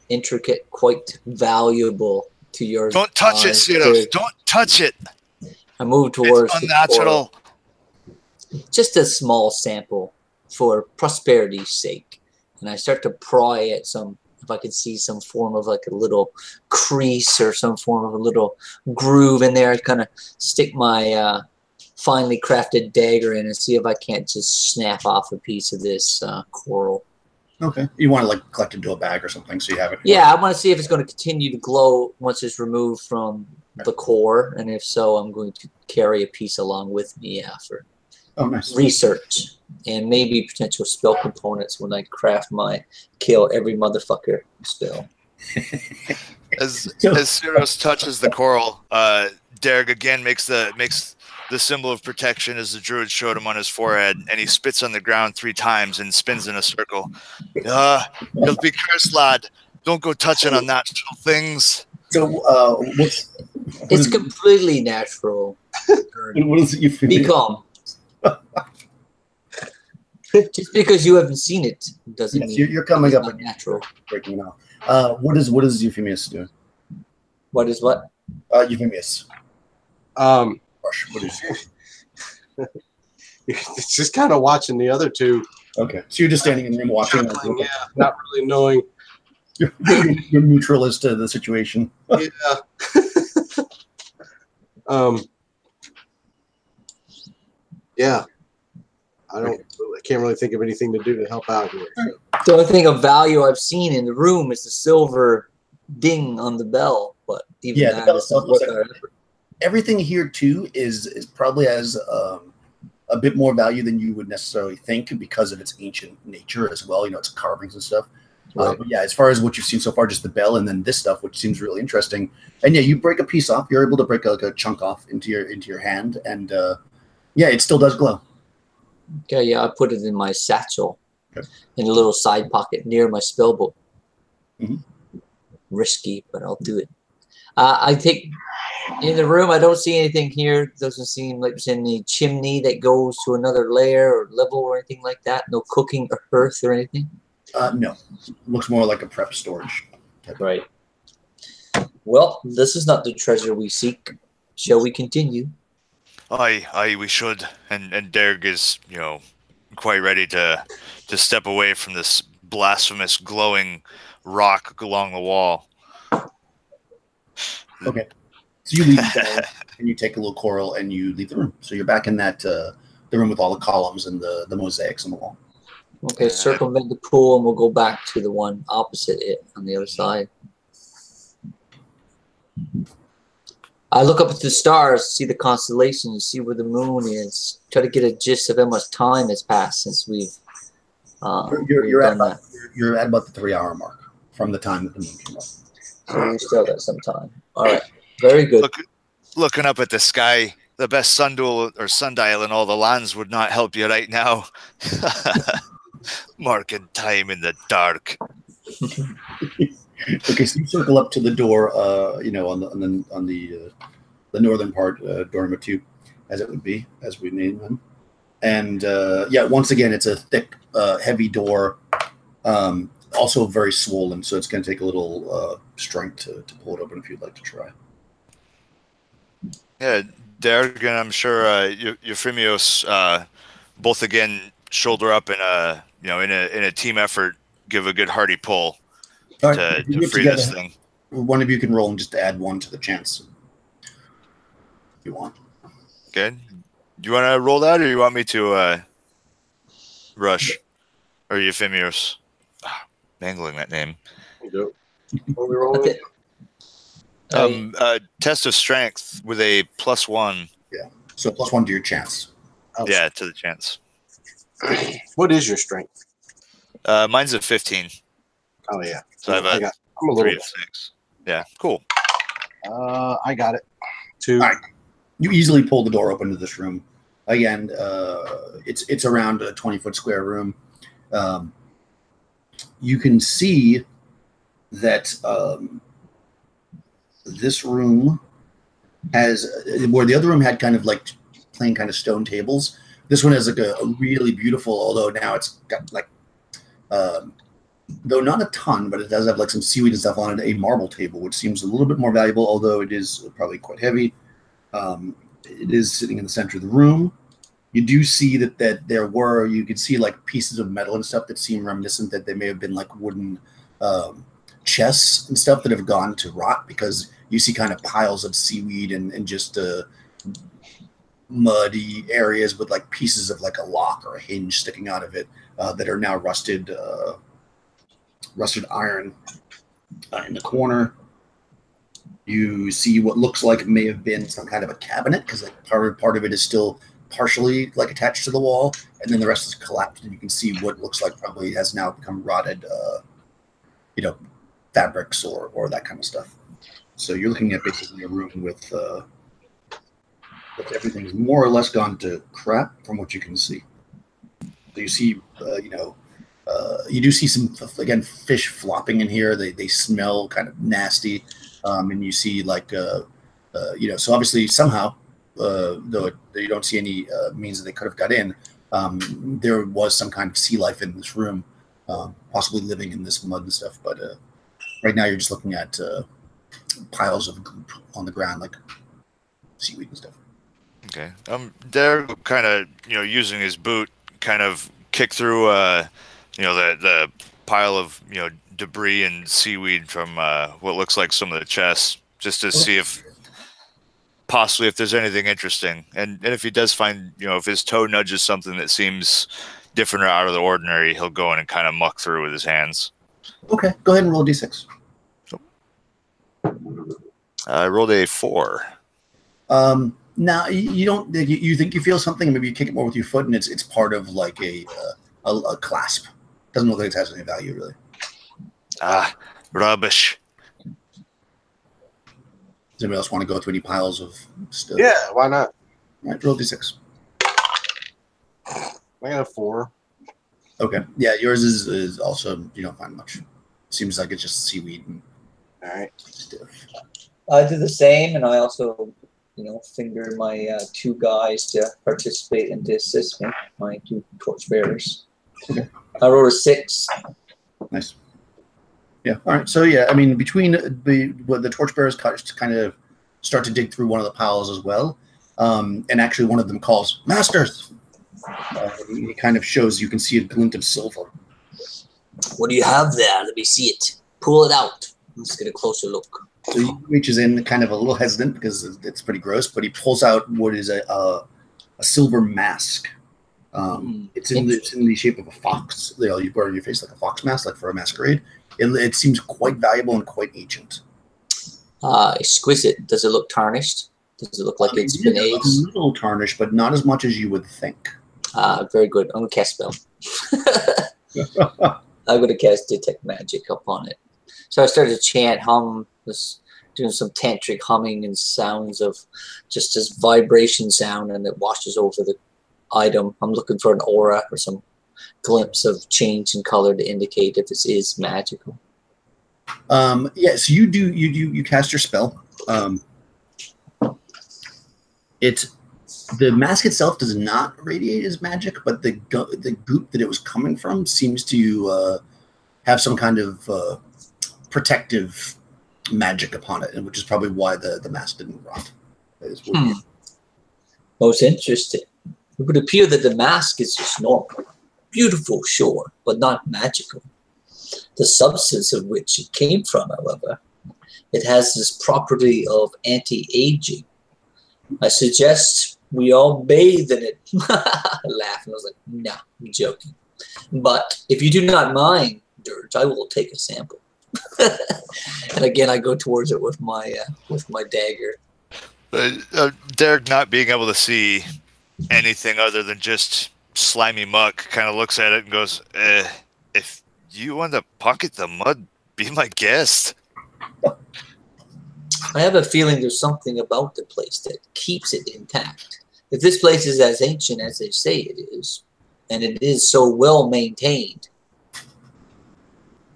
intricate, quite valuable to your. Don't touch it, Sarnath. Don't touch it. I move towards. It's unnatural. Just a small sample for prosperity's sake, and I start to pry at some. If I could see some form of like a little crease or some form of a little groove in there, I kind of stick my finely crafted dagger in and see if I can't just snap off a piece of this coral. Okay. You want to like collect it into a bag or something so you have it. Yeah, I want to see if it's going to continue to glow once it's removed from the core, and if so, I'm going to carry a piece along with me for research and maybe potential spell components when I craft my kill every motherfucker spell. As Sarnath touches the coral, Derek again makes the symbol of protection as the druid showed him on his forehead, and he spits on the ground 3 times and spins in a circle. You'll be cursed, lad. Don't go touching unnatural things. So, it's completely natural. What is it you feel? Be calm. Just because you haven't seen it doesn't mean you're coming up with natural. Breaking it off. What is Euphemius doing? What is what? Euphemius. What is it? It's just kind of watching the other two. Okay, so you're just standing in the room watching. Yeah, not really knowing. You're neutral as to the situation. Yeah. Yeah. I can't really think of anything to do to help out here. The only thing of value I've seen in the room is the silver ding on the bell, but even that is not worth our effort. Everything here too is probably has a bit more value than you would necessarily think because of its ancient nature as well. You know, it's carvings and stuff. Right. But yeah, as far as what you've seen so far, just the bell and then this stuff, which seems really interesting. And yeah, you break a piece off. You're able to break like a chunk off into your hand, and yeah, it still does glow. Okay, yeah, I put it in my satchel, in a little side pocket near my spell book. Risky, but I'll do it. I take in the room. I don't see anything here. Doesn't seem like there's any chimney that goes to another layer or level or anything like that. No cooking or hearth or anything. No, looks more like a prep storage. Right. Well, this is not the treasure we seek. Shall we continue? Aye, we should. And Derg is, quite ready to step away from this blasphemous glowing rock along the wall. Okay. So you leave and you take a little coral and you leave the room. So you're back in that the room with all the columns and the mosaics on the wall. Okay, circumvent the pool and we'll go back to the one opposite it on the other side. I look up at the stars, see the constellations, see where the moon is, try to get a gist of how much time has passed since we've you're at about the 3-hour mark from the time that the moon came up. So we still got some time. All right, very good. Looking up at the sky, the best sundial in all the lands would not help you right now. Marking time in the dark. Okay, so you circle up to the door, on the northern part, door number 2, as it would be, as we name them. And yeah, once again, it's a thick, heavy door, also very swollen, so it's going to take a little strength to pull it open if you'd like to try. Yeah, Derek and I'm sure Euphemios both again shoulder up in a team effort, give a good hearty pull. Right, to free this thing. One of you can roll and just add 1 to the chance if you want. Good. Do you want to roll that, or you want me to rush? Or Euphemios? Mangling that name. What we rolling? Test of strength with a +1. Yeah. So +1 to your chance. Oh. Yeah, to the chance. What is your strength? Mine's a 15. Oh yeah. So I'm a 3 of 6. Yeah, cool. I got it. 2. All right. You easily pull the door open to this room. Again, it's around a 20-foot square room. You can see that this room has, where the other room had kind of like plain kind of stone tables, this one has like a really beautiful, although now it's got like though not a ton, but it does have like some seaweed and stuff on it, a marble table, which seems a little bit more valuable, although it is probably quite heavy. It is sitting in the center of the room. You do see that you could see like pieces of metal and stuff that seem reminiscent that they may have been like wooden chests and stuff that have gone to rot, because you see kind of piles of seaweed and just muddy areas with like pieces of like a lock or a hinge sticking out of it that are now rusted iron in the corner. You see what looks like it may have been some kind of a cabinet, because like part of it is still partially like attached to the wall, and then the rest is collapsed, and you can see what looks like probably has now become rotted, fabrics or that kind of stuff. So you're looking at basically a room with everything's more or less gone to crap from what you can see. So you see, you do see some, again, fish flopping in here. They smell kind of nasty. And you see like, so obviously somehow, though you don't see any means that they could have got in, there was some kind of sea life in this room, possibly living in this mud and stuff. But right now you're just looking at piles of goop on the ground, like seaweed and stuff. Okay. They're kind of, using his boot, kind of kick through, the pile of, debris and seaweed from what looks like some of the chests, just to see if possibly if there's anything interesting. And if he does find, if his toe nudges something that seems different or out of the ordinary, he'll go in and kind of muck through with his hands. Okay, go ahead and roll a d6. I rolled a 4. Now you don't. You think you feel something, and maybe you kick it more with your foot, and it's part of like a clasp. Doesn't look like it has any value really. Rubbish. Does anybody else want to go through any piles of stuff? Yeah, why not? All right, roll d6. I got a 4. Okay. Yeah, yours is also, you don't find much. Seems like it's just seaweed and all right stuff. I do the same, and I also, finger my 2 guys to participate and to assist me, my 2 torchbearers. Okay. I rolled a 6. Nice. Yeah. All right. So yeah, I mean, between the torchbearers kind of start to dig through one of the piles as well, and actually one of them calls, "Masters!" He kind of shows, you can see a glint of silver. What do you have there? Let me see it. Pull it out. Let's get a closer look. So he reaches in, kind of a little hesitant because it's pretty gross, but he pulls out what is a silver mask. It's in the shape of a fox. You wear on your face like a fox mask, like for a masquerade. It seems quite valuable and quite ancient. Exquisite. Does it look tarnished? Does it look like it's been aged? A little tarnished, but not as much as you would think. Very good. I'm going to cast spell. I'm going to cast Detect Magic upon it. So I started to chant, hum, doing some tantric humming and sounds of just this vibration sound, and it washes over the item. I'm looking for an aura or some glimpse of change in color to indicate if this is magical. Yeah, so you cast your spell. The mask itself does not radiate as magic, but the goop that it was coming from seems to have some kind of protective magic upon it, and which is probably why the mask didn't rot. Most interesting. It would appear that the mask is just normal. Beautiful, sure, but not magical. The substance of which it came from, however, it has this property of anti-aging. I suggest we all bathe in it. I laughed, and I was like, no, I'm joking. But if you do not mind, Dirge, I will take a sample. And again, I go towards it with my dagger. Derek, not being able to see anything other than just slimy muck, kind of looks at it and goes, if you want to pocket the mud, be my guest. I have a feeling there's something about the place that keeps it intact. If this place is as ancient as they say it is, and it is so well maintained,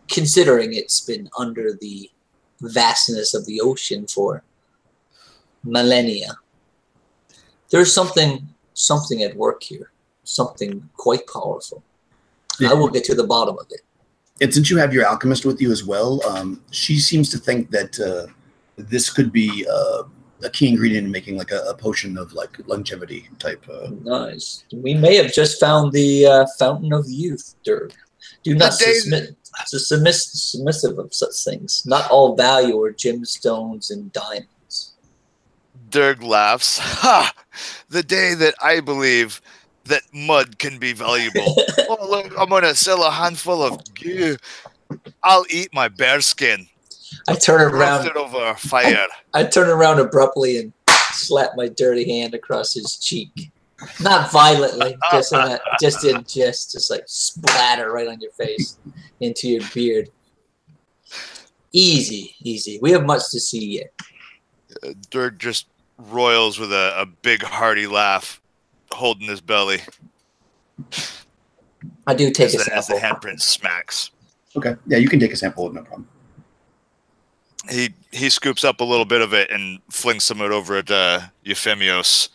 considering it's been under the vastness of the ocean for millennia, there's something at work here, something quite powerful. I will get to the bottom of it. And since you have your alchemist with you as well, she seems to think that this could be a key ingredient in making like a potion of like longevity type. Nice. We may have just found the fountain of youth, Dirk. Do not submissive of such things. Not all value are gemstones and diamonds. Dirk laughs. Ha! The day that I believe that mud can be valuable. Oh, look, I'm going to sell a handful of gear. I'll eat my bear skin. I turn around. Roast it over a fire. I turn around abruptly and slap my dirty hand across his cheek. Not violently, just like splatter right on your face into your beard. Easy, easy. We have much to see yet. Dirk just roils with a big hearty laugh, holding his belly. I do take a as the sample. handprint smacks. Okay, yeah, you can take a sample, no problem. He scoops up a little bit of it and flings some of it over at Euphemios.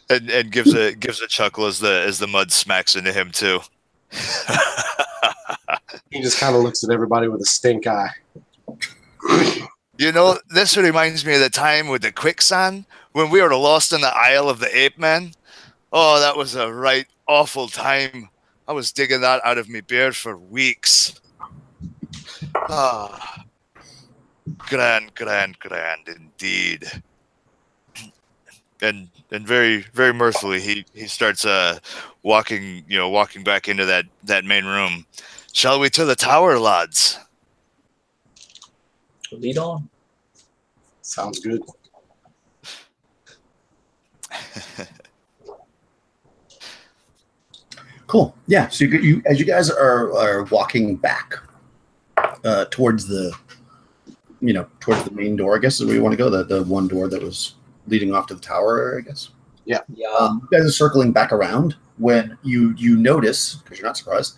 and gives a chuckle as the mud smacks into him too. He just kind of looks at everybody with a stink eye. You know, this reminds me of the time with the quicksand when we were lost in the Isle of the Ape Man. Oh, that was a right awful time. I was digging that out of me beard for weeks. Ah, grand indeed. And very, very mirthfully, he starts walking back into that main room. Shall we to the tower, lads? Lead on. Sounds good. Cool. Yeah. So you as you guys are walking back towards the main door, I guess is where you want to go. The one door that was leading off to the tower, I guess. Yeah. You guys are circling back around when you notice, because you're not surprised,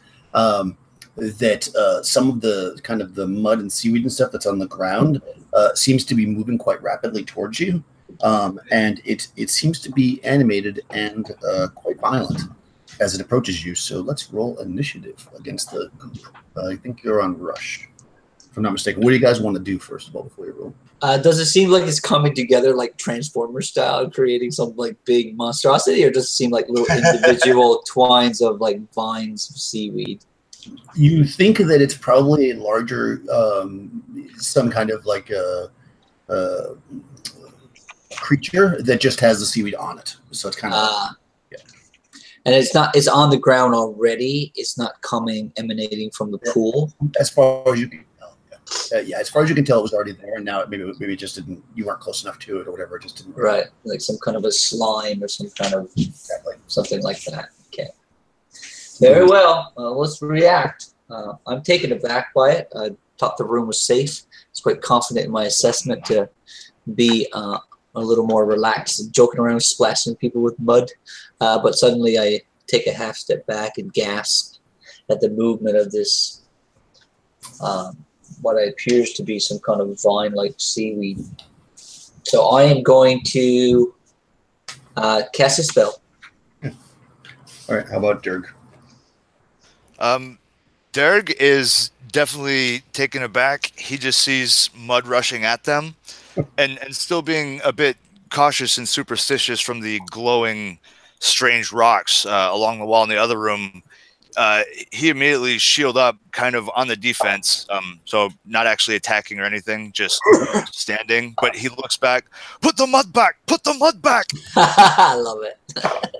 that some of the kind of the mud and seaweed and stuff that's on the ground seems to be moving quite rapidly towards you, and it seems to be animated and quite violent as it approaches you. So let's roll initiative against the group. I think you're on rush, if I'm not mistaken. What do you guys want to do first of all before you roll? Does it seem like it's coming together like Transformer style, creating some like big monstrosity, or does it seem like little individual twines of like vines of seaweed? You think that it's probably a larger, some kind of like a creature that just has the seaweed on it. So it's kind of yeah. And it's on the ground already. It's not emanating from the pool. As far as you can tell, yeah, as far as you can tell, it was already there, and now maybe it just didn't. You weren't close enough to it, or whatever. It just didn't. Right, like some kind of a slime or some kind of something like that. Okay. Very well. Let's react. I'm taken aback by it. I thought the room was safe. I was quite confident in my assessment to be a little more relaxed and joking around, splashing people with mud. But suddenly I take a half step back and gasp at the movement of this, what appears to be some kind of vine-like seaweed. So I am going to cast a spell. All right. How about Dirk? Derg is definitely taken aback. He just sees mud rushing at them and still being a bit cautious and superstitious from the glowing, strange rocks along the wall in the other room. He immediately shielded up kind of on the defense. So not actually attacking or anything, just standing. But he looks back, put the mud back, put the mud back. I love it.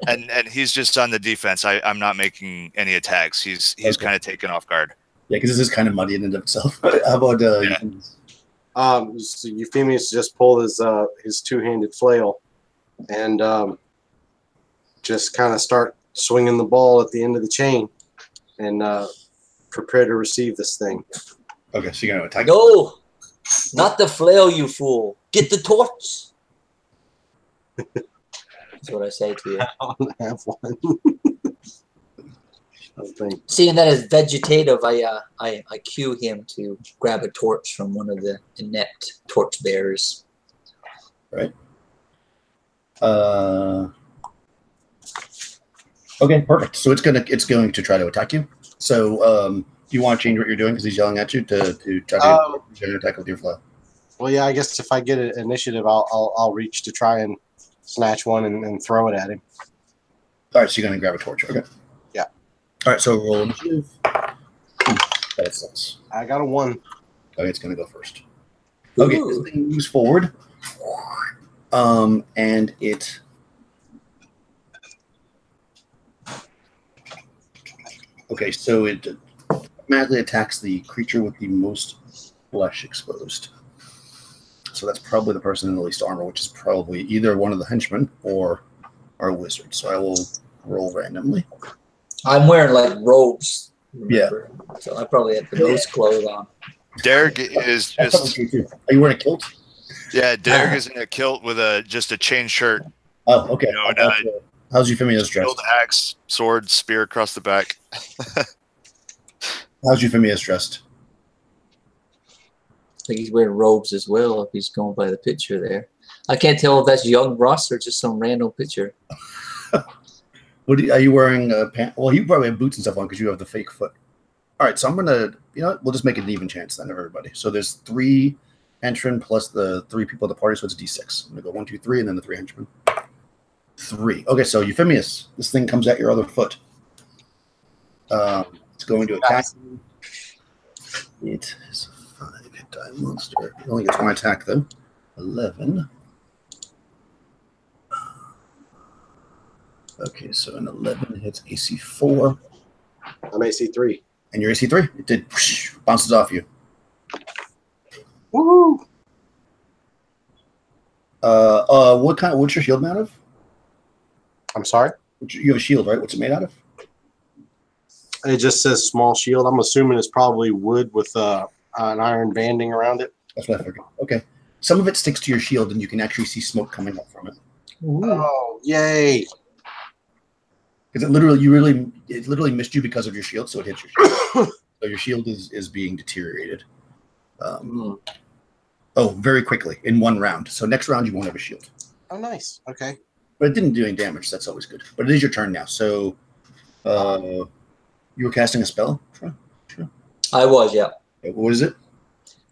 and he's just on the defense. I'm not making any attacks. He's Okay. kind of taken off guard. Yeah, because this is kind of muddy in and of itself. How about Yeah. So Euphemius just pulled his two-handed flail and just kind of start swinging the ball at the end of the chain and prepare to receive this thing. Okay, so you're going to attack? No, not the flail, you fool. Get the torch. That's what I say to you. I don't have one. I think. Seeing that as vegetative, I cue him to grab a torch from one of the inept torch bearers. Right. Okay, perfect. So it's going to try to attack you. So do you want to change what you're doing because he's yelling at you to try to attack with your flail? Well, yeah, I guess if I get an initiative, I'll reach to try and snatch one and throw it at him. All right, so you're going to grab a torch. Okay. Yeah. All right, so roll initiative. That's 6. I got a 1. Okay, it's going to go first. Okay, Ooh. this thing moves forward, and it. Okay, so it automatically attacks the creature with the most flesh exposed. So that's probably the person in the least armor, which is probably either one of the henchmen or our wizard. So I will roll randomly. I'm wearing like robes. Remember? Yeah. So I probably have the most clothes on. Derek is just Are you wearing a kilt? Derek is in a kilt with just a chain shirt. Oh, okay. You know, How's Euphemia's dressed? Shield, axe, sword, spear across the back. How's Euphemia's dressed? I think he's wearing robes as well if he's going by the picture there. I can't tell if that's young Russ or just some random picture. Are you wearing pants? Well, you probably have boots and stuff on because you have the fake foot. All right, so I'm going to, we'll just make it an even chance then of everybody. So there's 3 henchmen plus the 3 people at the party, so it's D6. I'm going to go 1, 2, 3, and then the 3 henchmen. 3. Okay, so Euphemius, this thing comes at your other foot. It's going to attack you. It is a 5-hit die monster. It only gets 1 attack, though. 11. Okay, so an 11 hits AC 4. I'm AC 3. And your AC 3? It did bounces off you. Woohoo! What's your shield made out of? I'm sorry? You have a shield, right? What's it made out of? It just says small shield. I'm assuming it's probably wood with an iron banding around it. That's what I figured. Okay. Some of it sticks to your shield, and you can actually see smoke coming up from it. Ooh. Oh, yay! Because it literally missed you because of your shield, so it hits your shield. So your shield is being deteriorated. Oh, very quickly in 1 round. So next round you won't have a shield. Oh, nice. Okay. But it didn't do any damage. So that's always good. But it is your turn now. So you were casting a spell? Sure. I was, yeah. What is it?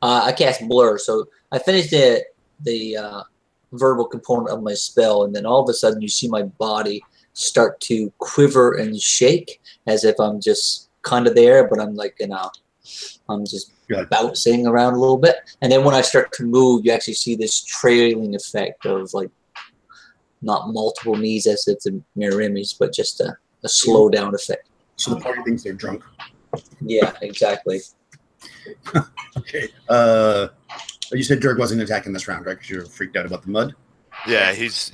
I cast Blur, so I finished the verbal component of my spell, and then all of a sudden you see my body start to quiver and shake as if I'm just kind of there, but I'm like, I'm just bouncing around a little bit. And then when I start to move, you actually see this trailing effect of like not multiple knees as if it's a mirror image, but just a slow down effect. So the party thinks they're drunk. Yeah, exactly. Okay. You said Dirk wasn't attacking this round, right? Because you're freaked out about the mud. Yeah, he's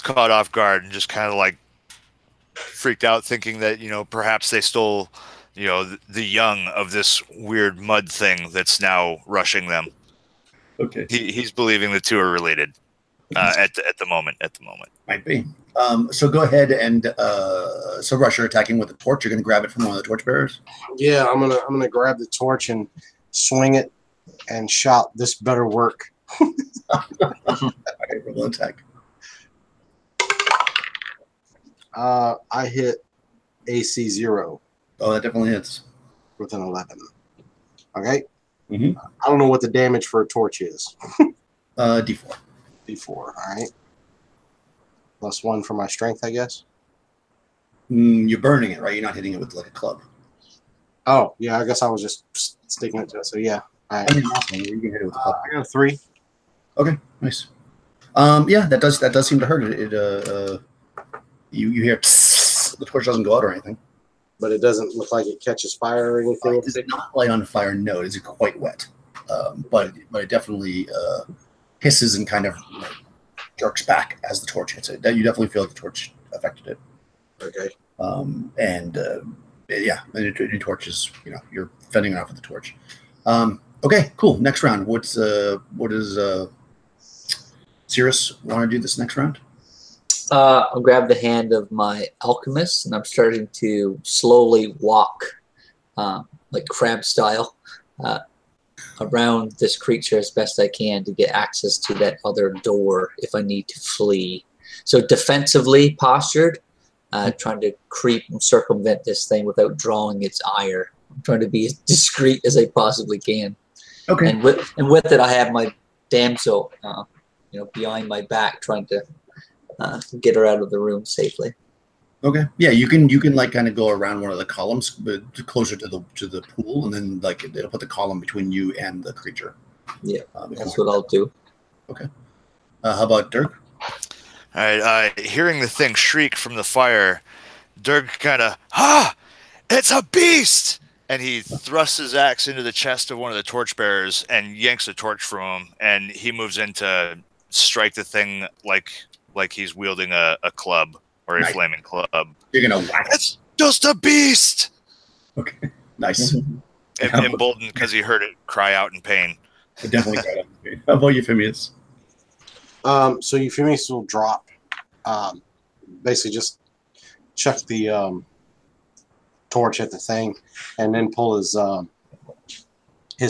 caught off guard and just kind of like freaked out, thinking that perhaps they stole the young of this weird mud thing that's now rushing them. Okay. He's believing the two are related at the moment. Might be. So go ahead and so Rush, you're attacking with a torch. You're going to grab it from one of the torchbearers. Yeah, I'm gonna grab the torch and swing it and shout, "This better work." All right, roll an attack. I hit AC 0 Oh, that definitely hits. with an 11. Okay. Mm-hmm. I don't know what the damage for a torch is. D4. D4. All right. +1 for my strength, I guess. You're burning it, right? You're not hitting it with like a club. Oh, yeah. I guess I was just sticking it to it. So yeah. All right. I mean, you can hit it with a club. I got a 3. Okay, nice. Yeah, that does seem to hurt it. You hear the torch doesn't go out or anything. But it doesn't look like it catches fire or anything. Is it not light on fire? No, it is quite wet. But it definitely hisses and kind of jerks back as the torch hits it. You definitely feel like the torch affected it. Okay. Yeah, the torch is, you're fending it off with the torch. Okay, cool. Next round. What does Cirrus want to do this next round? I'll grab the hand of my alchemist, and I'm starting to slowly walk, like crab style, around this creature as best I can to get access to that other door if I need to flee. So defensively postured, trying to creep and circumvent this thing without drawing its ire. I'm trying to be as discreet as I possibly can. Okay. And with it, I have my damsel, behind my back, trying to get her out of the room safely. Okay. Yeah, you can like kind of go around one of the columns, but closer to the pool, and then like it'll put the column between you and the creature. Yeah, that's what I'll do. Okay. How about Dirk? All right. Hearing the thing shriek from the fire, Dirk kind of, it's a beast! And he thrusts his axe into the chest of one of the torchbearers and yanks a torch from him. And he moves in to strike the thing like he's wielding a club or a flaming club. You're gonna whack it. It's just a beast. Okay. Nice. Emboldened because he heard it cry out in pain. I definitely got it. How about Euphemius? So Euphemius will drop. Basically, just chuck the torch at the thing, and then pull his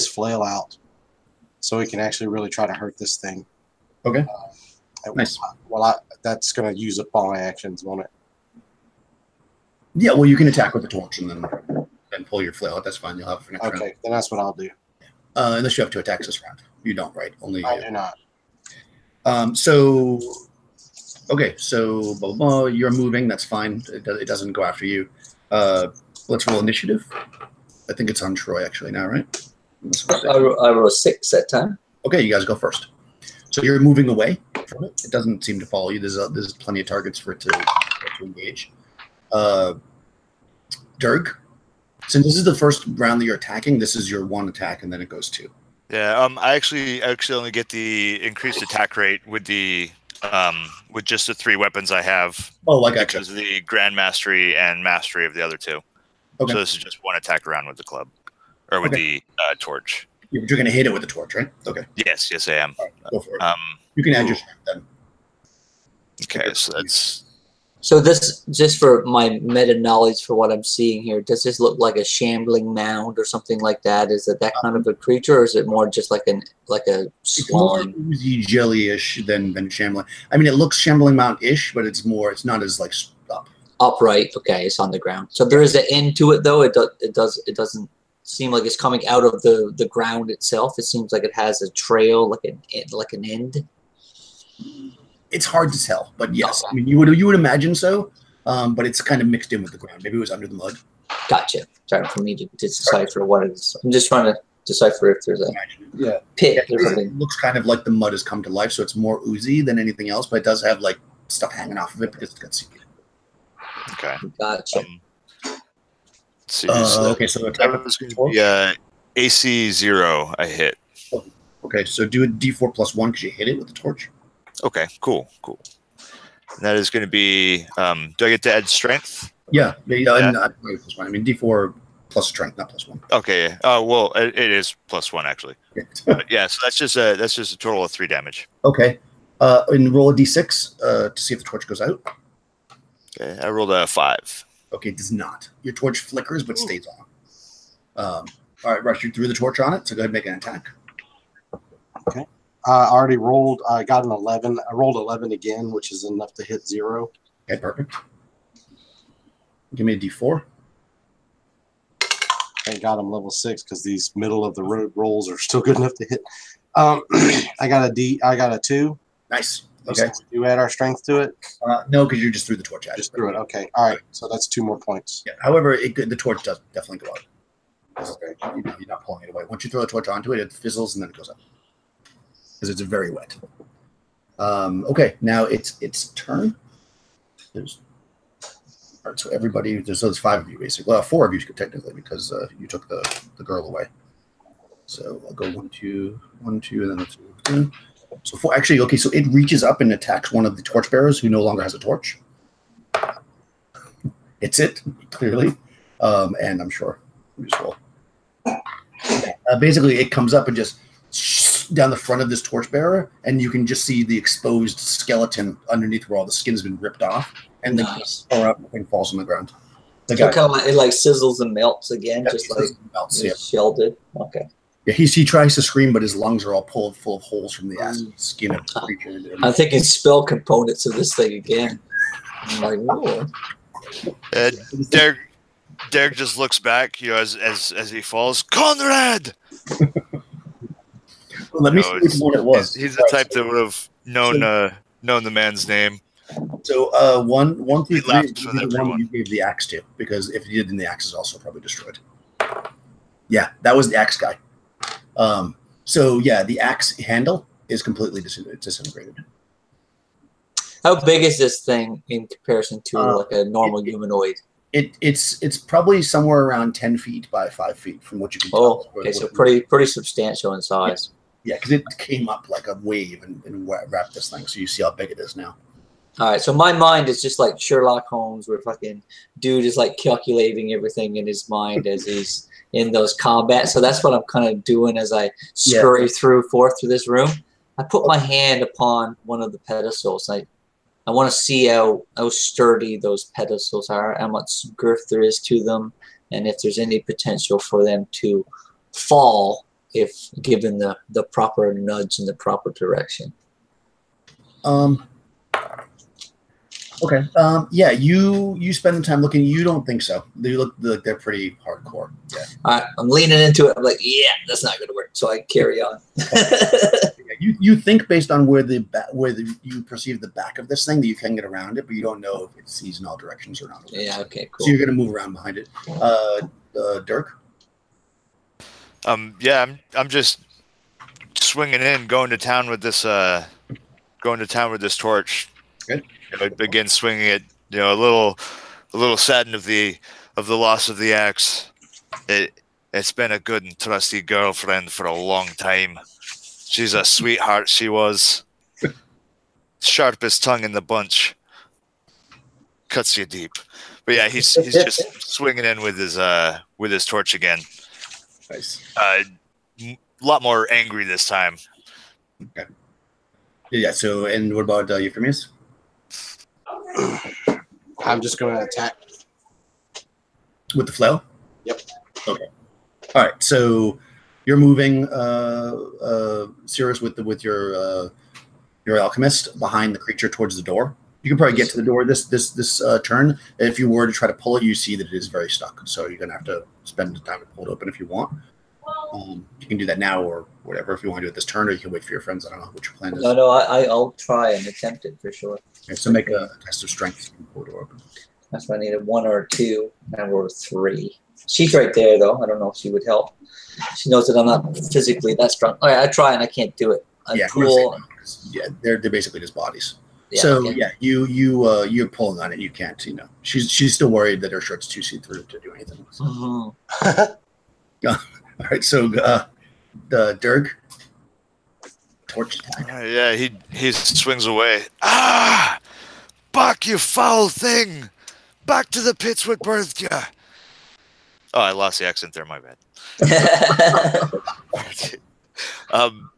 flail out, so he can actually really try to hurt this thing. Okay. Nice. Well, that's going to use up all my actions, won't it? Yeah. Well, you can attack with the torch and then pull your flail out. That's fine. You'll have it for next round. Okay, then that's what I'll do. Unless you have 2 attacks this round. You don't, right? Only. I do not. So blah, blah, blah, you're moving. That's fine. It doesn't go after you. Let's roll initiative. I think it's on Troy actually now, right? I roll 6 that time. Okay, you guys go first. So you're moving away from it. It doesn't seem to follow you. There's plenty of targets for it to engage. Dirk, since this is the first round that you're attacking, this is your 1 attack, and then it goes 2. Yeah. I actually only get the increased attack rate with the with just the 3 weapons I have. Oh, I got because of the Grand Mastery and Mastery of the other 2. Okay. So this is just 1 attack around with the club, or with the torch. You're going to hit it with the torch, right? Okay. Yes, I am. All right, go for it. You can add your strength then. Okay, so that's. So this, just for my meta knowledge for what I'm seeing here, does this look like a shambling mound or something like that? Is it that kind of a creature, or is it more just like a It's more slime? oozy jelly-ish than shambling. I mean, it looks shambling mound-ish, but it's not as like up. Upright. Okay, it's on the ground. So there is an end to it, though. It doesn't seem like it's coming out of the ground itself. It seems like it has a trail, like an end. It's hard to tell, but yes, Okay. I mean you would imagine so, but it's kind of mixed in with the ground. Maybe it was under the mud. Gotcha. Trying for me to decipher what it is. I'm just trying to decipher if there's a Yeah, pit or it something. looks kind of like the mud has come to life, so it's more oozy than anything else, but it does have like stuff hanging off of it because it's got seaweed. Okay. Gotcha. Let's see. So Okay, so attack that was going to be AC 0. I hit. Okay, so do a D4 + 1 because you hit it with the torch. Okay, cool. And that is going to be. Do I get to add strength? Yeah. Yeah. Not +1. I mean D4 plus strength, not +1. Okay. Well, it is +1 actually. But yeah, so that's just a total of 3 damage. Okay. And roll a D6 to see if the torch goes out. Okay, I rolled a 5. Okay, it does not. Your torch flickers but stays on. All right, Rush, you threw the torch on it, so go ahead and make an attack. Okay. I already rolled. I got an 11. I rolled 11 again, which is enough to hit 0. Okay, perfect. Give me a D4. Thank God I'm level 6 because these middle of the road rolls are still good enough to hit. I got a 2. Nice. Okay. You add our strength to it? No, because you just threw the torch at it. Just threw it. Okay. All right. So that's 2 more points. Yeah. However, the torch does definitely go out. You're not pulling it away. Once you throw the torch onto it, it fizzles and then it goes up because it's very wet. Okay, now it's turn. All right, so everybody, there's 5 of you basically. Well, 4 of you technically because you took the girl away. So I'll go 1, 2, 1, 2, and then 2. So 4. Actually, okay. So it reaches up and attacks one of the torchbearers who no longer has a torch. It's it clearly, and I'm sure. Let me just roll. Basically, it comes up and just down the front of this torchbearer, and you can just see the exposed skeleton underneath where all the skin has been ripped off, and Nice. the thing falls on the ground. The So guy, kind of it like sizzles and melts again, yeah, just he like melts, the shell did. Okay. Yeah, he tries to scream, but his lungs are all full of holes from the acid skin of the creature. I'm thinking spell components of this thing again. I'm like, whoa. Derek just looks back, as he falls. Conrad. Well, let me see which one it was. He's the type that would have known the man's name. So one, two, He three. laughs Is with the one everyone. you gave the axe to, because if you did, then the axe is also probably destroyed. Yeah, that was the axe guy. So yeah, the axe handle is completely disintegrated. How big is this thing in comparison to like a normal humanoid? It's probably somewhere around 10 feet by 5 feet from what you can Oh, tell. okay, so pretty substantial in size. Yeah, because it came up like a wave and wrapped this thing. So you see how big it is now. All right, so my mind is just like Sherlock Holmes, where fucking dude is like calculating everything in his mind as he's in those combats. So that's what I'm kind of doing as I scurry forth through this room. I put my hand upon one of the pedestals. I want to see how sturdy those pedestals are, how much girth there is to them, and if there's any potential for them to fall if given the proper nudge in the proper direction. Okay. Yeah, you spend the time looking. You don't think so. They look like they're pretty hardcore. Yeah. All right, I'm leaning into it. I'm like, yeah, that's not going to work. So I carry on. You think based on where you perceive the back of this thing that you can get around it, but you don't know if it sees in all directions or not. Yeah. Okay. Cool. So you're going to move around behind it. Dirk. Yeah, I'm just swinging in, going to town with this torch. Good. I begin swinging it. A little saddened of the loss of the axe. It's been a good and trusty girlfriend for a long time. She's a sweetheart. She was. Sharpest tongue in the bunch. Cuts you deep. But yeah, he's just swinging in with his torch again. Nice. A lot more angry this time. Okay. Yeah. So, and what about Euphemius? I'm just going to attack With the flail? Yep. Okay. All right. So you're moving, Cirrus, with your alchemist behind the creature towards the door. You can probably get to the door this turn. If you were to try to pull it, you see that it is very stuck. So you're gonna have to spend the time to pull it open if you want. You can do that now or whatever if you want to do it this turn, or you can wait for your friends. I don't know what your plan is. No, I'll try and attempt it for sure. Okay, so make a test of strength so you can pull the door open. That's why I needed 1 or 2. I rolled 3. She's right there, though. I don't know if she would help. She knows that I'm not physically that strong. All right, I try and I can't do it. They're basically just bodies. Yeah, so okay. yeah, you're pulling on it. You can't, she's still worried that her shirt's too see-through to do anything. So. Mm-hmm. All right, so Dirk, torch attack. Yeah, he swings away. Ah, back, you foul thing! Back to the pits what birthed you. Oh, I lost the accent there. My bad.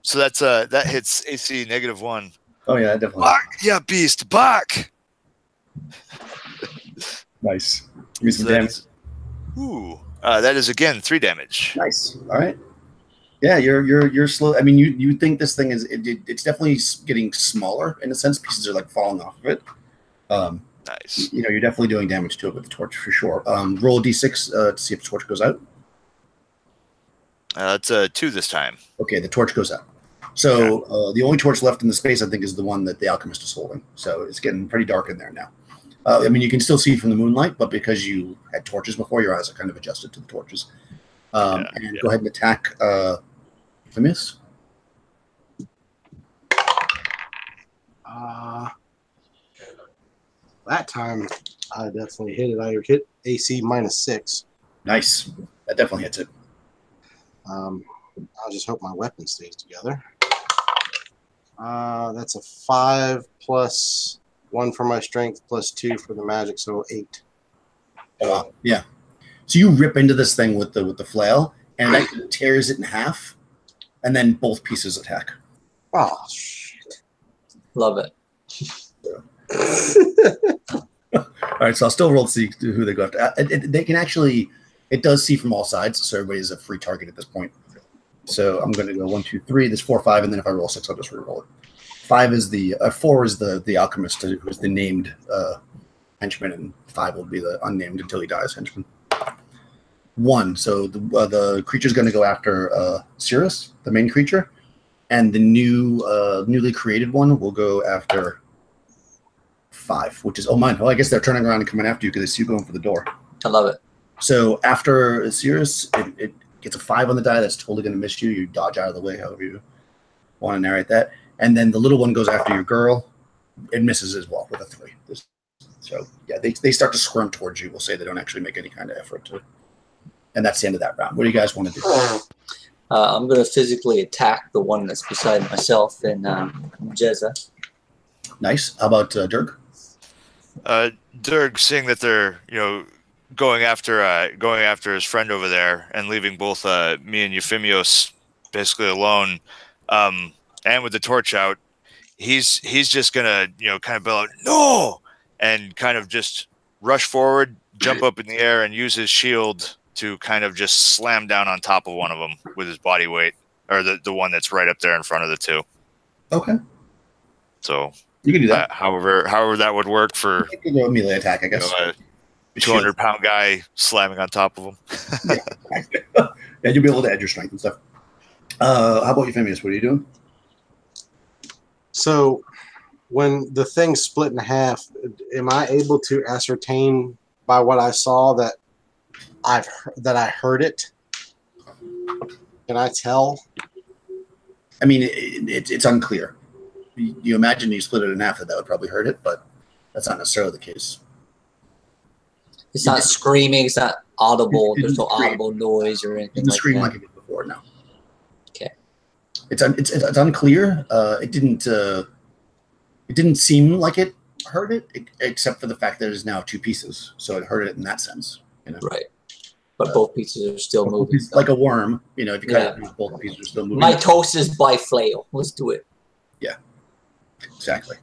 So that hits AC -1. Oh yeah, definitely. Back, yeah, beast, back. Nice. Give me some So damage. Ooh, that is again 3 damage. Nice. All right. Yeah, you're slow. I mean, you think this thing is it's definitely getting smaller in a sense. Pieces are like falling off of it. Nice. You're definitely doing damage to it with the torch for sure. Roll a d6 to see if the torch goes out. That's a 2 this time. Okay, the torch goes out. So the only torch left in the space, I think, is the one that the alchemist is holding. So it's getting pretty dark in there now. I mean, you can still see from the moonlight, but because you had torches before, your eyes are kind of adjusted to the torches. Go ahead and attack Euphemius. That time, I definitely hit it. I hit AC -6. Nice. That definitely hits it. I'll just hope my weapon stays together. That's a 5 plus 1 for my strength plus 2 for the magic, so 8. Yeah. So you rip into this thing with the flail, and it actually tears it in half, and then both pieces attack. Oh shit! Love it. All right, so I'll still roll to see who they go after. They can actually, it does see from all sides, so everybody's a free target at this point. So I'm going to go 1, 2, 3. There's 4, 5, and then if I roll 6, I'll just re-roll it. 4 is the alchemist, who's the named henchman, and 5 will be the unnamed until he dies henchman. 1. So the creature's going to go after Cirrus, the main creature, and the newly created one will go after 5, which is mine. Oh, I guess they're turning around and coming after you because they see you going for the door. I love it. So after Cirrus, it gets a 5 on the die. That's totally going to miss you. You dodge out of the way, however you want to narrate that. And then the little one goes after your girl. It misses as well with a 3. So yeah, they start to squirm towards you. We'll say they don't actually make any kind of effort to. And that's the end of that round. What do you guys want to do? I'm going to physically attack the one that's beside myself and Jezza. Nice. How about Dirk? Dirk, seeing that they're going after his friend over there and leaving both me and Euphemios basically alone, and with the torch out, he's just gonna kind of bellow no, and kind of just rush forward, jump up in the air, and use his shield to kind of just slam down on top of one of them with his body weight, or the one that's right up there in front of the 2. Okay. So you can do that. However that would work for a melee attack, I guess. A 200-pound guy slamming on top of him. Yeah, you'll be able to add your strength and stuff. How about you, Euphemius? What are you doing? So, when the thing's split in half, am I able to ascertain by what I saw that I heard it? Can I tell? I mean, it's unclear. You imagine you split it in half, that would probably hurt it, but that's not necessarily the case. It's not screaming. It's not audible. There's no audible noise or anything. It didn't scream like it did before. No. Okay. It's unclear. It didn't seem like it hurt it, except for the fact that it is now 2 pieces. So it hurt it in that sense. Right. But both pieces are still moving. Like a worm. If you cut it, both pieces are still moving. Mitosis by flail. Let's do it. Yeah. Exactly.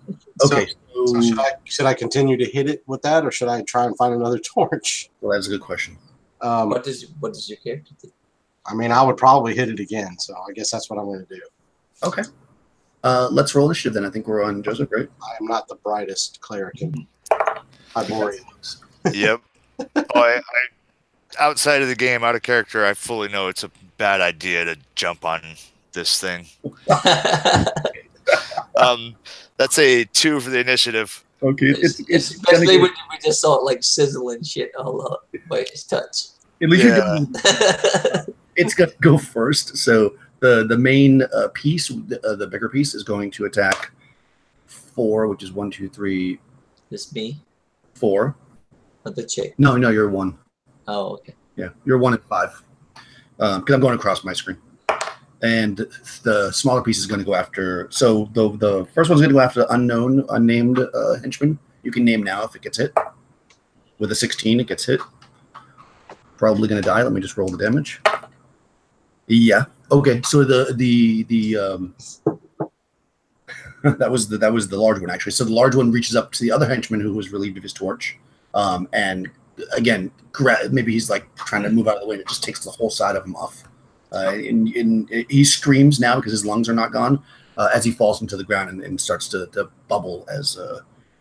Okay. So should I continue to hit it with that, or should I try and find another torch? Well, that's a good question. What does your character do? I mean, I would probably hit it again, so I guess that's what I'm going to do. Okay. Let's roll initiative then. I think we're on Joseph, right? I am not the brightest cleric in Hyboria. Yep. I outside of the game, out of character, I fully know it's a bad idea to jump on this thing. That's a 2 for the initiative. Okay, especially when we just saw it like sizzling shit all up by his touch. At least it's going to go first. So the main piece, the bigger piece, is going to attack 4, which is 1, 2, 3. This me? 4. Or the chick? No, you're 1. Oh, okay. Yeah, you're 1 and 5. Because I'm going across my screen. And the smaller piece is going to go after. So the first one's going to go after unnamed henchman. You can name now if it gets hit. With a 16, it gets hit. Probably going to die. Let me just roll the damage. Yeah. Okay. So the that was the large one actually. So the large one reaches up to the other henchman who was relieved of his torch, and again, maybe he's like trying to move out of the way. And it just takes the whole side of him off. And he screams now because his lungs are not gone as he falls into the ground and starts to bubble as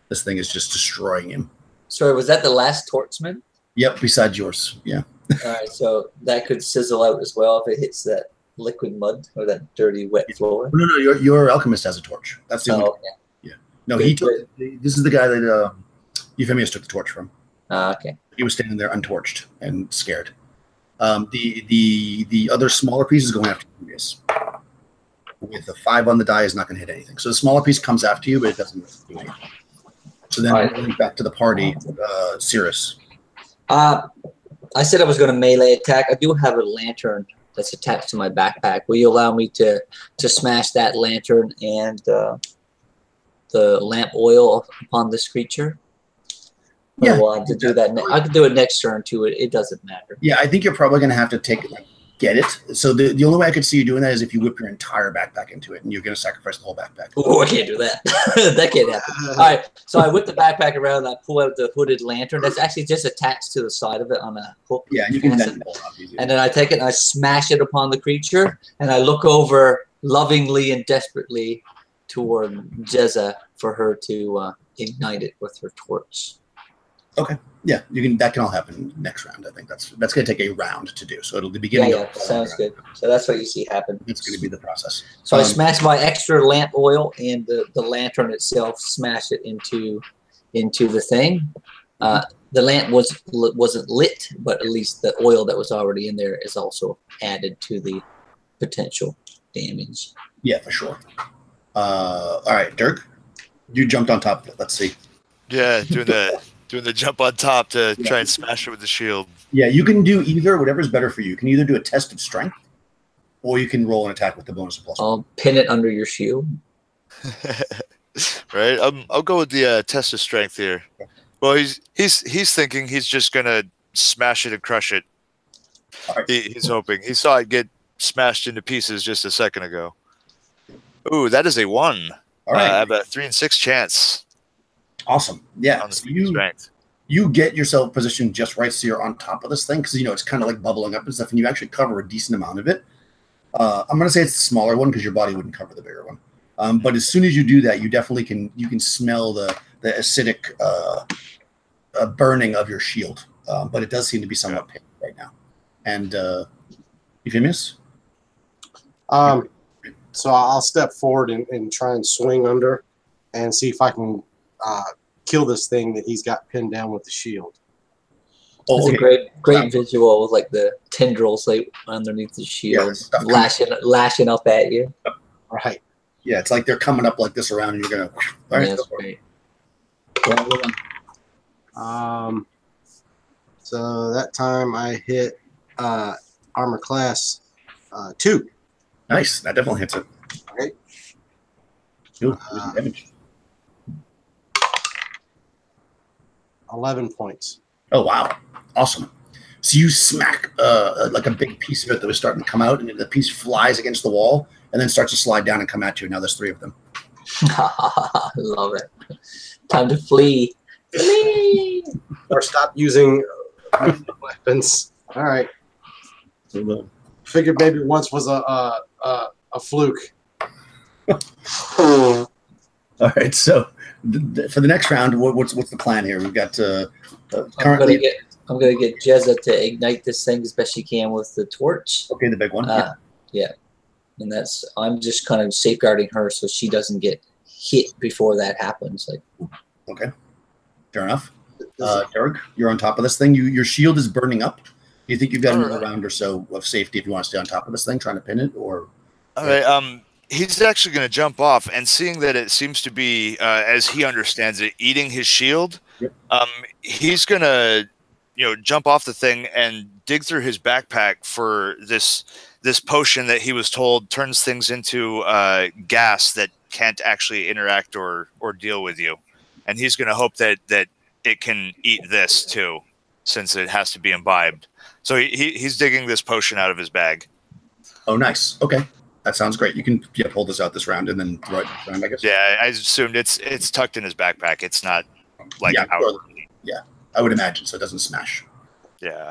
this thing is just destroying him. Sorry, was that the last torchman? Yep, besides yours. Yeah. All right, so that could sizzle out as well if it hits that liquid mud or that dirty, wet floor. No. Your alchemist has a torch. That's the only. Okay. Yeah. No, he took. This is the guy that Euphemius took the torch from. Okay. He was standing there untorched and scared. The other smaller piece is going after Euphemius. With a 5 on the die is not going to hit anything. So the smaller piece comes after you, but it doesn't do anything. So then we're back to the party, Cirrus. I said I was going to melee attack. I do have a lantern that's attached to my backpack. Will you allow me to smash that lantern and the lamp oil upon this creature? Yeah. To do that. I could do it next turn too. It doesn't matter. Yeah, I think you're probably going to have to get it. So the only way I could see you doing that is if you whip your entire backpack into it, and you're going to sacrifice the whole backpack. Oh, I can't do that. That can't happen. All right, so I whip the backpack around and I pull out the hooded lantern that's actually just attached to the side of it on a hook. Yeah, and you can then pull it off easily. And then I take it and I smash it upon the creature, and I look over lovingly and desperately toward Jezza for her to ignite it with her torch. Okay. Yeah, you can. That can all happen next round. I think that's going to take a round to do. So it'll be Yeah, beginning. yeah, sounds good. So that's what you see happen. It's going to be the process. So I smashed my extra lamp oil and the lantern itself. Smash it into the thing. The lamp wasn't lit, but at least the oil that was already in there is also added to the potential damage. Yeah, for sure. All right, Dirk, you jumped on top of it. Let's see. Yeah, doing the jump on top to try and smash it with the shield. Yeah, you can do either. Whatever's better for you. You can either do a test of strength, or you can roll an attack with the bonus of +1. I'll pin it under your shield. Right. I'll go with the test of strength here. Well, he's thinking he's just gonna smash it and crush it. Right. He's hoping. He saw it get smashed into pieces just a second ago. Ooh, that is a 1. All right. I have a 3 in 6 chance. Awesome. Yeah. On the So strength. you get yourself positioned just right so you're on top of this thing because it's kind of like bubbling up and stuff, and you actually cover a decent amount of it. I'm going to say it's the smaller one because your body wouldn't cover the bigger one. But as soon as you do that, you definitely can smell the acidic burning of your shield. But it does seem to be somewhat pink right now. And Euphemius? So I'll step forward and try and swing under and see if I can kill this thing that he's got pinned down with the shield. It's a great visual with like the tendrils like underneath the shield, lashing up at you. Right. Yeah, it's like they're coming up like this around, and you're gonna. All right, that's great. So that time I hit armor class 2. Nice. That definitely hits it. Okay. Ooh, damage. 11 points. Oh wow! Awesome. So you smack like a big piece of it that was starting to come out, and the piece flies against the wall, and then starts to slide down and come at you. Now there's 3 of them. Love it. Time to flee. Flee! Or stop using weapons. All right. Figured maybe once was a fluke. All right. So for the next round, what's the plan here? We've got currently. I'm gonna get Jezza to ignite this thing as best she can with the torch. Okay, the big one. Yeah. And I'm just kind of safeguarding her so she doesn't get hit before that happens. Okay, fair enough. Derek, you're on top of this thing. Your shield is burning up. Do you think you've got another round or so of safety if you want to stay on top of this thing, trying to pin it, or? All right. He's actually going to jump off, and seeing that it seems to be, as he understands it, eating his shield. Yep. He's going to, jump off the thing and dig through his backpack for this potion that he was told turns things into gas that can't actually interact or deal with you, and he's going to hope that it can eat this too, since it has to be imbibed. So he's digging this potion out of his bag. Oh, nice. Okay, that sounds great. You can pull this out this round and then throw it next round, I guess. Yeah, I assumed it's tucked in his backpack. It's not like out. Yeah, I would imagine so. It doesn't smash. Yeah.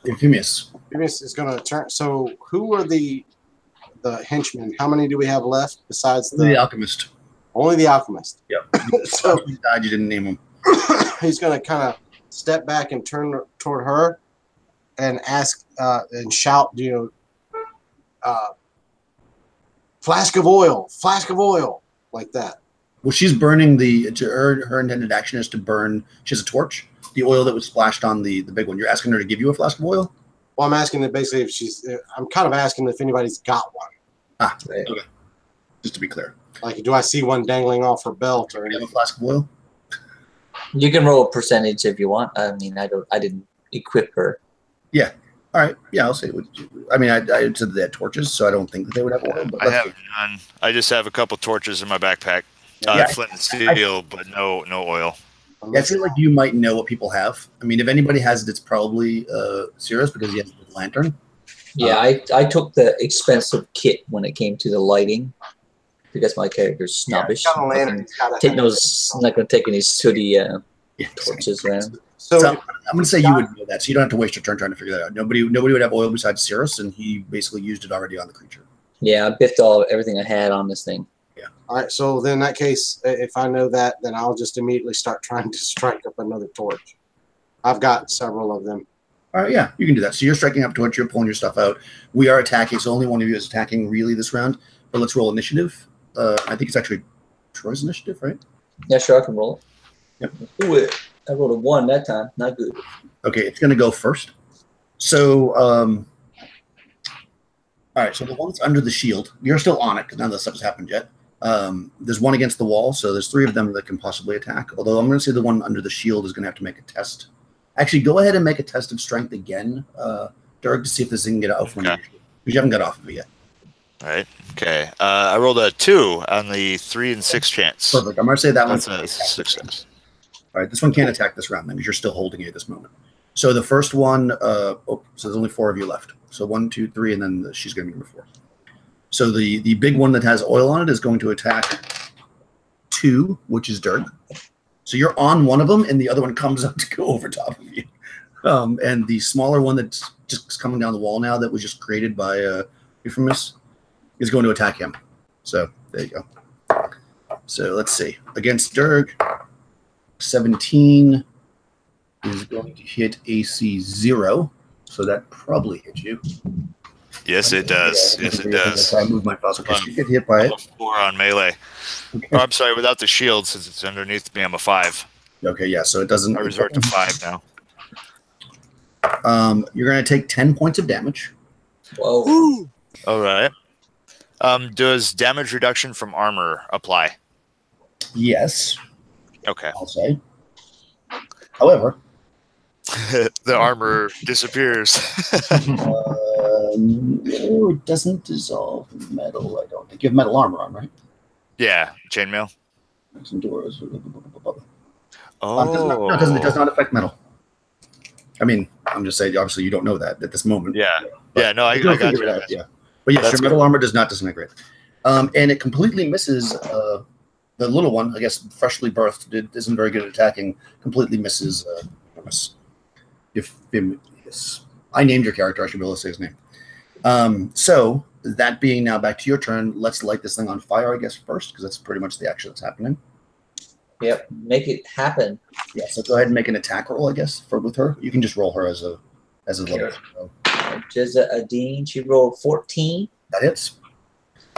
Euphemius. Euphemius is going to turn. So who are the henchmen? How many do we have left besides the alchemist? Only the alchemist. Yep. So he died. You didn't name him. He's going to kind of step back and turn toward her and ask and shout, flask of oil, like that. Well, she's burning her intended action is to burn. She has a torch. The oil that was splashed on the big one. You're asking her to give you a flask of oil? Well, I'm asking that basically I'm kind of asking if anybody's got one. Okay. Just to be clear. Like, do I see one dangling off her belt or anything? You have a flask of oil? You can roll a percentage if you want. I mean, I didn't equip her. Yeah. All right. Yeah, I'll say. I said they had torches, so I don't think that they would have oil. But I have none. I just have a couple torches in my backpack. Flint and steel, but no oil. Yeah, I feel like you might know what people have. I mean, if anybody has it, it's probably Cirrus because he has the lantern. Yeah, I took the expensive kit when it came to the lighting because my character's snobbish. Yeah, I'm not going to take any sooty torches around. So I'm going to say you would know that, so you don't have to waste your turn trying to figure that out. Nobody would have oil besides Cirrus, and he basically used it already on the creature. Yeah, I biffed everything I had on this thing. Yeah. All right, so then in that case, if I know that, then I'll just immediately start trying to strike up another torch. I've got several of them. All right, yeah, you can do that. So you're striking up torch, you're pulling your stuff out. We are attacking, so only one of you is attacking really this round. But let's roll initiative. I think it's actually Troy's initiative, right? Yeah, sure, I can roll it. Yep. Let's do it. I rolled a 1 that time. Not good. Okay, it's going to go first. So, all right, so the one's under the shield. You're still on it because none of this stuff has happened yet. There's one against the wall, so there's 3 of them that can possibly attack. Although I'm going to say the one under the shield is going to have to make a test. Actually, go ahead and make a test of strength again, Dirk, to see if this thing can get out from you. Because you haven't got off of it yet. All right. Okay. I rolled a 2 on the 3 and 6 chance. Perfect. I'm going to say that That's one's a success. All right, this one can't attack this round then because you're still holding it at this moment. So the first one, so there's only 4 of you left. So 1, 2, 3, and then she's going to be number 4. So the big one that has oil on it is going to attack 2, which is Dirk. So you're on one of them, and the other one comes up to go over top of you. And the smaller one that's just coming down the wall now that was just created by Euphemus is going to attack him. So there you go. So let's see. Against Dirk, 17 is going to hit AC 0. So that probably hits you. Yes, it does. Yes, it does. So I moved my file. Okay, so you get hit by it. 4 on melee. Okay. Oh, I'm sorry, without the shield, since it's underneath me, I'm a 5. Okay, yeah, so it doesn't. I resort to 5 now. You're going to take 10 points of damage. Whoa. Woo! All right. Does damage reduction from armor apply? Yes, Okay. I'll say. However, The armor disappears. no, it doesn't dissolve metal, I don't think. You have metal armor on, right? Yeah, chainmail. Some doors. Oh. It does not affect metal. I mean, I'm just saying, obviously, you don't know that at this moment. Yeah. But Yeah, no, I you'll got figure you. it out, yeah. But yes, your metal armor does not disintegrate. And it completely misses the little one, I guess, freshly birthed, it isn't very good at attacking, completely misses yes. I named your character, I should be able to say his name. So, that being now back to your turn, let's light this thing on fire, I guess, first, because that's pretty much the action that's happening. Yep, make it happen. Yeah, so go ahead and make an attack roll, I guess, with her. You can just roll her as a level. Just a Dean, she rolled 14. That hits.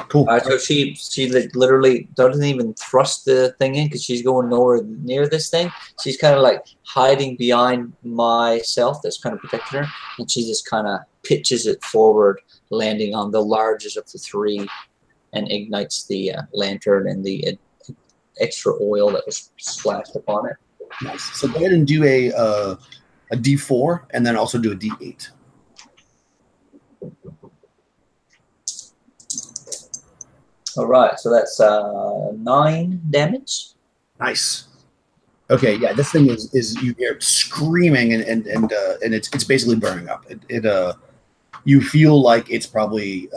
Cool. So she like literally doesn't even thrust the thing in because she's going nowhere near this thing. She's kind of like hiding behind myself that's kind of protecting her, and she just kind of pitches it forward, landing on the largest of the 3, and ignites the lantern and the extra oil that was splashed upon it. Nice. So go ahead and do a D4 and then also do a D8. All right, so that's 9 damage. Nice. Okay, yeah, this thing is you hear screaming and it's basically burning up. You feel like it's probably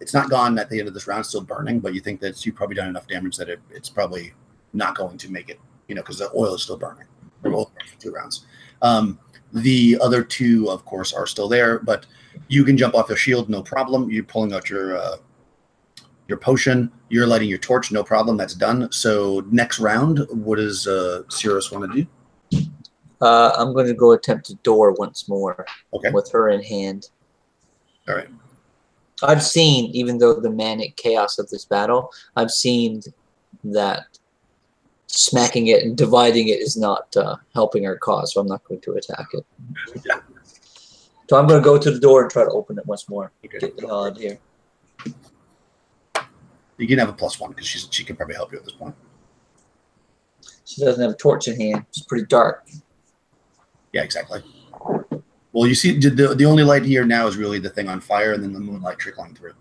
it's not gone at the end of this round, it's still burning, but you think that you've probably done enough damage that it's probably not going to make it, because the oil is still burning. They're both burning for 2 rounds. The other 2, of course, are still there, but you can jump off the shield, no problem. You're pulling out your potion. You're lighting your torch, no problem. That's done. So next round, what does Cirrus want to do? I'm going to go attempt a door once more. Okay. With her in hand. All right. I've seen, even though the manic chaos of this battle, I've seen that smacking it and dividing it is not helping our cause, so I'm not going to attack it. Yeah. So I'm going to go to the door and try to open it once more. Okay. Get the nod here. You can have a +1 because she can probably help you at this point. She doesn't have a torch in hand. It's pretty dark. Yeah, exactly. Well, you see, the only light here now is really the thing on fire and then the moonlight trickling through.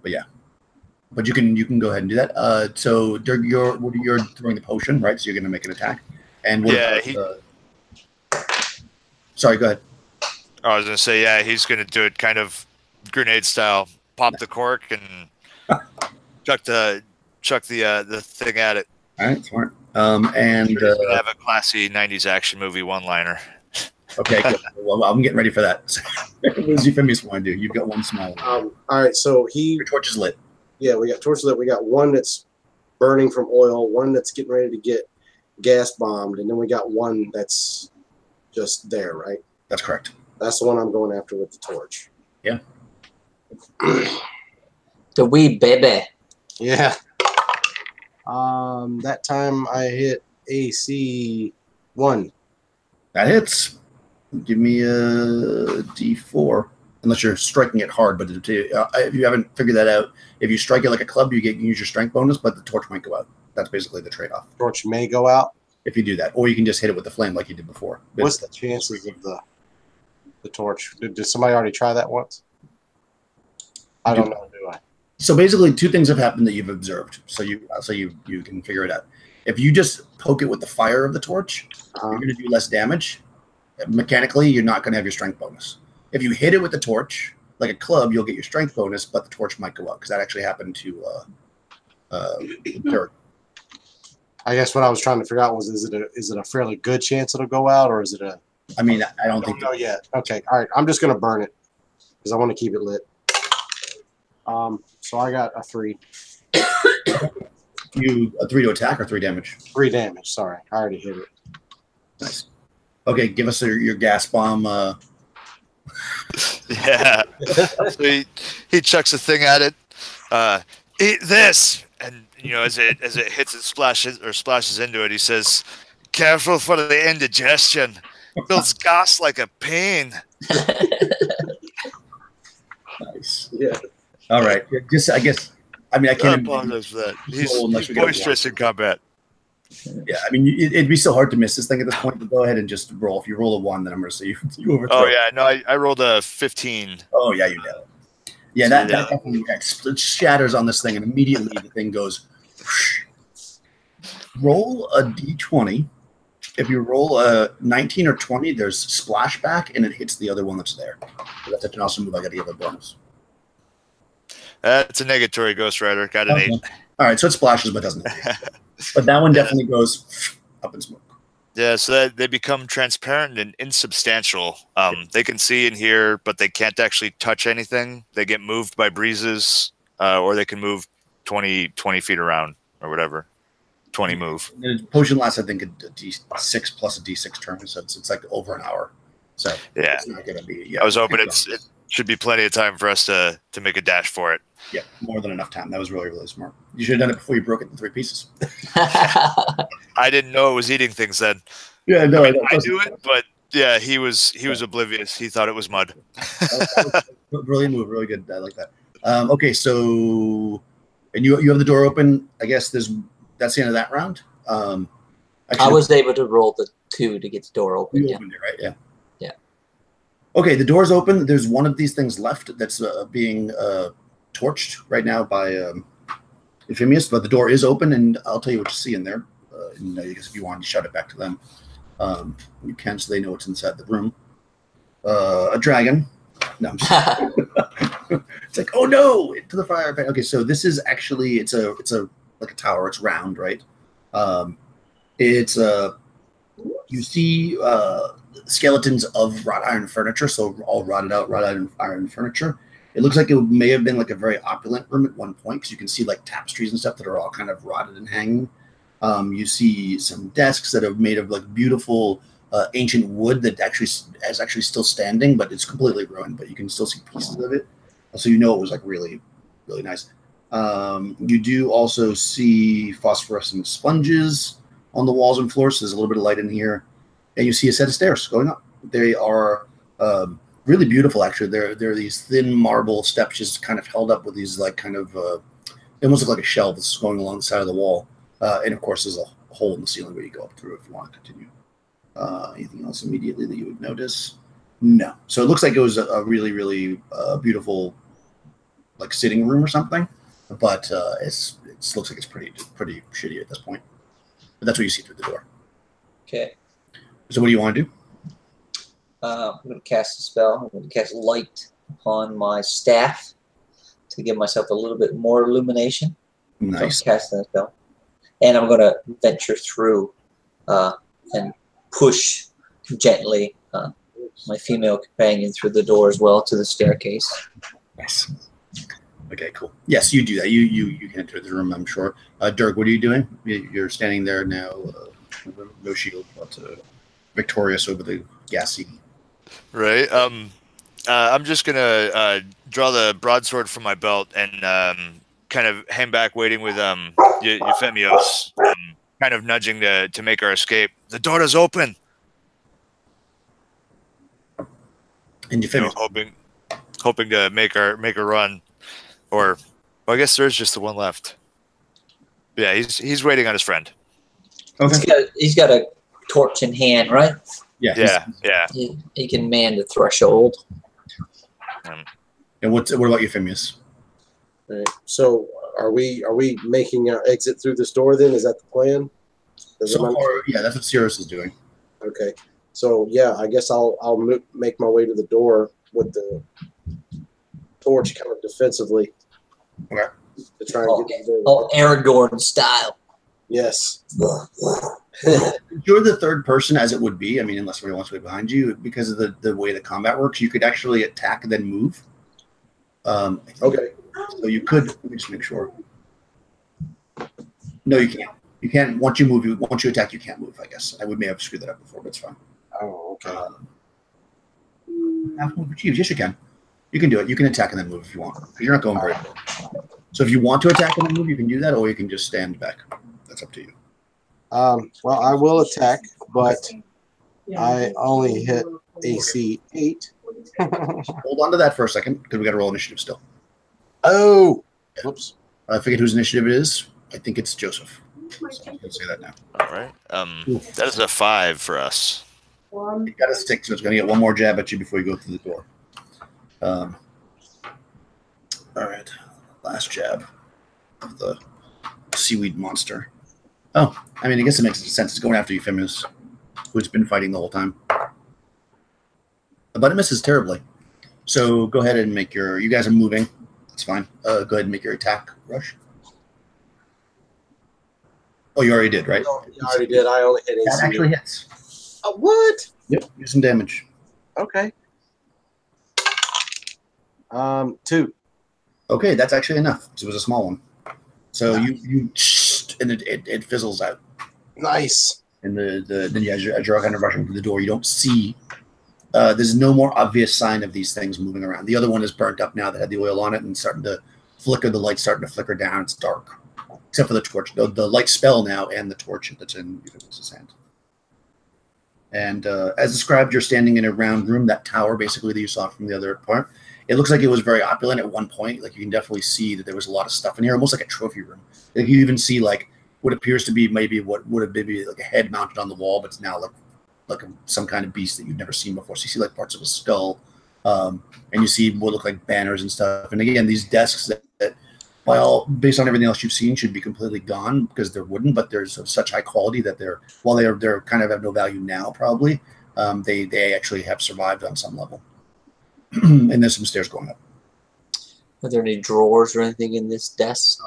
But yeah. But you can go ahead and do that. So Dirk, you're throwing the potion, right? So you're going to make an attack. And what about, sorry, go ahead. I was going to say, yeah, he's going to do it kind of grenade style. Pop the cork and chuck the thing at it. All right, smart. And have a classy 90s action movie one-liner. Okay, good. Well, I'm getting ready for that. What does Euphemius want to do? You've got one small one. All right, so Your torch is lit. Yeah, we got torch lit. We got one that's burning from oil, one that's getting ready to get gas bombed, and then we got one that's just there, right? That's correct. That's the one I'm going after with the torch. Yeah. The wee baby. Yeah. That time I hit AC 1. That hits. Give me a D4. Unless you're striking it hard, but if you haven't figured that out, if you strike it like a club, you use your strength bonus, but the torch might go out. That's basically the trade-off. Torch may go out if you do that, or you can just hit it with the flame like you did before. What's the chances of the torch? Did somebody already try that once? I don't know. Do I? So basically, two things have happened that you've observed. So you can figure it out. If you just poke it with the fire of the torch, you're going to do less damage. Mechanically, you're not going to have your strength bonus. If you hit it with the torch, like a club, you'll get your strength bonus, but the torch might go up because that actually happened to Derek. I guess what I was trying to figure out was, is it a fairly good chance it'll go out, or is it a? I mean, I don't think know yet. Okay, all right. I'm just gonna burn it because I want to keep it lit. So I got a 3. You a 3 to attack or 3 damage? 3 damage. Sorry, I already hit it. Nice. Okay, give us your gas bomb. Yeah. So he chucks a thing at it. Eat this, and as it hits and splashes into it, he says, "Careful for the indigestion. Builds gas like a pain." Nice. Yeah. All right. I guess. I mean, I can't apologize for that. He's boisterous in combat. Yeah, I mean, it'd be so hard to miss this thing at this point. But go ahead and just roll. If you roll a 1, then I'm going to say you overthrow. Oh yeah, no, I rolled a 15. Oh yeah, you did. Yeah, that definitely it shatters on this thing, and immediately the thing goes. Whoosh. Roll a d20. If you roll a 19 or 20, there's splashback, and it hits the other one that's there. So that's an awesome move. I got to give a bonus. It's a negatory Ghost Rider. Got an 8. All right, so it splashes, but doesn't hit. But that one definitely goes up in smoke. Yeah, so that they become transparent and insubstantial. They can see and hear, but they can't actually touch anything. They get moved by breezes, or they can move 20 feet around or whatever. 20 move. And the potion lasts, I think, a D6 plus a D6 turn, so it's like over an hour. So yeah, it's not going to be. Yeah, I was hoping it should be plenty of time for us to make a dash for it. Yeah, more than enough time. That was really, really smart. You should have done it before you broke it in 3 pieces. I didn't know it was eating things then. Yeah, no, I knew it, but yeah, he was oblivious. He thought it was mud. Brilliant move, really good. I like that. Okay, so and you have the door open. I guess that's the end of that round. Actually, I was able to roll the 2 to get the door open. You Yeah. opened it, right? Yeah. Yeah. Okay, the door's open. There's one of these things left that's being torched right now by Euphemius, but the door is open, and I'll tell you what you see in there. And I guess if you want to shout it back to them, you can, so they know what's inside the room. A dragon. No, I'm just it's like, oh no, into the fire pit. Okay, so this is actually it's a like a tower. It's round, right? It's you see skeletons of wrought iron furniture, so all rotted out wrought iron furniture. It looks like it may have been like a very opulent room at one point, because you can see like tapestries and stuff that are all kind of rotted and hanging. You see some desks that are made of like beautiful ancient wood that is actually still standing, but it's completely ruined, but you can still see pieces of it. So you know it was like really, really nice. You do also see phosphorescent sponges on the walls and floors, so there's a little bit of light in here. And you see a set of stairs going up. They are really beautiful, actually. They're these thin marble steps just kind of held up with these like kind of they almost look like a shelf that's going along the side of the wall. And of course, there's a hole in the ceiling where you go up through if you want to continue. Anything else immediately that you would notice? No. So it looks like it was a really, really beautiful like sitting room or something, but it looks like it's pretty shitty at this point. But that's what you see through the door. Okay. So what do you want to do? I'm going to cast a spell. I'm going to cast light upon my staff to give myself a little bit more illumination. Nice. So cast that spell. And I'm going to venture through and push gently my female companion through the door as well to the staircase. Nice. Okay, cool. Yes, you do that. You can enter the room, I'm sure. Dirk, what are you doing? You're standing there now, no shield, but victorious over the gassy. Right. I'm just gonna draw the broadsword from my belt and kind of hang back, waiting with Euphemios, kind of nudging to make our escape. The door is open. And Euphemios, hoping to make a run, or well, I guess there's just the one left. Yeah, he's waiting on his friend. okay. He's got a torch in hand, right? Yeah. He can man the threshold. And what about Euphemios? Right. So are we making our exit through this door then? Is that the plan? So far, yeah, that's what Cirrus is doing. Okay. So yeah, I guess I'll make my way to the door with the torch kind of defensively. Okay. To try and get the Oh, Aragorn style. Yes. You're the third person, as it would be. I mean, unless somebody wants to be behind you, because of the way the combat works, you could actually attack and then move. Okay. So you could. Let me just make sure. No, you can't. You can't. Once you attack, you can't move. I guess I may have screwed that up before, but it's fine. Oh, okay. Half move achieves. Yes, you can. You can do it. You can attack and then move if you want. Because you're not going very far. So if you want to attack and then move, you can do that, or you can just stand back. That's up to you. Well, I will attack, but I only hit AC 8. Hold on to that for a second, because we got to roll initiative still. Oh! Whoops. I forget whose initiative it is. I think it's Joseph. So I'm going to say that now. All right. That is a 5 for us. You got a 6, so it's going to get one more jab at you before you go through the door. All right. Last jab of the seaweed monster. Oh, I mean, I guess it makes sense. It's going after Euphemios, who's been fighting the whole time. But it misses terribly. So go ahead and make your... You guys are moving. That's fine. Go ahead and make your attack rush. Oh, you already did, right? No, you already did. I only hit AC. That actually hits. What? Yep. Do some damage. Okay. 2. Okay, that's actually enough. It was a small one. So you and it fizzles out. Nice. And then as you're kind of rushing through the door, you don't see. There's no more obvious sign of these things moving around. The other one is burnt up now that had the oil on it and starting to flicker. The light's starting to flicker down. It's dark, except for the torch. The light spell now and the torch that's in Euphemios' hand. And as described, you're standing in a round room. That tower, basically, that you saw from the other part. It looks like it was very opulent at one point. Like you can definitely see that there was a lot of stuff in here, almost like a trophy room. Like you even see like what appears to be maybe what would have been like a head mounted on the wall, but it's now like some kind of beast that you've never seen before. So you see like parts of a skull, and you see what look like banners and stuff. And again, these desks that based on everything else you've seen, should be completely gone because they're wooden, but they're of such high quality that while they're kind of have no value now, probably they actually have survived on some level. And there's some stairs going up. Are there any drawers or anything in this desk?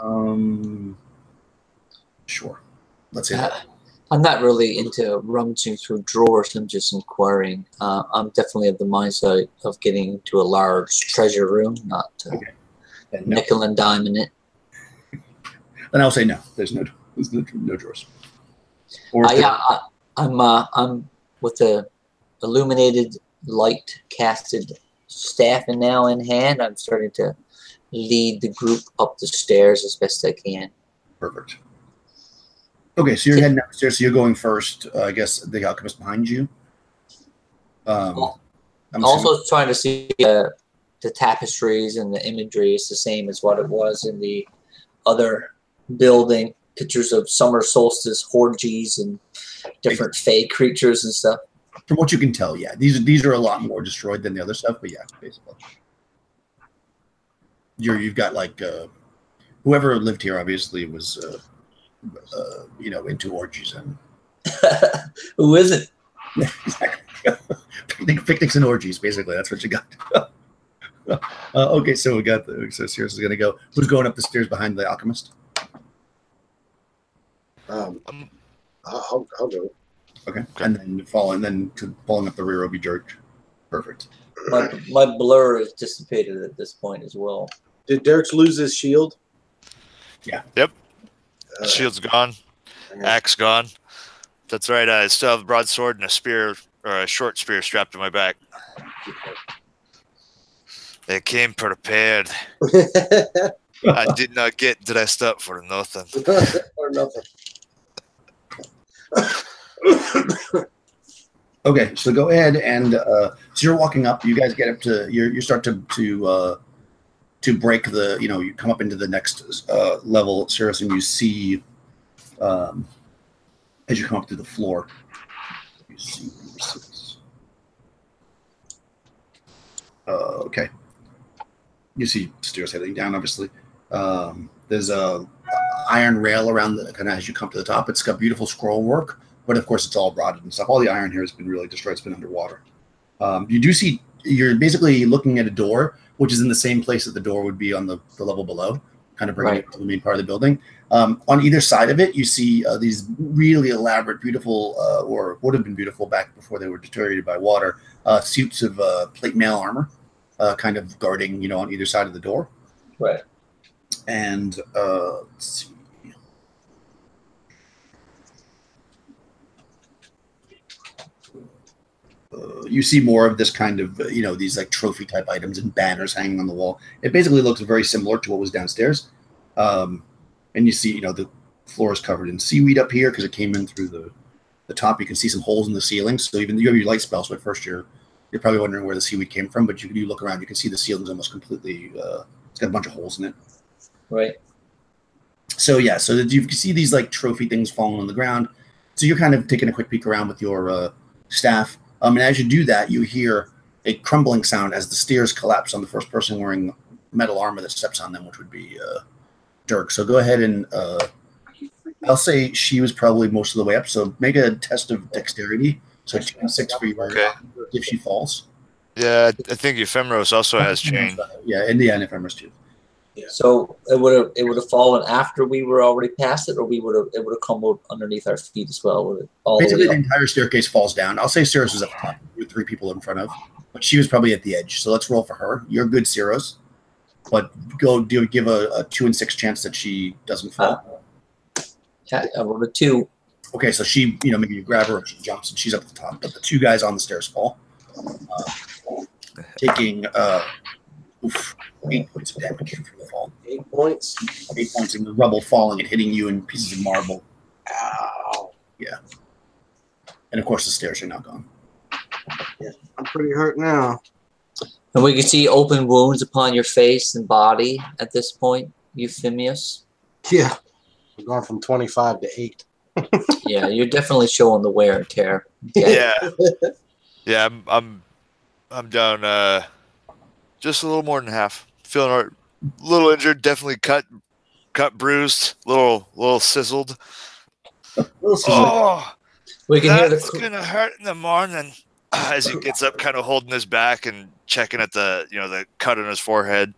Sure. Let's say that. I'm not really into rummaging through drawers. I'm just inquiring. I'm definitely of the mindset of getting into a large treasure room, not nickel and dime in it. Then I'll say no. There's no drawers. I'm with the illuminated light casted staff and now in hand. I'm starting to lead the group up the stairs as best I can. Perfect. Okay, so you're heading upstairs. So you're going first. I guess the alchemist behind you. I'm also trying to see the tapestries and the imagery is the same as what it was in the other building. Pictures of summer solstice orgies and different fey creatures and stuff. From what you can tell, yeah, these are a lot more destroyed than the other stuff, but yeah, basically, you've got like whoever lived here obviously was into orgies and who isn't? Picnics and orgies, basically. That's what you got. Okay, so we got so Cirrus is gonna go. Who's going up the stairs behind the alchemist? I'll go. Okay, and then falling up the rear will be George. Perfect. My blur is dissipated at this point as well. Did Dirks lose his shield? Yep. Shield's gone. Axe gone. That's right. I still have a broadsword and a spear, or a short spear, strapped to my back. They came prepared. I did not get dressed up for nothing. Or nothing. Okay, so go ahead and so you're walking up. You guys get up to you start to break the you come up into the next level, Cirrus, and you see as you come up through the floor. You see. Okay. You see stairs heading down. Obviously, there's a iron rail around the kind of as you come to the top. It's got beautiful scroll work. But of course, it's all rotted and stuff. All the iron here has been really destroyed. It's been underwater. You do see, you're basically looking at a door, which is in the same place that the door would be on the level below, kind of bringing it to the main part of the building. On either side of it, you see these really elaborate, beautiful, or would have been beautiful back before they were deteriorated by water, suits of plate mail armor, kind of guarding, on either side of the door. Right. And let's see. You see more of this kind of, these like trophy type items and banners hanging on the wall. It basically looks very similar to what was downstairs. And you see, the floor is covered in seaweed up here because it came in through the top. You can see some holes in the ceiling. So even you have your light spell. So at first you're probably wondering where the seaweed came from, but you look around, you can see the ceiling's almost completely, it's got a bunch of holes in it. Right. So yeah, so you can see these like trophy things falling on the ground. So you're kind of taking a quick peek around with your staff. And as you do that, you hear a crumbling sound as the stairs collapse on the first person wearing metal armor that steps on them, which would be Dirk. So go ahead and I'll say she was probably most of the way up. So make a test of dexterity. So 2d6 for you if she falls. Yeah, I think Ephemeros also has chain. Yeah, and Ephemeros too. Yeah. So it would have fallen after we were already past it, or it would have come out underneath our feet as well. Basically, the entire staircase falls down. I'll say Cirrus is up top with 3 people in front of, but she was probably at the edge. So let's roll for her. You're good, Cirrus, but give a 2 and 6 chance that she doesn't fall. Yeah, I rolled a 2. Okay, so she, maybe you grab her and she jumps and she's up at the top, but the 2 guys on the stairs fall, taking 8 points of damage from the fall. 8 points. 8 points in the rubble falling and hitting you in pieces of marble. Ow. Yeah. And of course, the stairs are now gone. Yeah, I'm pretty hurt now. And we can see open wounds upon your face and body at this point, Euphemius. Yeah, we've gone from 25 to 8. Yeah, you're definitely showing the wear and tear. Yeah, yeah. I'm down just a little more than half. Feeling a little injured, definitely cut, bruised, little sizzled. Oh, we can hear that's gonna hurt in the morning. As he gets up, kind of holding his back and checking at the the cut on his forehead.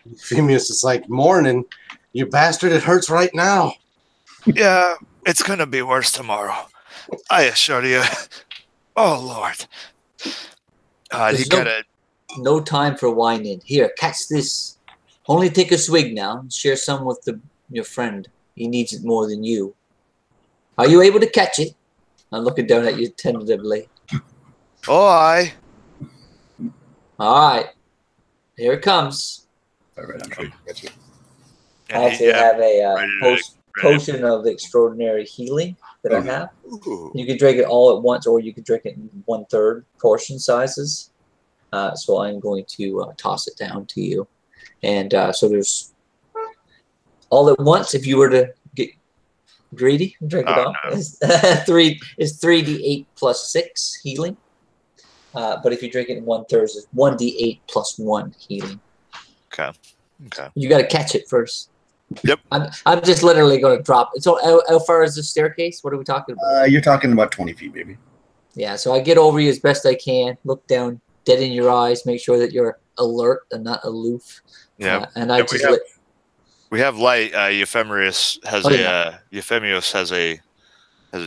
Euphemius is like, morning, you bastard! It hurts right now. Yeah, it's gonna be worse tomorrow. I assure you. Oh Lord. He gotta. No time for whining. Here, catch this. Only take a swig now. Share some with your friend. He needs it more than you. Are you able to catch it? I'm looking down at you tentatively. Oh, aye. All right. Here it comes. All right, I'm sure you can catch it. I actually have a potion of extraordinary healing that I have. Ooh. You can drink it all at once, or you can drink it in 1/3 portion sizes. So I'm going to toss it down to you. And so there's all at once, if you were to get greedy, drink it all. No. It's 3d8 plus 6 healing. But if you drink it in 1/3, it's 1d8 plus 1 healing. Okay. You got to catch it first. Yep. I'm just literally going to drop it. So how far is the staircase? What are we talking about? You're talking about 20 feet, maybe. Yeah, so I get over you as best I can, look down, dead in your eyes, make sure that you're alert and not aloof. Yeah. And I we have light. Euphemius has Euphemius has a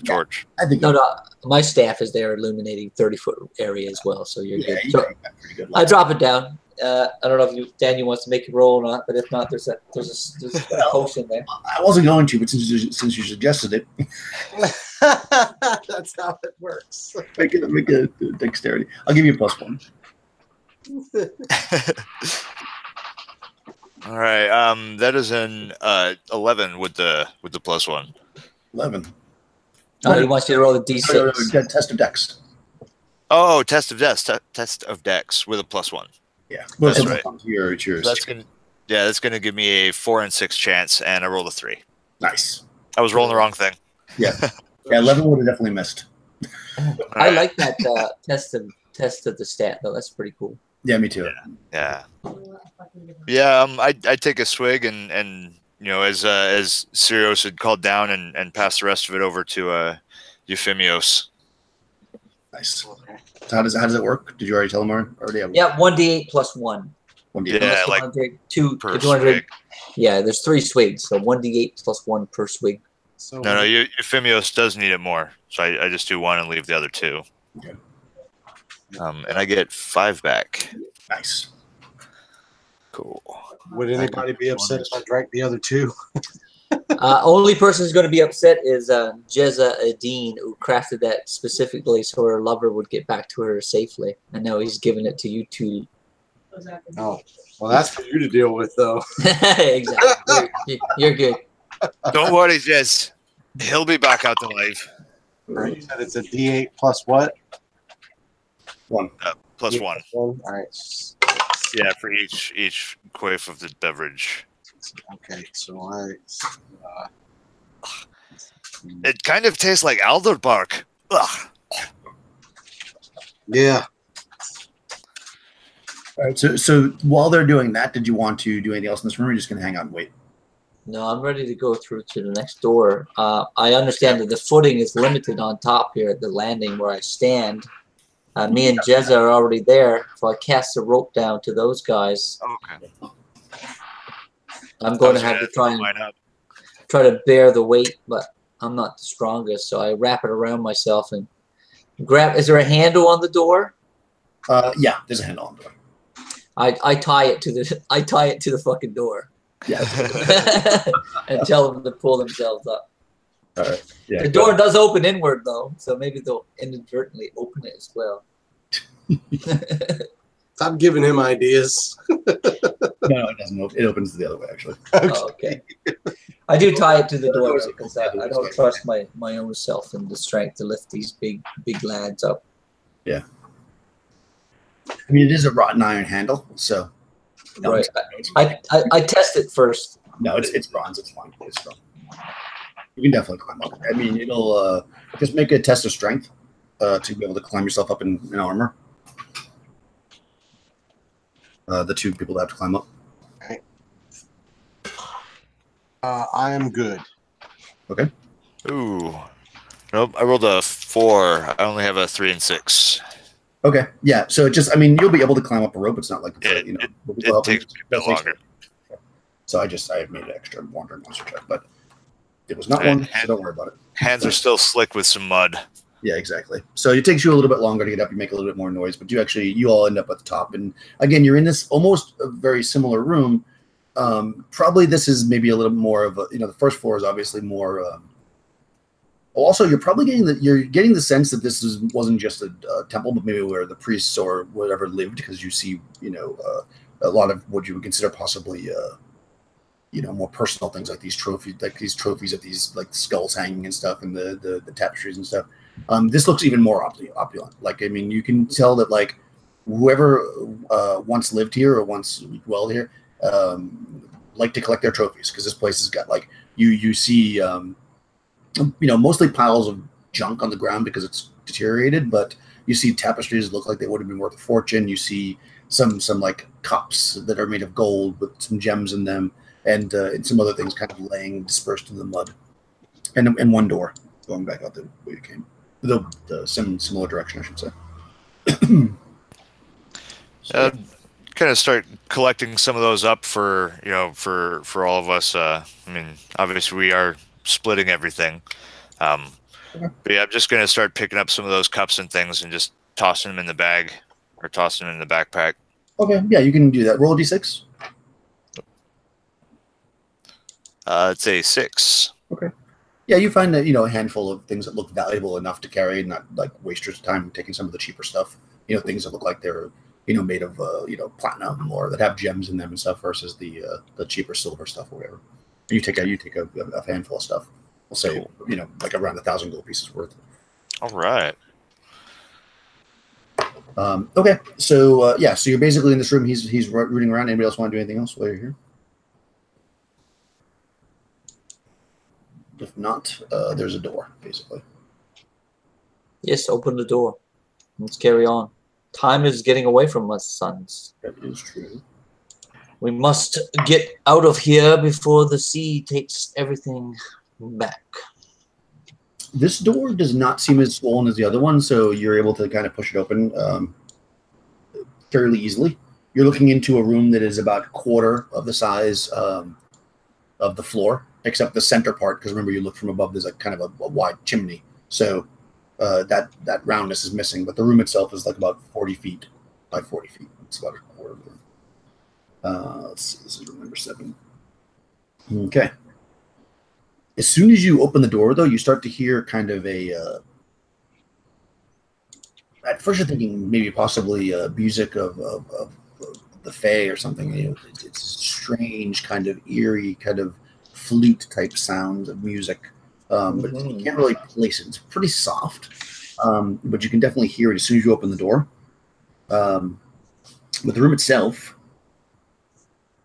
torch. I think no. My staff is there illuminating 30-foot area as well, so you're good. So pretty good I drop it down. I don't know if Daniel wants to make a roll or not, but if not, there's a potion there. I wasn't going to, but since you suggested it, That's how it works. make a dexterity. I'll give you a +1. All right. That is an 11 with the +1. 11. Oh, he wants you to roll a d6. Test of dex. Oh, test of dex with a +1. Yeah, That's it's right. It's yours. That's gonna give me a 4 and 6 chance, and I rolled a 3. Nice. I was rolling the wrong thing. Yeah, 11 would have definitely missed. I like that test of the stat though. That's pretty cool. Yeah, me too. Yeah. I take a swig and as Sirius had called down and pass the rest of it over to Euphemios. Nice. So how does it work? Did you already tell him already? Yeah, 1d8 plus 1. 1d8. Yeah, like two per 200. swig. Yeah, there's 3 swigs, so 1d8 plus 1 per swig. So No, Euphemios does need it more, so I just do 1 and leave the other 2. Okay. And I get 5 back. Nice. Cool. would anybody be upset if I drank the other 2? Only person who's going to be upset is Jezza Adine, who crafted that specifically so her lover would get back to her safely. And now he's giving it to you two. Oh, well, that's for you to deal with, though. Exactly. You're good. Don't worry, Jez. He'll be back out to life. You said it's a D8 plus what? 1. Plus 1. All right. Yeah, for each quaff of the beverage. Okay, so It kind of tastes like alder bark. Ugh. yeah. All right. So while they're doing that, did you want to do anything else in this room, or are you just going to hang out and wait? No, I'm ready to go through to the next door. I understand that the footing is limited on top here at the landing where I stand. Me and Jezza are already there, so I cast a rope down to those guys. Okay. I'm going to have to try to bear the weight, but I'm not the strongest, so I wrap it around myself and grab. Is there a handle on the door? Yeah, there's a handle on the door. I tie it to the fucking door. Yeah. And tell them to pull themselves up. All right. Yeah. The door does open inward though, so maybe they'll inadvertently open it as well. Stop giving him ideas. No, it doesn't open. It opens the other way, actually. Oh, okay. I do tie it to the door because I don't trust my own self and the strength to lift these big lads up. Yeah. I mean, it is a wrought iron handle, so. No, right. I test it first. No, it's bronze. It's fine. It's strong. You can definitely climb up. I mean, it'll just make a test of strength to be able to climb yourself up in armor. The 2 people that have to climb up. Okay. I am good. Okay. Ooh. Nope, I rolled a 4. I only have a 3 and 6. Okay. Yeah. So you'll be able to climb up a rope. It's not like It takes a bit longer. So I made an extra wandering monster check, but it was not one, so don't worry about it. Hands are still slick with some mud. Yeah, exactly. So it takes you a little bit longer to get up. You make a little bit more noise, but you all end up at the top. And again, you're in this almost a very similar room. Probably this is maybe a little more of a, the first floor is obviously more. Also, you're probably getting the sense that this wasn't just a temple, but maybe where the priests or whatever lived, because you see, a lot of what you would consider possibly, more personal things like these trophies of these like skulls hanging and stuff, and the tapestries and stuff. This looks even more opulent. Like, I mean, you can tell that like whoever once lived here or once dwelled here like to collect their trophies, because this place has got like you see. Mostly piles of junk on the ground because it's deteriorated, but you see tapestries that look like they would have been worth a fortune. You see some like cups that are made of gold with some gems in them, and some other things kind of laying dispersed in the mud. And one door going back out the way you came, the similar direction, I should say. Kind of start collecting some of those up for all of us. I mean, obviously we are splitting everything. But yeah, I'm just going to start picking up some of those cups and things and just tossing them in the bag or tossing them in the backpack. Okay, yeah, you can do that. Roll a d6. It's a 6. Okay. Yeah, you find that, a handful of things that look valuable enough to carry, not like wasters of time taking some of the cheaper stuff. Things that look like they're, made of, platinum or that have gems in them and stuff versus the cheaper silver stuff or whatever. You take a handful of stuff. We'll say, Cool. Like around 1,000 gold pieces worth. All right. Okay, so so you're basically in this room. He's rooting around. Anybody else want to do anything else while you're here? If not, there's a door, basically. Yes, open the door. Let's carry on. Time is getting away from us, sons. That is true. We must get out of here before the sea takes everything back. This door does not seem as swollen as the other one, so you're able to kind of push it open fairly easily. You're looking into a room that is about a quarter of the size of the floor, except the center part, because remember, you look from above, there's like kind of a wide chimney. So that roundness is missing, but the room itself is like about 40 feet by 40 feet. It's about a quarter of the room. Let's see, this is room number 7. Okay. As soon as you open the door, though, you start to hear kind of a... at first you're thinking maybe possibly music of the Fae or something. It's strange, kind of eerie, kind of flute-type sounds of music. But you can't really place it. It's pretty soft, but you can definitely hear it as soon as you open the door. With the room itself,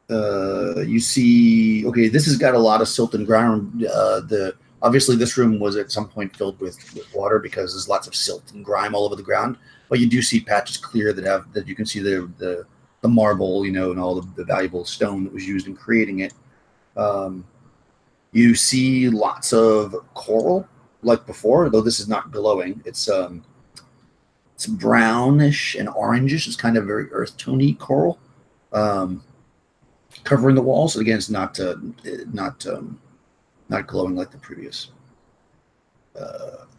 you see, okay, this has got a lot of silt and ground. Obviously, this room was at some point filled with water because there's lots of silt and grime all over the ground. But you do see patches clear that you can see the marble, and all the valuable stone that was used in creating it. You see lots of coral, like before, though this is not glowing. It's brownish and orangish. It's kind of very earth tony coral. Covering the walls. Again, it's not glowing like the previous.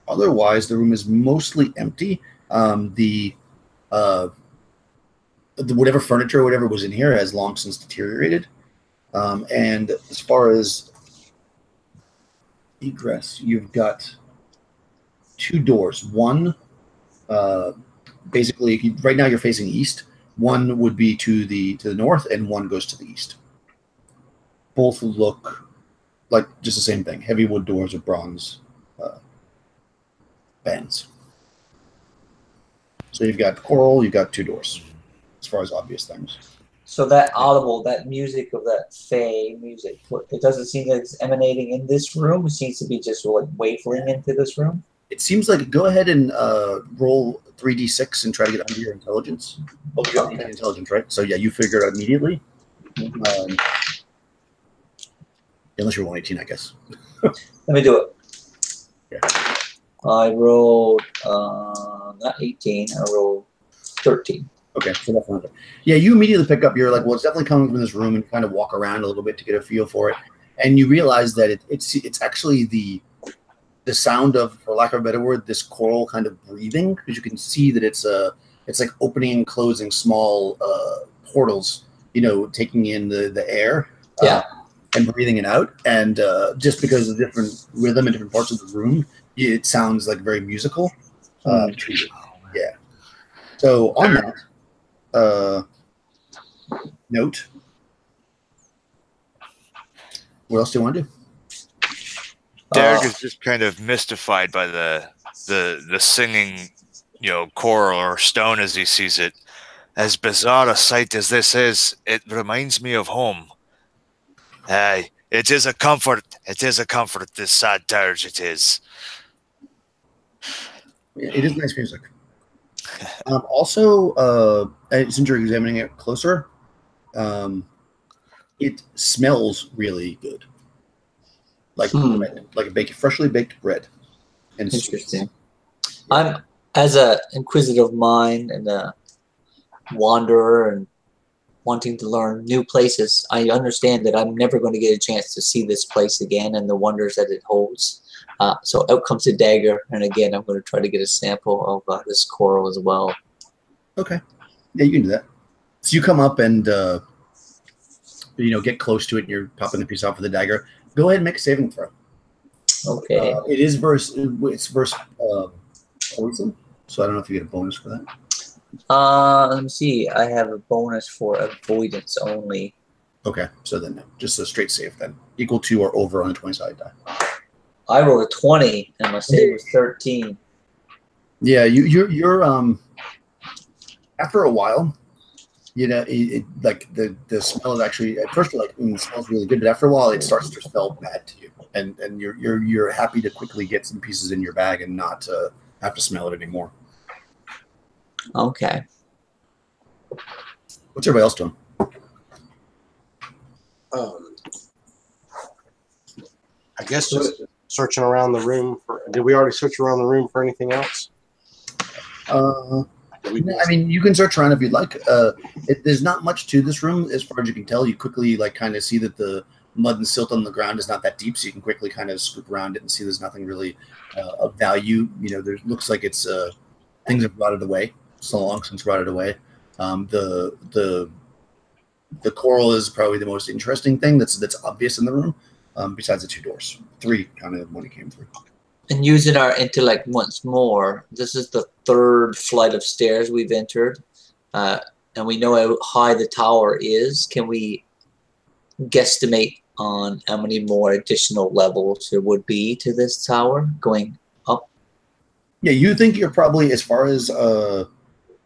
Otherwise, the room is mostly empty. The whatever furniture or whatever was in here has long since deteriorated. And as far as egress, you've got 2 doors. One, basically, right now you're facing east. One would be to the north, and one goes to the east. Both look like just the same thing. Heavy wood doors with bronze bands. So you've got coral, you've got 2 doors, as far as obvious things. So that audible, that music of that Fae music, it doesn't seem like it's emanating in this room. It seems to be just like waveling into this room. It seems like, go ahead and roll 3d6 and try to get under your intelligence. Oh, you got intelligence, right? So yeah, you figure it out immediately. Unless you're 118, I guess. Let me do it. Yeah. I rolled not 18. I rolled 13. Okay, so definitely. Yeah, you immediately pick up. You're like, well, it's definitely coming from this room, and kind of walk around a little bit to get a feel for it, and you realize that it's actually the sound of, for lack of a better word, this coral kind of breathing, because you can see that it's like opening and closing small portals, taking in the air. Yeah. And breathing it out, and just because of different rhythm in different parts of the room, it sounds like very musical. Yeah. So on that note, what else do you want to do? Derek is just kind of mystified by the singing, coral or stone as he sees it. As bizarre a sight as this is, it reminds me of home. Aye, it is a comfort. It is a comfort, this sad dirge it is. It is nice music. Also, since you're examining it closer, it smells really good. Like bread, like a freshly baked bread. And interesting. I'm, as a inquisitive mind and a wanderer and wanting to learn new places, I understand that I'm never going to get a chance to see this place again and the wonders that it holds. So out comes a dagger, and again, I'm going to try to get a sample of this coral as well. Okay. Yeah, you can do that. So you come up and get close to it, and you're popping the piece off with the dagger. Go ahead and make a saving throw. Okay. It is versus poison, so I don't know if you get a bonus for that. Let me see. I have a bonus for avoidance only. Okay, so then no, just a straight save then, equal to or over on a 20-sided die. I rolled a 20, and my save was 13. Yeah, you're after a while, like the smell is actually at first you're like it smells really good, but after a while it starts to smell bad to you, and you're happy to quickly get some pieces in your bag and not have to smell it anymore. Okay. What's everybody else doing? I guess just searching around the room for. Did we already search around the room for anything else? I mean, you can search around if you'd like. There's not much to this room as far as you can tell. You quickly kind of see that the mud and silt on the ground is not that deep, so you can quickly kind of scoop around it and see there's nothing really of value. There looks like it's things have rotted away. So long since rotted away. The coral is probably the most interesting thing that's obvious in the room. Besides the two doors, three kind of when it came through. And using our intellect once more, this is the third flight of stairs we've entered, and we know how high the tower is. Can we guesstimate on how many more additional levels there would be to this tower going up? Yeah, you think you're probably as far as no,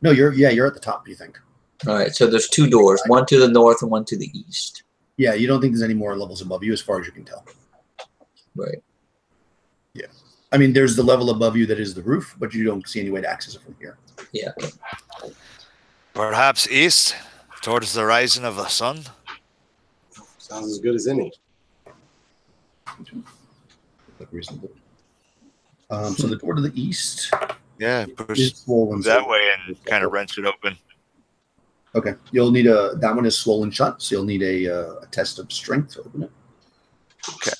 you're at the top. You think? All right, so there's two doors, one to the north and one to the east. Yeah, you don't think there's any more levels above you as far as you can tell. Right. Yeah. I mean, there's the level above you that is the roof, but you don't see any way to access it from here. Yeah. Perhaps east, towards the rising of the sun. Sounds as good as any. Reasonable. So the door to the east. Yeah, push is swollen that way and kind of wrench it open. Okay, you'll need that one is swollen shut, so you'll need a test of strength to open it. Okay.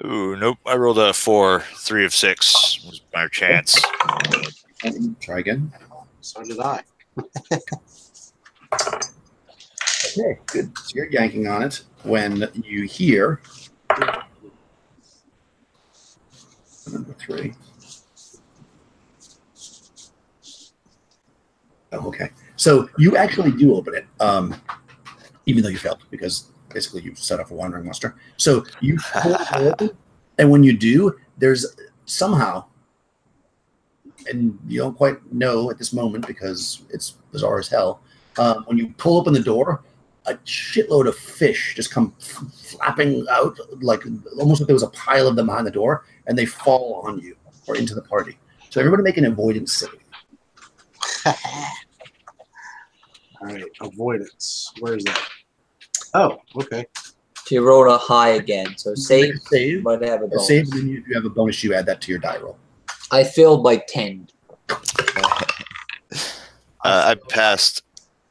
Ooh, nope. I rolled a 4, 3 of 6 was my chance. Try again. So did I. Okay, good. So you're yanking on it when you hear number 3. Oh, okay. So you actually do open it, even though you failed, because basically you set off a wandering monster. So you pull it open, and when you do, there's somehow, and you don't quite know at this moment because it's bizarre as hell, when you pull open the door, a shitload of fish just come flapping out, like almost like there was a pile of them behind the door, and they fall on you or into the party. So everybody make an avoidance save. All right, avoidance. Where is that? Oh, okay. So you rolled a high again. So save, but have a bonus. Save, and then if you have a bonus, you add that to your die roll. I failed by 10. I passed.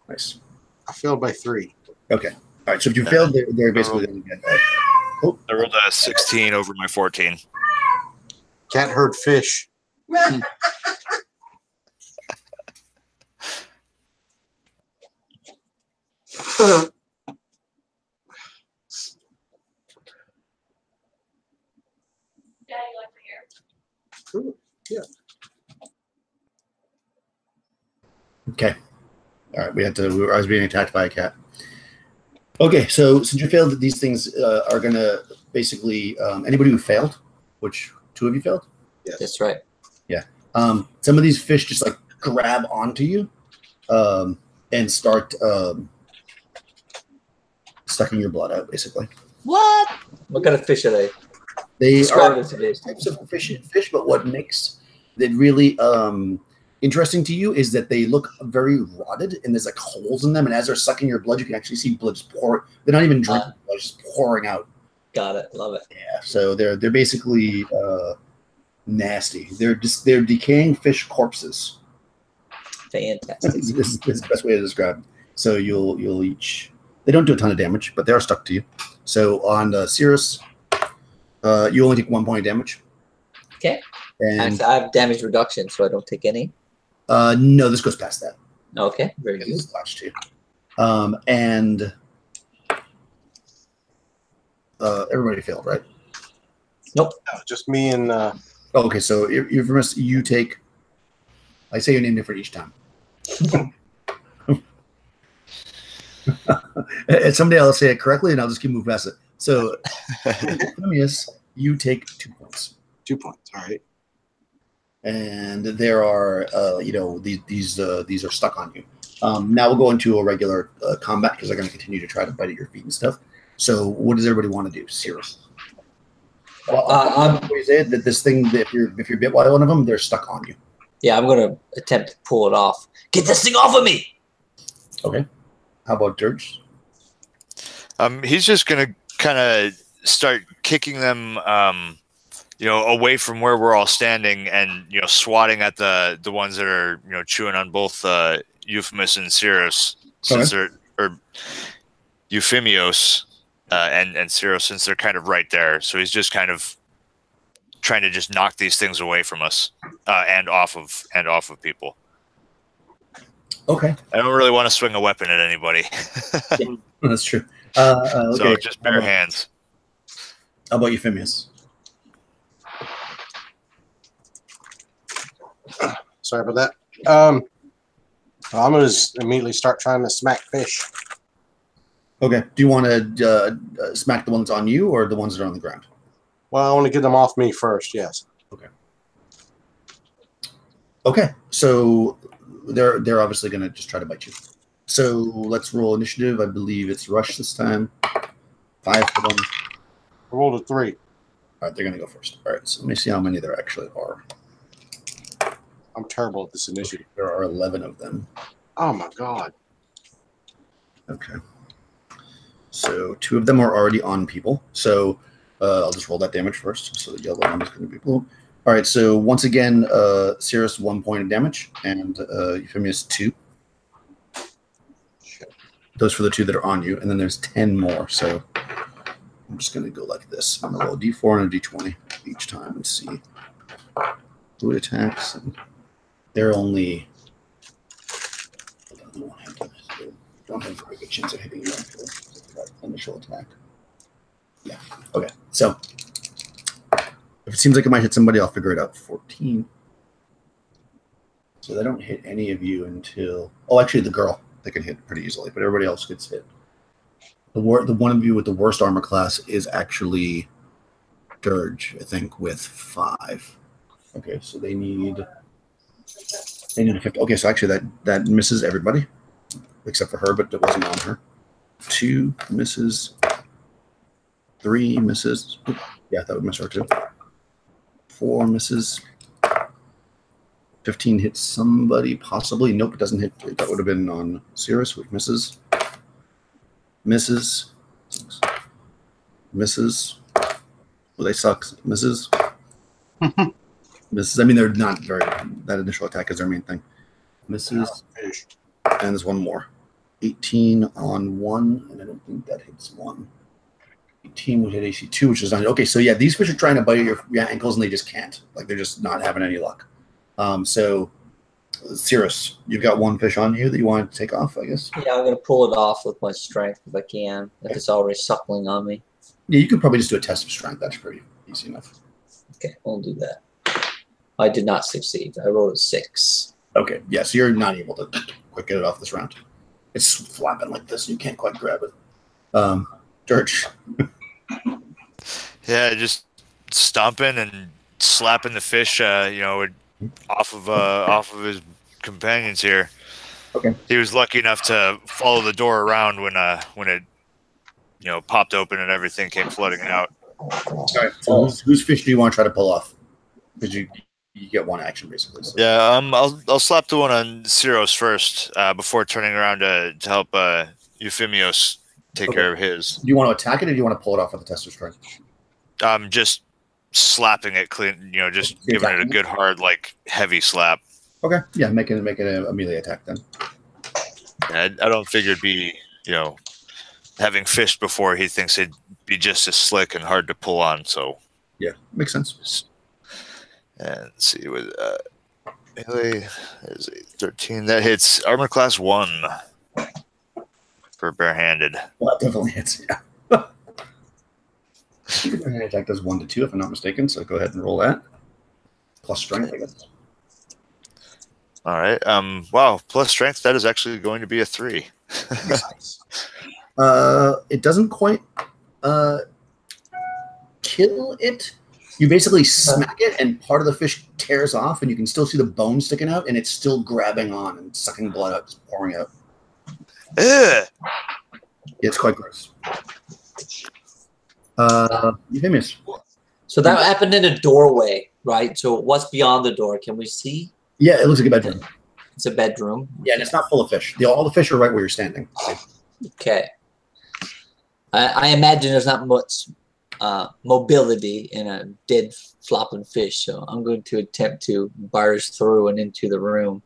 Nice. I failed by 3. Okay. All right. So if you failed, they're basically going to get that. Oh. I rolled a 16 over my 14. Cat heard fish. Daddy like the hair. Yeah. Okay. All right. I was being attacked by a cat. Okay. So since you failed, these things are going to basically anybody who failed, which 2 of you failed? Yes. That's right. Yeah. Some of these fish just like grab onto you and start sucking your blood out, basically. What? What kind of fish are they? They Describe are it to me. types of fish, but what makes it really interesting to you is that they look very rotted, and there's like holes in them, and as they're sucking your blood, you can actually see blood just pour. They're not even drinking blood, just pouring out. Got it. Love it. Yeah, so they're basically nasty. They're decaying fish corpses. Fantastic. This is the best way to describe them. So you'll each. They don't do a ton of damage, but they are stuck to you. So on Cirrus, you only take 1 point of damage. Okay. And I have damage reduction, so I don't take any. no, this goes past that. Okay, very good. Slash 2. And everybody failed, right? Nope. No, just me and. Okay, so Euphemus, you take. I say your name different each time. And someday I'll say it correctly, and I'll just keep moving past it. So, Euphemus, you take 2 points. 2 points. All right. And there are, these are stuck on you. Now we'll go into a regular combat because they're going to continue to try to bite at your feet and stuff. So, what does everybody want to do? Serious. Well, I'm going to say that this thing, if you're bit by one of them, they're stuck on you. Yeah, I'm going to attempt to pull it off. Get this thing off of me! Okay. How about Dirge? He's just going to kind of start kicking them, away from where we're all standing and, swatting at the ones that are, chewing on both Euphemus and Cirrus, since they're, or Euphemios and Cirrus, since they're kind of right there. So he's just kind of trying to just knock these things away from us and off of people. Okay. I don't really want to swing a weapon at anybody. Yeah, that's true. So Okay. just bare hands. How about Euphemius? Sorry about that. I'm going to immediately start trying to smack fish. Okay. Do you want to smack the ones on you or the ones that are on the ground? Well, I want to get them off me first, yes. Okay. Okay. So they're obviously going to just try to bite you. So let's roll initiative. I believe it's Rush this time. 5 for them. I rolled a 3. All right, they're going to go first. All right, so let me see how many there actually are. I'm terrible at this initiative. Okay, there are 11 of them. Oh, my God. Okay. So 2 of them are already on people. So I'll just roll that damage first. So the yellow one is going to be blue. All right, so once again, Cirrus 1 point of damage, and Euphemius 2. Those for the 2 that are on you, and then there's 10 more. So I'm just going to go like this. I'm going to roll a d4 and a d20 each time and see who it attacks. And they're only... don't have a very good chance of hitting you after that initial attack. Yeah. Okay. So if it seems like it might hit somebody, I'll figure it out. 14. So they don't hit any of you until... Oh, actually, the girl. They can hit pretty easily, but everybody else gets hit. The one of you with the worst armor class is actually Dirge, I think, with 5. Okay, so they need a 50. Okay, so actually that misses everybody except for her, but it wasn't on her. 2 misses. 3 misses. Yeah, that would miss her too. 4 misses. 15 hits somebody, possibly. Nope, it doesn't hit. That would have been on Cirrus, which misses. Misses. Misses. Well, they suck. Misses. Misses. I mean, they're not very... That initial attack is their main thing. Misses. And there's one more. 18 on 1, and I don't think that hits 1. 18 would hit AC 2, which is not... Okay, so yeah, these fish are trying to bite your ankles, and they just can't. Like, they're just not having any luck. So, Cirrus, you've got 1 fish on you that you want to take off, I guess? Yeah, I'm going to pull it off with my strength if I can, if it's already suckling on me. Yeah, you could probably just do a test of strength. That's pretty easy enough. Okay, we'll do that. I did not succeed. I rolled a 6. Okay, yeah, so you're not able to quite get it off this round. It's flapping like this, and you can't quite grab it. Dirge. Yeah, just stomping and slapping the fish, off of his companions here. Okay. He was lucky enough to follow the door around when it popped open and everything came flooding out. All right. So whose fish do you want to try to pull off? Because you get 1 action basically. So. Yeah. I'll slap the one on Cirrus first before turning around to help Euphemios take care of his. Do you want to attack it, or do you want to pull it off with a test of strength? Just slapping it clean. Just giving it a good hard, heavy slap. Okay. Yeah, make it a melee attack then. I don't figure it'd be having fished before. He thinks it'd be just as slick and hard to pull on. So yeah, makes sense. And let's see with melee is a 13. That hits armor class 1 for barehanded. Well, that definitely hits, yeah. Barehanded attack does 1 to 2, if I'm not mistaken, so go ahead and roll that. Plus strength, I guess. All right. Wow. Plus strength, that is actually going to be a 3. Nice. It doesn't quite kill it. You basically smack it, and part of the fish tears off, and you can still see the bone sticking out, and it's still grabbing on and sucking blood out, just pouring out. Ugh. It's quite gross. Euphemius. So that happened in a doorway, right? So what's beyond the door? Can we see? Yeah, it looks like a bedroom. It's a bedroom. Yeah, and it's not full of fish. All the fish are right where you're standing. Okay. I imagine there's not much mobility in a dead flopping fish, so I'm going to attempt to barge through and into the room.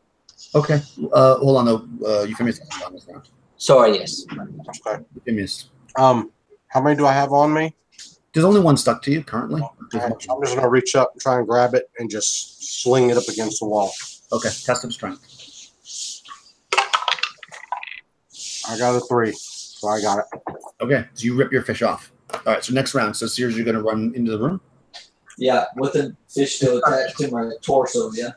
Okay. Hold on, though. Euphemius is on this round. Sorry, yes. Okay. Euphemius. How many do I have on me? There's only one stuck to you currently. All right, I'm just gonna reach up and try and grab it and just sling it up against the wall. Okay. Test of strength. I got a 3, so I got it. Okay. So you rip your fish off. All right. So next round. So Sears, you're going to run into the room. Yeah, with the fish still attached to my torso, yeah.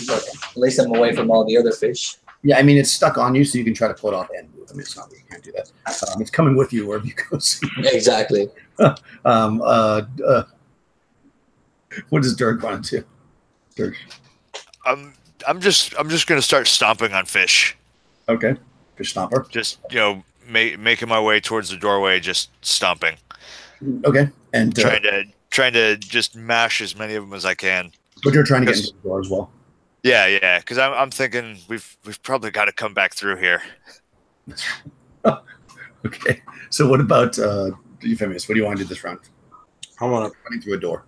But at least I'm away from all the other fish. Yeah, I mean, it's stuck on you, so you can try to pull it off and move. I mean, it's not, you can't do that. It's coming with you wherever you go. So Exactly. what does Dirk want to do? Dirk. I'm just gonna start stomping on fish. Okay. Fish stomper. Just making my way towards the doorway, just stomping. Okay. And Trying to just mash as many of them as I can. but you're trying to get into the door as well. Yeah, because I'm thinking we've probably got to come back through here. Okay. So what about Euphemius? What do you want to do this round? I'm gonna Running through a door.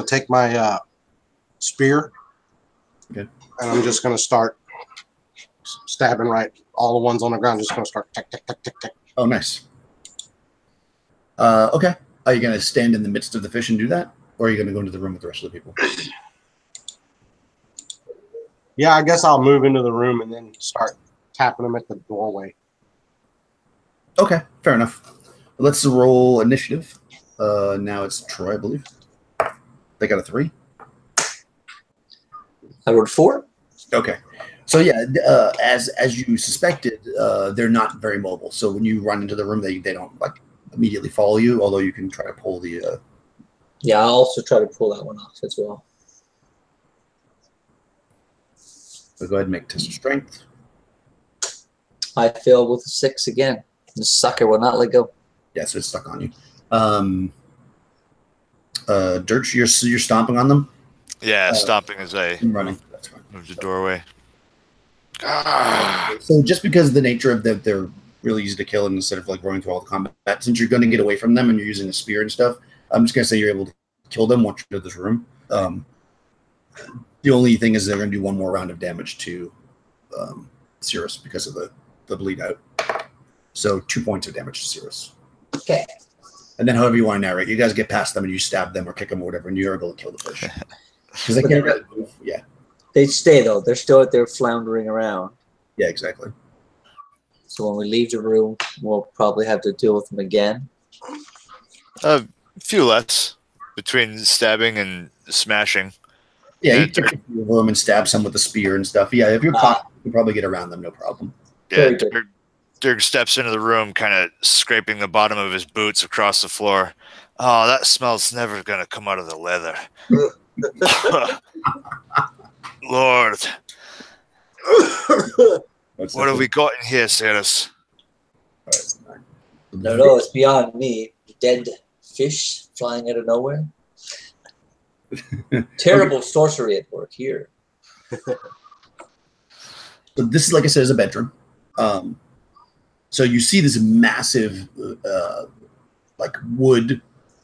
take my spear, Okay. and I'm just gonna start stabbing right. All the ones on the ground, just gonna start tick, tick, tick, tick, tick. Oh, nice. Okay. Are you going to stand in the midst of the fish and do that? Or are you going to go into the room with the rest of the people? Yeah, I guess I'll move into the room and then start tapping them at the doorway. Okay. Fair enough. Let's roll initiative. Now it's Troy, I believe. They got a 3. I rolled 4. Okay. So yeah, as you suspected, they're not very mobile. So when you run into the room, they don't like immediately follow you. Although you can try to pull the. Yeah, I'll also try to pull that one off as well. So go ahead and make test of strength. I failed with a 6 again. The sucker will not let go. Yeah, so it's stuck on you. Dirt, you're stomping on them. Yeah, stomping as I I'm running. That's fine. move the doorway. So just because of the nature of that, they're really easy to kill, and instead of like running through all the combat, since you're going to get away from them and you're using a spear and stuff, I'm just going to say you're able to kill them once you're in this room. The only thing is they're going to do one more round of damage to Cirrus because of the bleed out. So 2 points of damage to Cirrus. Okay. And then however you want to narrate, you guys get past them and you stab them or kick them or whatever, and you're able to kill the fish. Because they can't really move. Yeah. They stay, though. They're still out there floundering around. Yeah, exactly. So when we leave the room, we'll probably have to deal with them again. A few less between stabbing and smashing. Yeah, Yeah, you can kick through them and stab some with the spear and stuff. Yeah, if you're caught, you can probably get around them, no problem. Yeah, Very good. Dirk steps into the room, kind of scraping the bottom of his boots across the floor. Oh, that smell's never going to come out of the leather. Lord. What have we got in here, Sarnath? No, it's beyond me. Dead fish flying out of nowhere. Terrible sorcery at work here. So this is, like I said, is a bedroom. So you see this massive, like wood,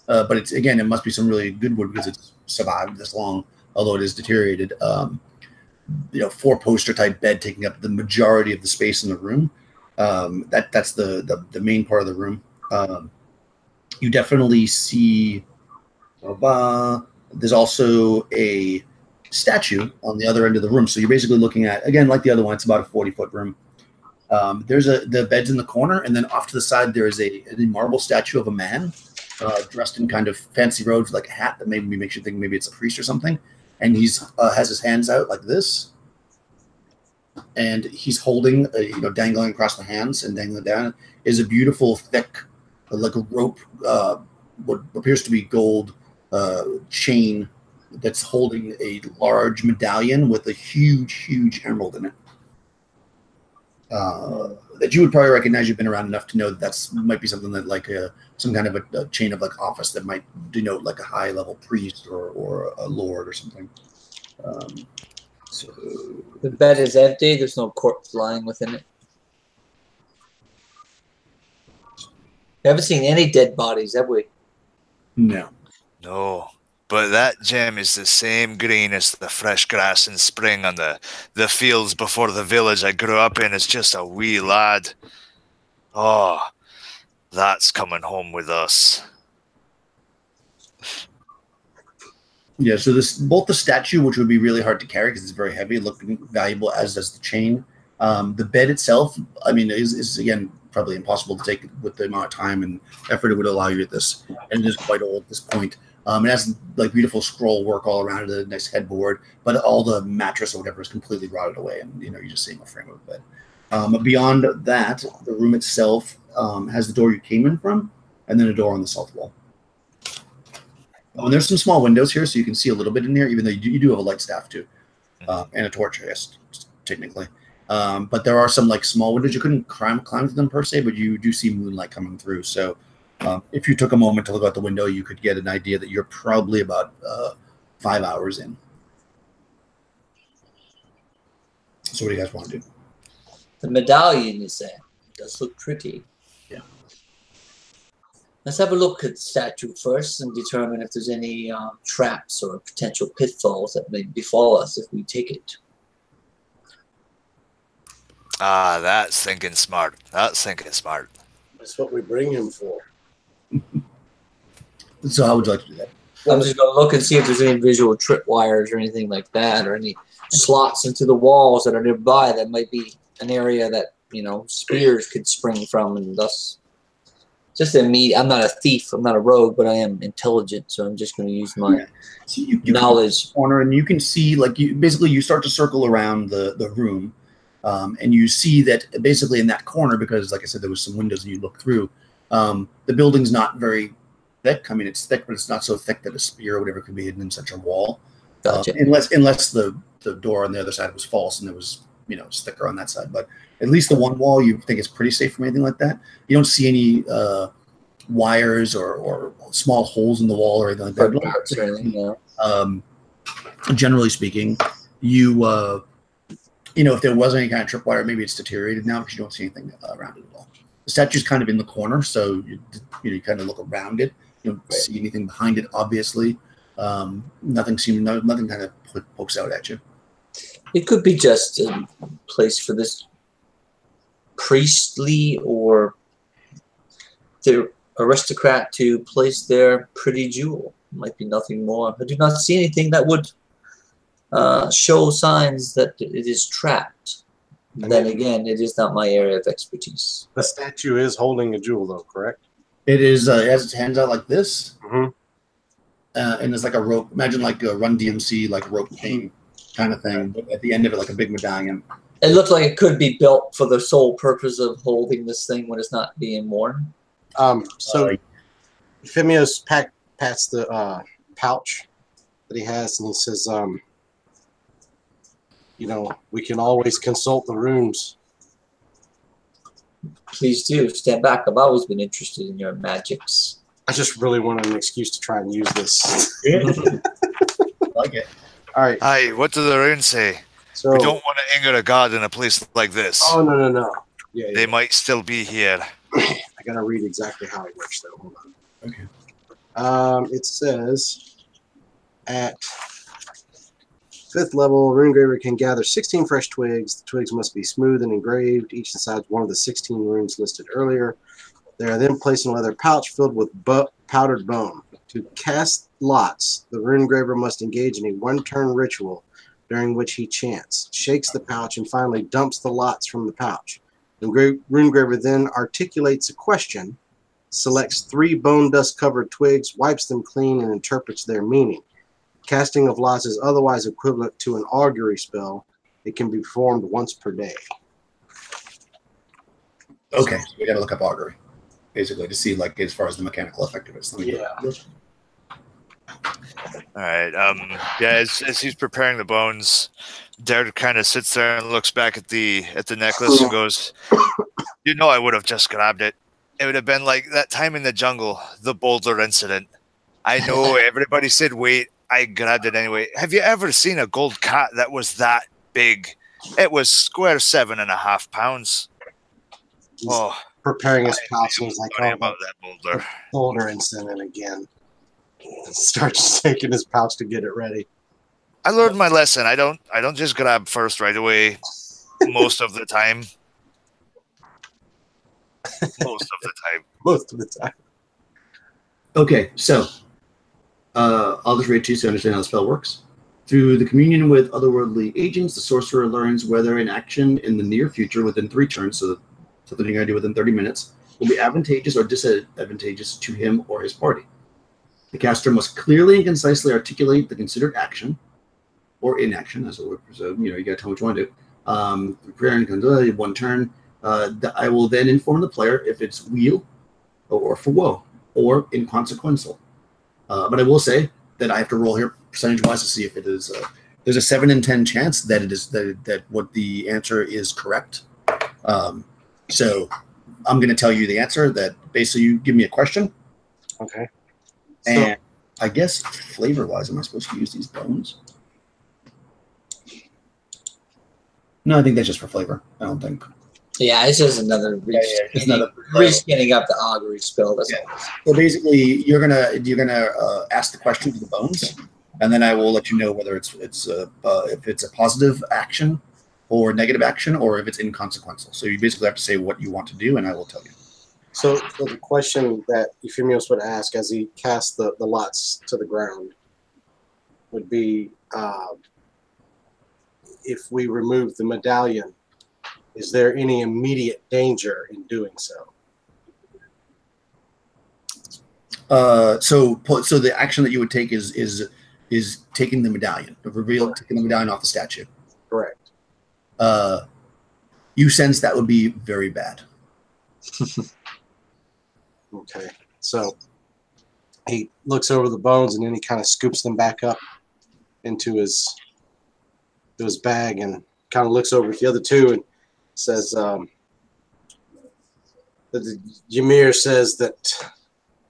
but it's again, it must be some really good wood because it's survived this long, although it is deteriorated. 4-poster type bed taking up the majority of the space in the room. That's the main part of the room. You definitely see. There's also a statue on the other end of the room. So you're basically looking at, again, like the other one, it's about a 40-foot room. There's the bed's in the corner, and then off to the side there is a marble statue of a man dressed in kind of fancy robes, like a hat that maybe makes you think maybe it's a priest or something. And he's has his hands out like this, and he's holding, dangling across the hands and dangling down is a beautiful, thick, like a rope, what appears to be gold chain that's holding a large medallion with a huge, huge emerald in it. That you would probably recognize. You've been around enough to know that might be something that like some kind of a chain of like office that might denote like a high level priest or a lord or something. So the bed is empty. There's no corpse lying within it. We haven't seen any dead bodies, have we? No. No. But that gem is the same green as the fresh grass in spring on the fields before the village I grew up in as just a wee lad. Oh, that's coming home with us. Yeah, so both the statue, which would be really hard to carry because it's very heavy, looking valuable, as does the chain. The bed itself, I mean, is again probably impossible to take with the amount of time and effort it would allow you at this, and it is quite old at this point. It has like beautiful scroll work all around it, a nice headboard, but all the mattress or whatever is completely rotted away, and you're just seeing a frame of a bed. But beyond that, the room itself has the door you came in from, and then a door on the south wall. And there's some small windows here, so you can see a little bit in here, even though you do have a light staff too, and a torch, I guess, technically. But there are some like small windows. You couldn't climb to them per se, but you do see moonlight coming through. So if you took a moment to look out the window, you could get an idea that you're probably about 5 hours in. So what do you guys want to do? The medallion is there. It does look pretty. Yeah. Let's have a look at the statue first and determine if there's any traps or potential pitfalls that may befall us if we take it. Ah, that's thinking smart. That's thinking smart. That's what we bring him for. So how would you like to do that? I'm just going to look and see if there's any visual tripwires or anything like that, or any slots into the walls that are nearby that might be an area that, spears could spring from, and thus just I'm not a thief, I'm not a rogue, but I am intelligent, so I'm just going to use my knowledge. Corner, and you can see, like, you start to circle around the room, and you see that basically in that corner, because like I said, there was some windows and you look through, the building's not very thick. I mean, it's thick, but it's not so thick that a spear or whatever could be hidden in such a wall. Gotcha. Unless the door on the other side was false and there was, it's thicker on that side. But at least the one wall, you think is pretty safe from anything like that. You don't see any wires or small holes in the wall or anything like that. Generally speaking, if there was any kind of tripwire, maybe it's deteriorated now because you don't see anything around it at all. The statue's kind of in the corner, so you kind of look around it. You don't see anything behind it, obviously. Nothing kind of pokes out at you. It could be just a place for this priestly or the aristocrat to place their pretty jewel. Might be nothing more. I do not see anything that would show signs that it is trapped. Then again, it is not my area of expertise. The statue is holding a jewel, though, correct? It is. It has its hands out like this, mm-hmm. And there's like a rope. Imagine like a Run DMC like rope chain kind of thing. But at the end of it, like a big medallion. It looks like it could be built for the sole purpose of holding this thing when it's not being worn. So Euphemios pats the pouch that he has, and he says, we can always consult the runes. Please do. Stand back. I've always been interested in your magics. I just really wanted an excuse to try and use this. Like it. All right. Hi, what do the runes say? So, we don't want to anger a god in a place like this. Oh, no. Yeah, they might still be here. I got to read exactly how it works, though. Hold on. Okay. It says, at 5th level, Runegraver can gather 16 fresh twigs. The twigs must be smooth and engraved, each inside one of the 16 runes listed earlier. They are then placed in a leather pouch filled with powdered bone. To cast lots, the Runegraver must engage in a one-turn ritual during which he chants, shakes the pouch, and finally dumps the lots from the pouch. The Runegraver then articulates a question, selects 3 bone dust-covered twigs, wipes them clean, and interprets their meaning. Casting of lots is otherwise equivalent to an augury spell. It can be performed once per day. Okay, so we got to look up augury, basically, to see like as far as the mechanical effectiveness. All right. Yeah. As he's preparing the bones, Dare kind of sits there and looks back at the necklace and goes, "You know, I would have just grabbed it. It would have been like that time in the jungle, the boulder incident. I know everybody said wait. I grabbed it anyway. Have you ever seen a gold cat that was that big? It was square 7.5 pounds." He's preparing his pouch, and he's like, "Oh, about that boulder." Boulder incident again. Starts taking his pouch to get it ready. I learned my lesson. I don't just grab first right away most of the time. Most of the time. Okay, so I'll just read to you so you understand how the spell works. Through the communion with otherworldly agents, the sorcerer learns whether an action in the near future within 3 turns, so something you're going to do within 30 minutes, will be advantageous or disadvantageous to him or his party. The caster must clearly and concisely articulate the considered action or inaction, as it were. So, you got to tell me what you want to do. Prepare 1 turn. I will then inform the player if it's weal or for woe or inconsequential. But I will say that I have to roll here percentage-wise to see if it is. There's a 7 in 10 chance that it is that what the answer is correct. So I'm going to tell you the answer. That basically you give me a question. Okay. And I guess flavor-wise, am I supposed to use these bones? No, I think that's just for flavor. I don't think. Yeah, it's just another reskinning up the augury spell. That's all. So basically, you're gonna ask the question to the bones, and then I will let you know whether if it's a positive action or negative action, or if it's inconsequential. So you basically have to say what you want to do, and I will tell you. So the question that Euphemios would ask as he casts the lots to the ground would be, if we remove the medallion, is there any immediate danger in doing so? So the action that you would take is taking the medallion, taking the medallion off the statue. Correct. You sense that would be very bad. Okay, so he looks over the bones and then he kind of scoops them back up into his bag and kind of looks over at the other 2 and says, that Ymir says that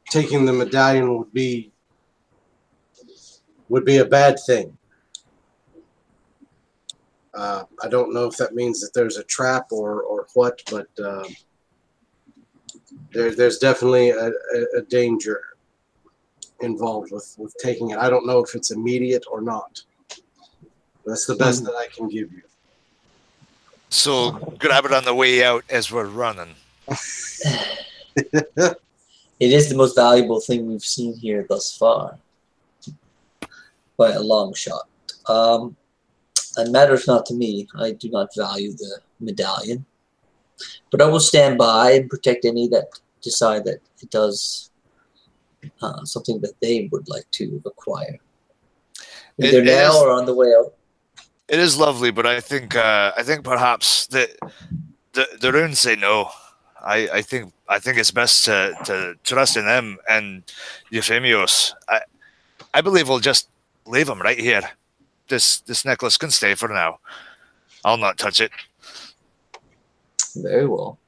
taking the medallion would be a bad thing. I don't know if that means that there's a trap or what, but there's definitely a danger involved with taking it. I don't know if it's immediate or not. That's the best that I can give you. So grab it on the way out as we're running. It is the most valuable thing we've seen here thus far, by a long shot. It matters not to me. I do not value the medallion, but I will stand by and protect any that decide that it does something that they would like to acquire, either now or on the way out. It is lovely, but I think perhaps the runes say no. I think it's best to trust in them and Euphemios. I believe we'll just leave them right here. This necklace can stay for now. I'll not touch it. Very well.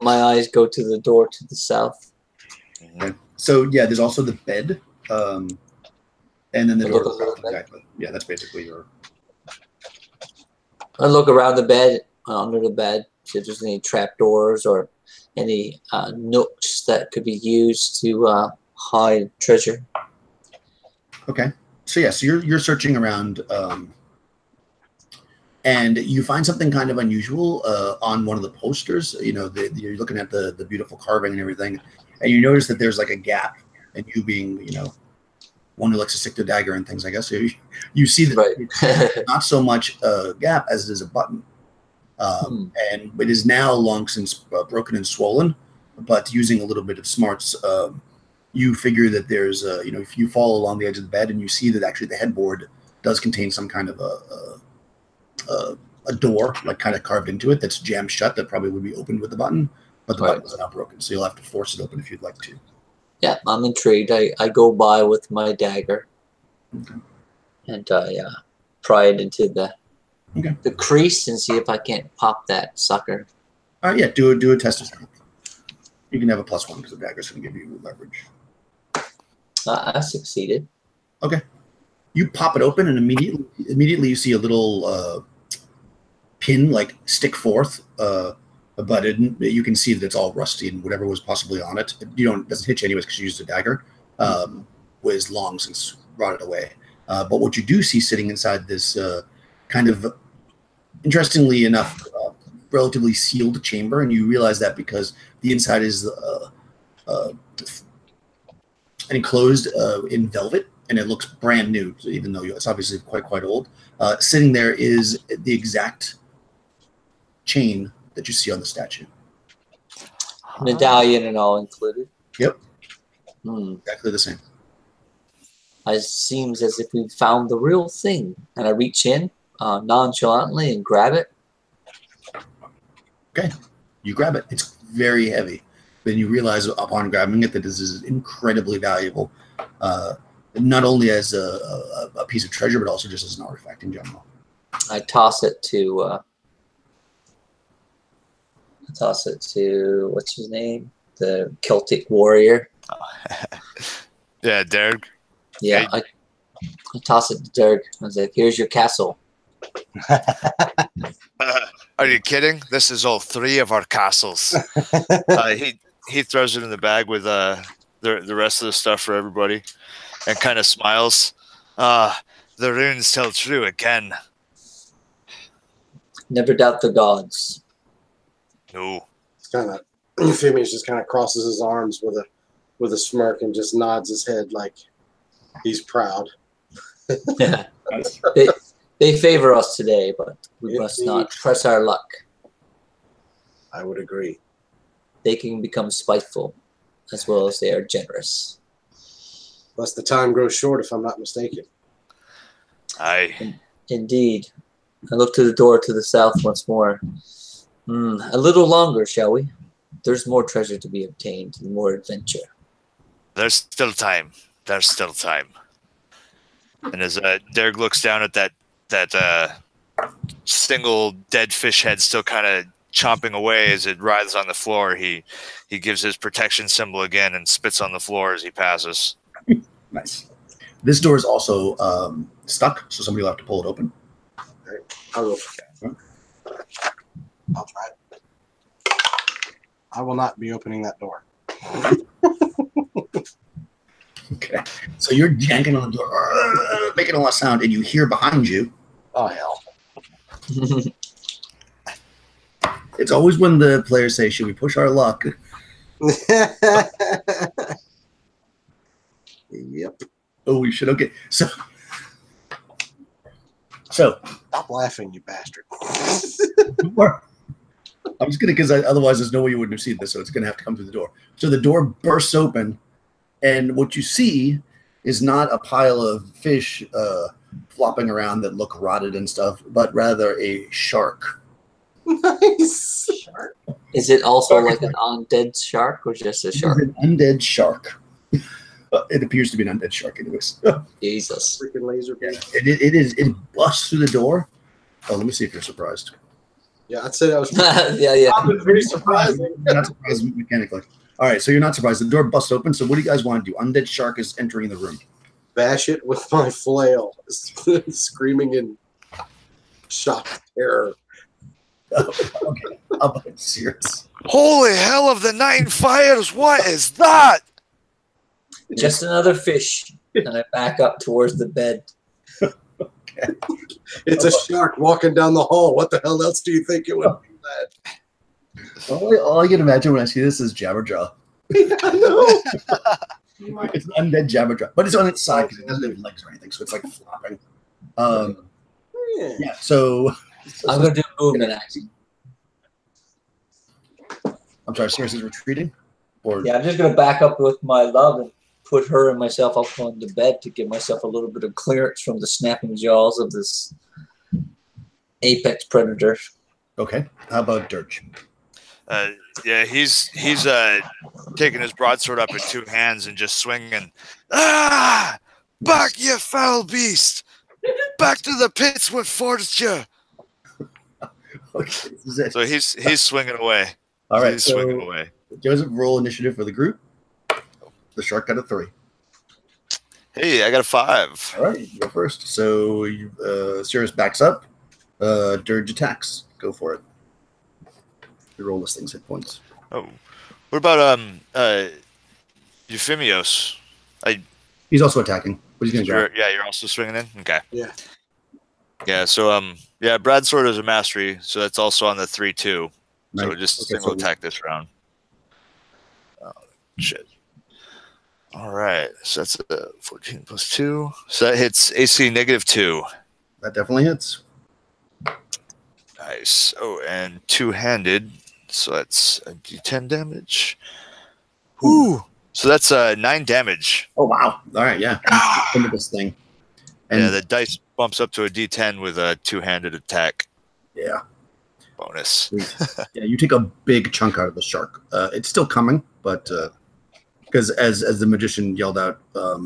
My eyes go to the door to the south. Okay. So yeah, there's also the bed, and then the door. Exactly. Yeah, that's basically your. I look around the bed, under the bed, see if there's any trapdoors or any nooks that could be used to hide treasure. Okay. So yeah, so you're searching around, and you find something kind of unusual on one of the posters. You're looking at the beautiful carving and everything, and you notice that there's like a gap and you being, one who likes to stick the dagger and things, I guess, you see that Right. it's not so much a gap as it is a button. And it is now long since broken and swollen, but using a little bit of smarts, you figure that there's, if you fall along the edge of the bed and you see that actually the headboard does contain some kind of a door, like kind of carved into it, that's jammed shut, that probably would be opened with the button, but the button is not broken, so you'll have to force it open if you'd like to. Yeah, I'm intrigued. I go by with my dagger, and pry it into the crease and see if I can't pop that sucker. All right, yeah, do a test of strength. You can have a +1 because the dagger's going to give you leverage. I succeeded. Okay. You pop it open, and immediately you see a little pin like stick forth, but you can see that it's all rusty and whatever was possibly on it. It doesn't hit you anyways because you used a dagger. Was long since rotted away. But what you do see sitting inside this kind of, interestingly enough, relatively sealed chamber, and you realize that because the inside is enclosed in velvet, and it looks brand new, even though it's obviously quite old. Sitting there is the exact chain that you see on the statue. Medallion and all included. Yep. Exactly the same. It seems as if we found the real thing. And I reach in nonchalantly and grab it. Okay. You grab it. It's very heavy. Then you realize upon grabbing it that this is incredibly valuable. Not only as a piece of treasure, but also just as an artifact in general. I toss it to what's his name? The Celtic warrior. Yeah, Derg. Yeah, I toss it to Derg. I was like, "Here's your castle." Are you kidding? This is all 3 of our castles. He throws it in the bag with the rest of the stuff for everybody, and kind of smiles. The runes tell true again. Never doubt the gods. No. It's kind of Euphemius just kind of crosses his arms with a smirk and just nods his head like he's proud. Yeah. They favor us today, but we must not press our luck. I would agree. They can become spiteful as well as they are generous. Unless the time grows short, if I'm not mistaken. Aye. Indeed. I look to the door to the south once more. A little longer, shall we? There's more treasure to be obtained and more adventure. There's still time. There's still time. And as Derg looks down at that single dead fish head still kind of chomping away as it writhes on the floor, he gives his protection symbol again and spits on the floor as he passes. Nice. This door is also stuck, so somebody will have to pull it open. All right. I'll try it. I will not be opening that door. Okay. So you're yanking on the door, making a lot of sound, and you hear behind you. Oh, hell. It's always when the players say, "Should we push our luck?" Yep. Oh, we should. Okay. So Stop laughing, you bastard. I'm just gonna, because otherwise there's no way you wouldn't have seen this, so it's gonna have to come through the door. So the door bursts open, and what you see is not a pile of fish flopping around that look rotted and stuff, but rather a shark. Nice. Shark. Is it also like an undead shark or just a shark? It's an undead shark. It appears to be an undead shark, anyways. Jesus. Freaking laser beam. It busts through the door. Oh, let me see if you're surprised. Yeah, I'd say that was yeah. pretty surprising. You're not surprised mechanically. All right, so you're not surprised. The door busts open. So what do you guys want to do? Undead shark is entering the room. Bash it with my flail, screaming in shock terror. Okay, how about it, serious? Holy hell of the 9 fires! What is that? Just another fish. And I back up towards the bed. Okay. It's a shark walking down the hall. What the hell else do you think it would be that? All I can imagine when I see this is Jabberjaw. I know. It's an undead Jabberjaw, but it's on its side because it doesn't have legs or anything, so it's like flopping. Yeah. So I'm gonna do movement action. I'm sorry. Cirrus is retreating. Or Yeah, I'm just gonna back up with my love and put her and myself up on the bed to give myself a little bit of clearance from the snapping jaws of this apex predator. okay. How about Dirge? Yeah, he's taking his broadsword up in two hands and just swinging. Ah! Back, you foul beast! Back to the pits what forced you! Okay, this is it. So he's swinging away. All right. He's So swinging away. Joseph, roll initiative for the group. The shark got a 3. Hey, I got a 5. All right, you go first. So Cirrus backs up. Dirge attacks. Go for it. You roll this thing's hit points. Oh, what about Euphemios? He's also attacking, but he's going to grab. You're also swinging in. Okay. Yeah. Yeah. So Broadsword is a mastery, so that's also on the 3/2. Right. So just Okay, single so- attack this round. Oh shit. All right, so that's 14 plus 2. So that hits AC -2. That definitely hits. Nice. Oh, and two-handed, so that's a D10 damage. Ooh. So that's 9 damage. Oh wow! All right, yeah. Into this thing. And Yeah, the dice bumps up to a D10 with a two-handed attack yeah, bonus. sweet. Yeah, you take a big chunk out of the shark. It's still coming, but because as the magician yelled out,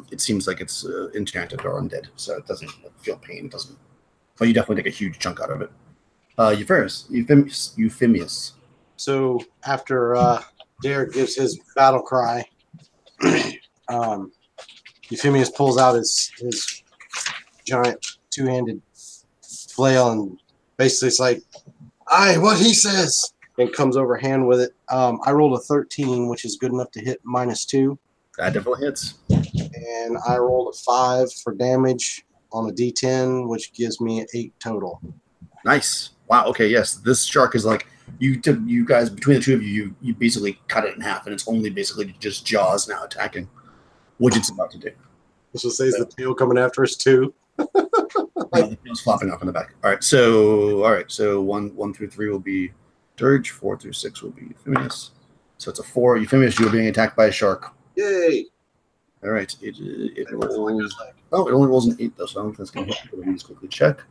it seems like it's enchanted or undead, so it doesn't feel pain. It doesn't. But you definitely take a huge chunk out of it. Euphemius. So after Derek gives his battle cry, Euphemius pulls out his giant two-handed flail and basically it's like, "Aye, what he says," and comes overhand with it. I rolled a 13, which is good enough to hit -2, That definitely hits. and I rolled a 5 for damage on a D10, which gives me an 8 total. Nice. Wow. Okay. Yes. This shark is like you guys between the two of you basically cut it in half, and it's only basically just jaws now attacking, which it's about to do. This will say is the tail coming after us too. The tail's flopping off in the back. All right. So 1 through 3 will be Dirge. 4 through 6 will be Euphemius. So it's a 4. Euphemius, you're being attacked by a shark. Yay! All right. It rolls. Oh, it only rolls an 8 though, so I don't think that's going to hit. Let me just quickly check.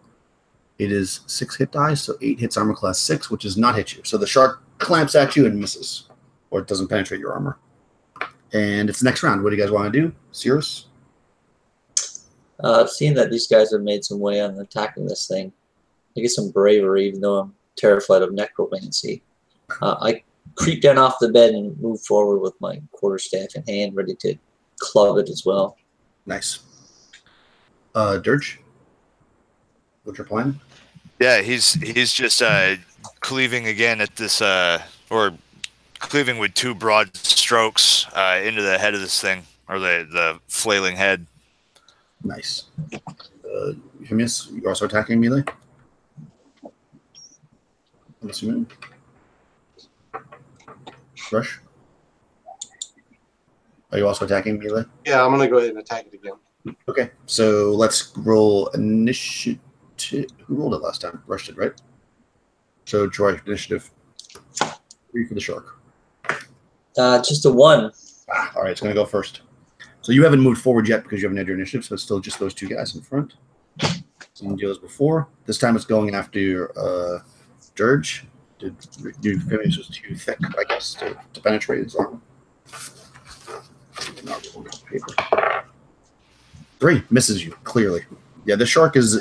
It is 6 hit dice, so 8 hits armor class 6, which does not hit you. So the shark clamps at you and misses, or it doesn't penetrate your armor. And it's the next round. What do you guys want to do? Cirrus? Seeing that these guys have made some way on attacking this thing, I get some bravery, even though I'm terrified of necromancy. I creep down off the bed and move forward with my quarterstaff in hand, ready to club it as well. Nice. Dirge? What's your plan? Yeah, he's just cleaving again at this or cleaving with 2 broad strokes into the head of this thing, or the flailing head. Nice. Euphemius, you're also attacking melee? I'm assuming. Rush? Are you also attacking melee? Yeah, I'm gonna go ahead and attack it again. Okay, so let's roll initiative. Who rolled it last time? Rush did, right? So Troy, initiative. 3 for the shark. Just a 1. All right, it's going to go first. So you haven't moved forward yet because you haven't had your initiative, so it's still just those 2 guys in front. Same deal as before. This time it's going after your Dirge. Did you finish was too thick, I guess, to penetrate his armor? Not rolling on paper. 3 misses you clearly. Yeah, the shark is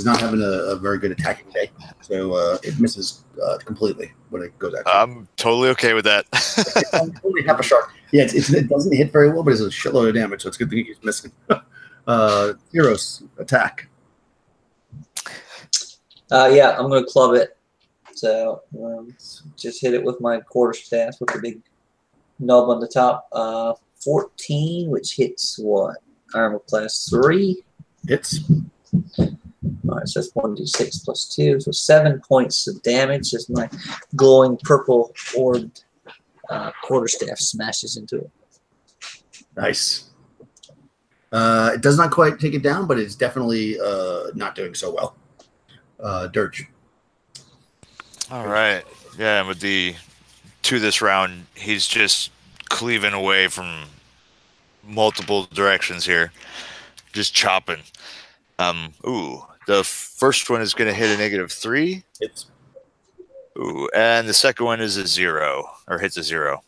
not having a very good attacking day, so it misses completely when it goes at you. I'm totally okay with that. It's only half a shark. Yeah, it doesn't hit very well, but it's a shitload of damage, so it's a good thing he's missing. Heroes, attack. Yeah, I'm going to club it. So just hit it with my quarterstaff with the big knob on the top. 14, which hits what? Armor class 3. Hits. All right, so that's 1d6 plus 2, so 7 points of damage as my glowing purple orbed quarterstaff smashes into it. Nice. It does not quite take it down, but it's definitely not doing so well. Dirge. All right. Yeah, and with the to this round, he's just cleaving away from multiple directions here, just chopping. Ooh, the first one is going to hit a -3. Ooh, and the second one is a 0, or hits a 0.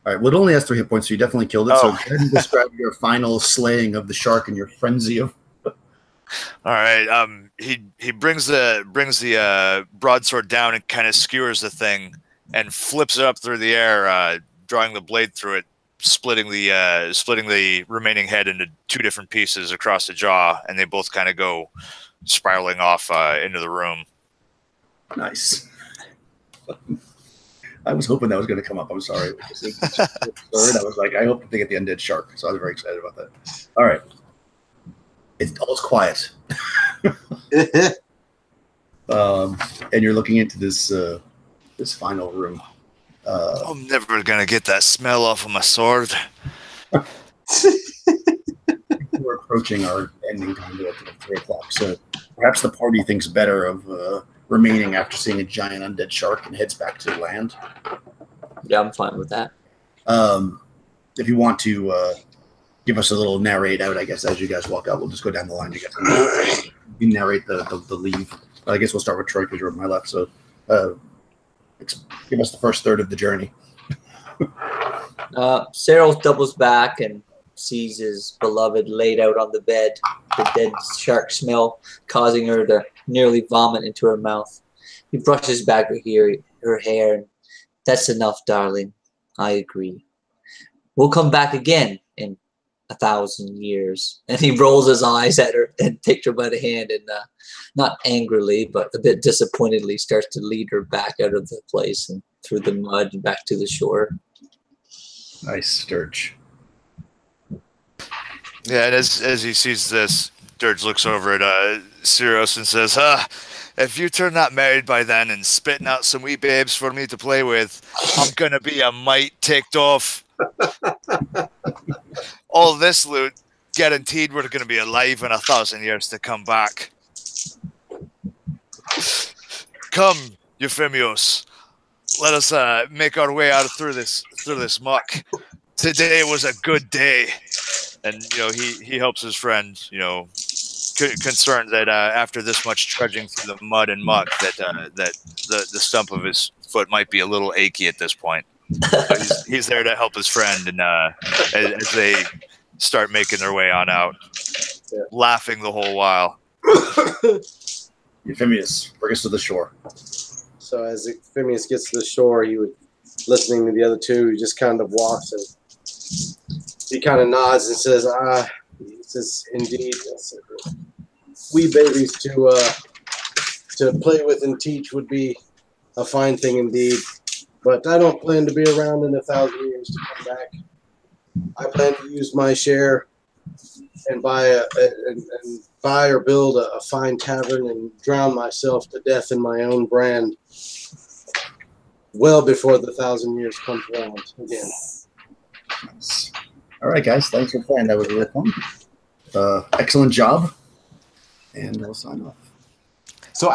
All right. Well, it only has 3 hit points, so you definitely killed it. Oh. So go ahead and describe your final slaying of the shark and your frenzy of. All right. He brings the broadsword down and kind of skewers the thing and flips it up through the air, drawing the blade through it, splitting the remaining head into 2 different pieces across the jaw, and they both kind of go spiraling off into the room. Nice. I was hoping that was going to come up. I'm sorry. I was like, I hope they get the undead shark. So I was very excited about that. All right. All's quiet. And you're looking into this final room. I'm never going to get that smell off of my sword. We're approaching our ending time at 3 o'clock. So perhaps the party thinks better of remaining after seeing a giant undead shark and heads back to land. Yeah, I'm fine with that. If you want to give us a little narrate out, I guess, as you guys walk out, we'll just go down the line. You guys can narrate the leave. I guess we'll start with Troy because you're on my left. So give us the first third of the journey. Cyril doubles back and sees his beloved laid out on the bed, the dead shark smell causing her to nearly vomit into her mouth. He brushes back her hair. And, that's enough, darling. I agree. We'll come back again in 1,000 years. And he rolls his eyes at her and takes her by the hand and not angrily, but a bit disappointedly starts to lead her back out of the place and through the mud and back to the shore. Nice, Sturge. Yeah, and as he sees this, Dirge looks over at Cyros and says, if you turn not married by then and spitting out some wee babes for me to play with, I'm going to be a mite ticked off. All this loot, guaranteed we're going to be alive in 1,000 years to come back. Come, Euphemios. Let us make our way out through this muck. Today was a good day. And, he helps his friend, concerned that after this much trudging through the mud and muck that the stump of his foot might be a little achy at this point. But he's there to help his friend, and as they start making their way on out, laughing the whole while. Euphemius, bring us to the shore. So as Euphemius gets to the shore, listening to the other two, he just kind of walks and he kind of nods and says, he says, indeed, wee babies to play with and teach would be a fine thing indeed. But I don't plan to be around in 1,000 years to come back. I plan to use my share and buy or build a fine tavern and drown myself to death in my own brand well before the 1,000 years comes around again. All right, guys. Thanks for playing. That was really fun. Excellent job. And we'll sign off. So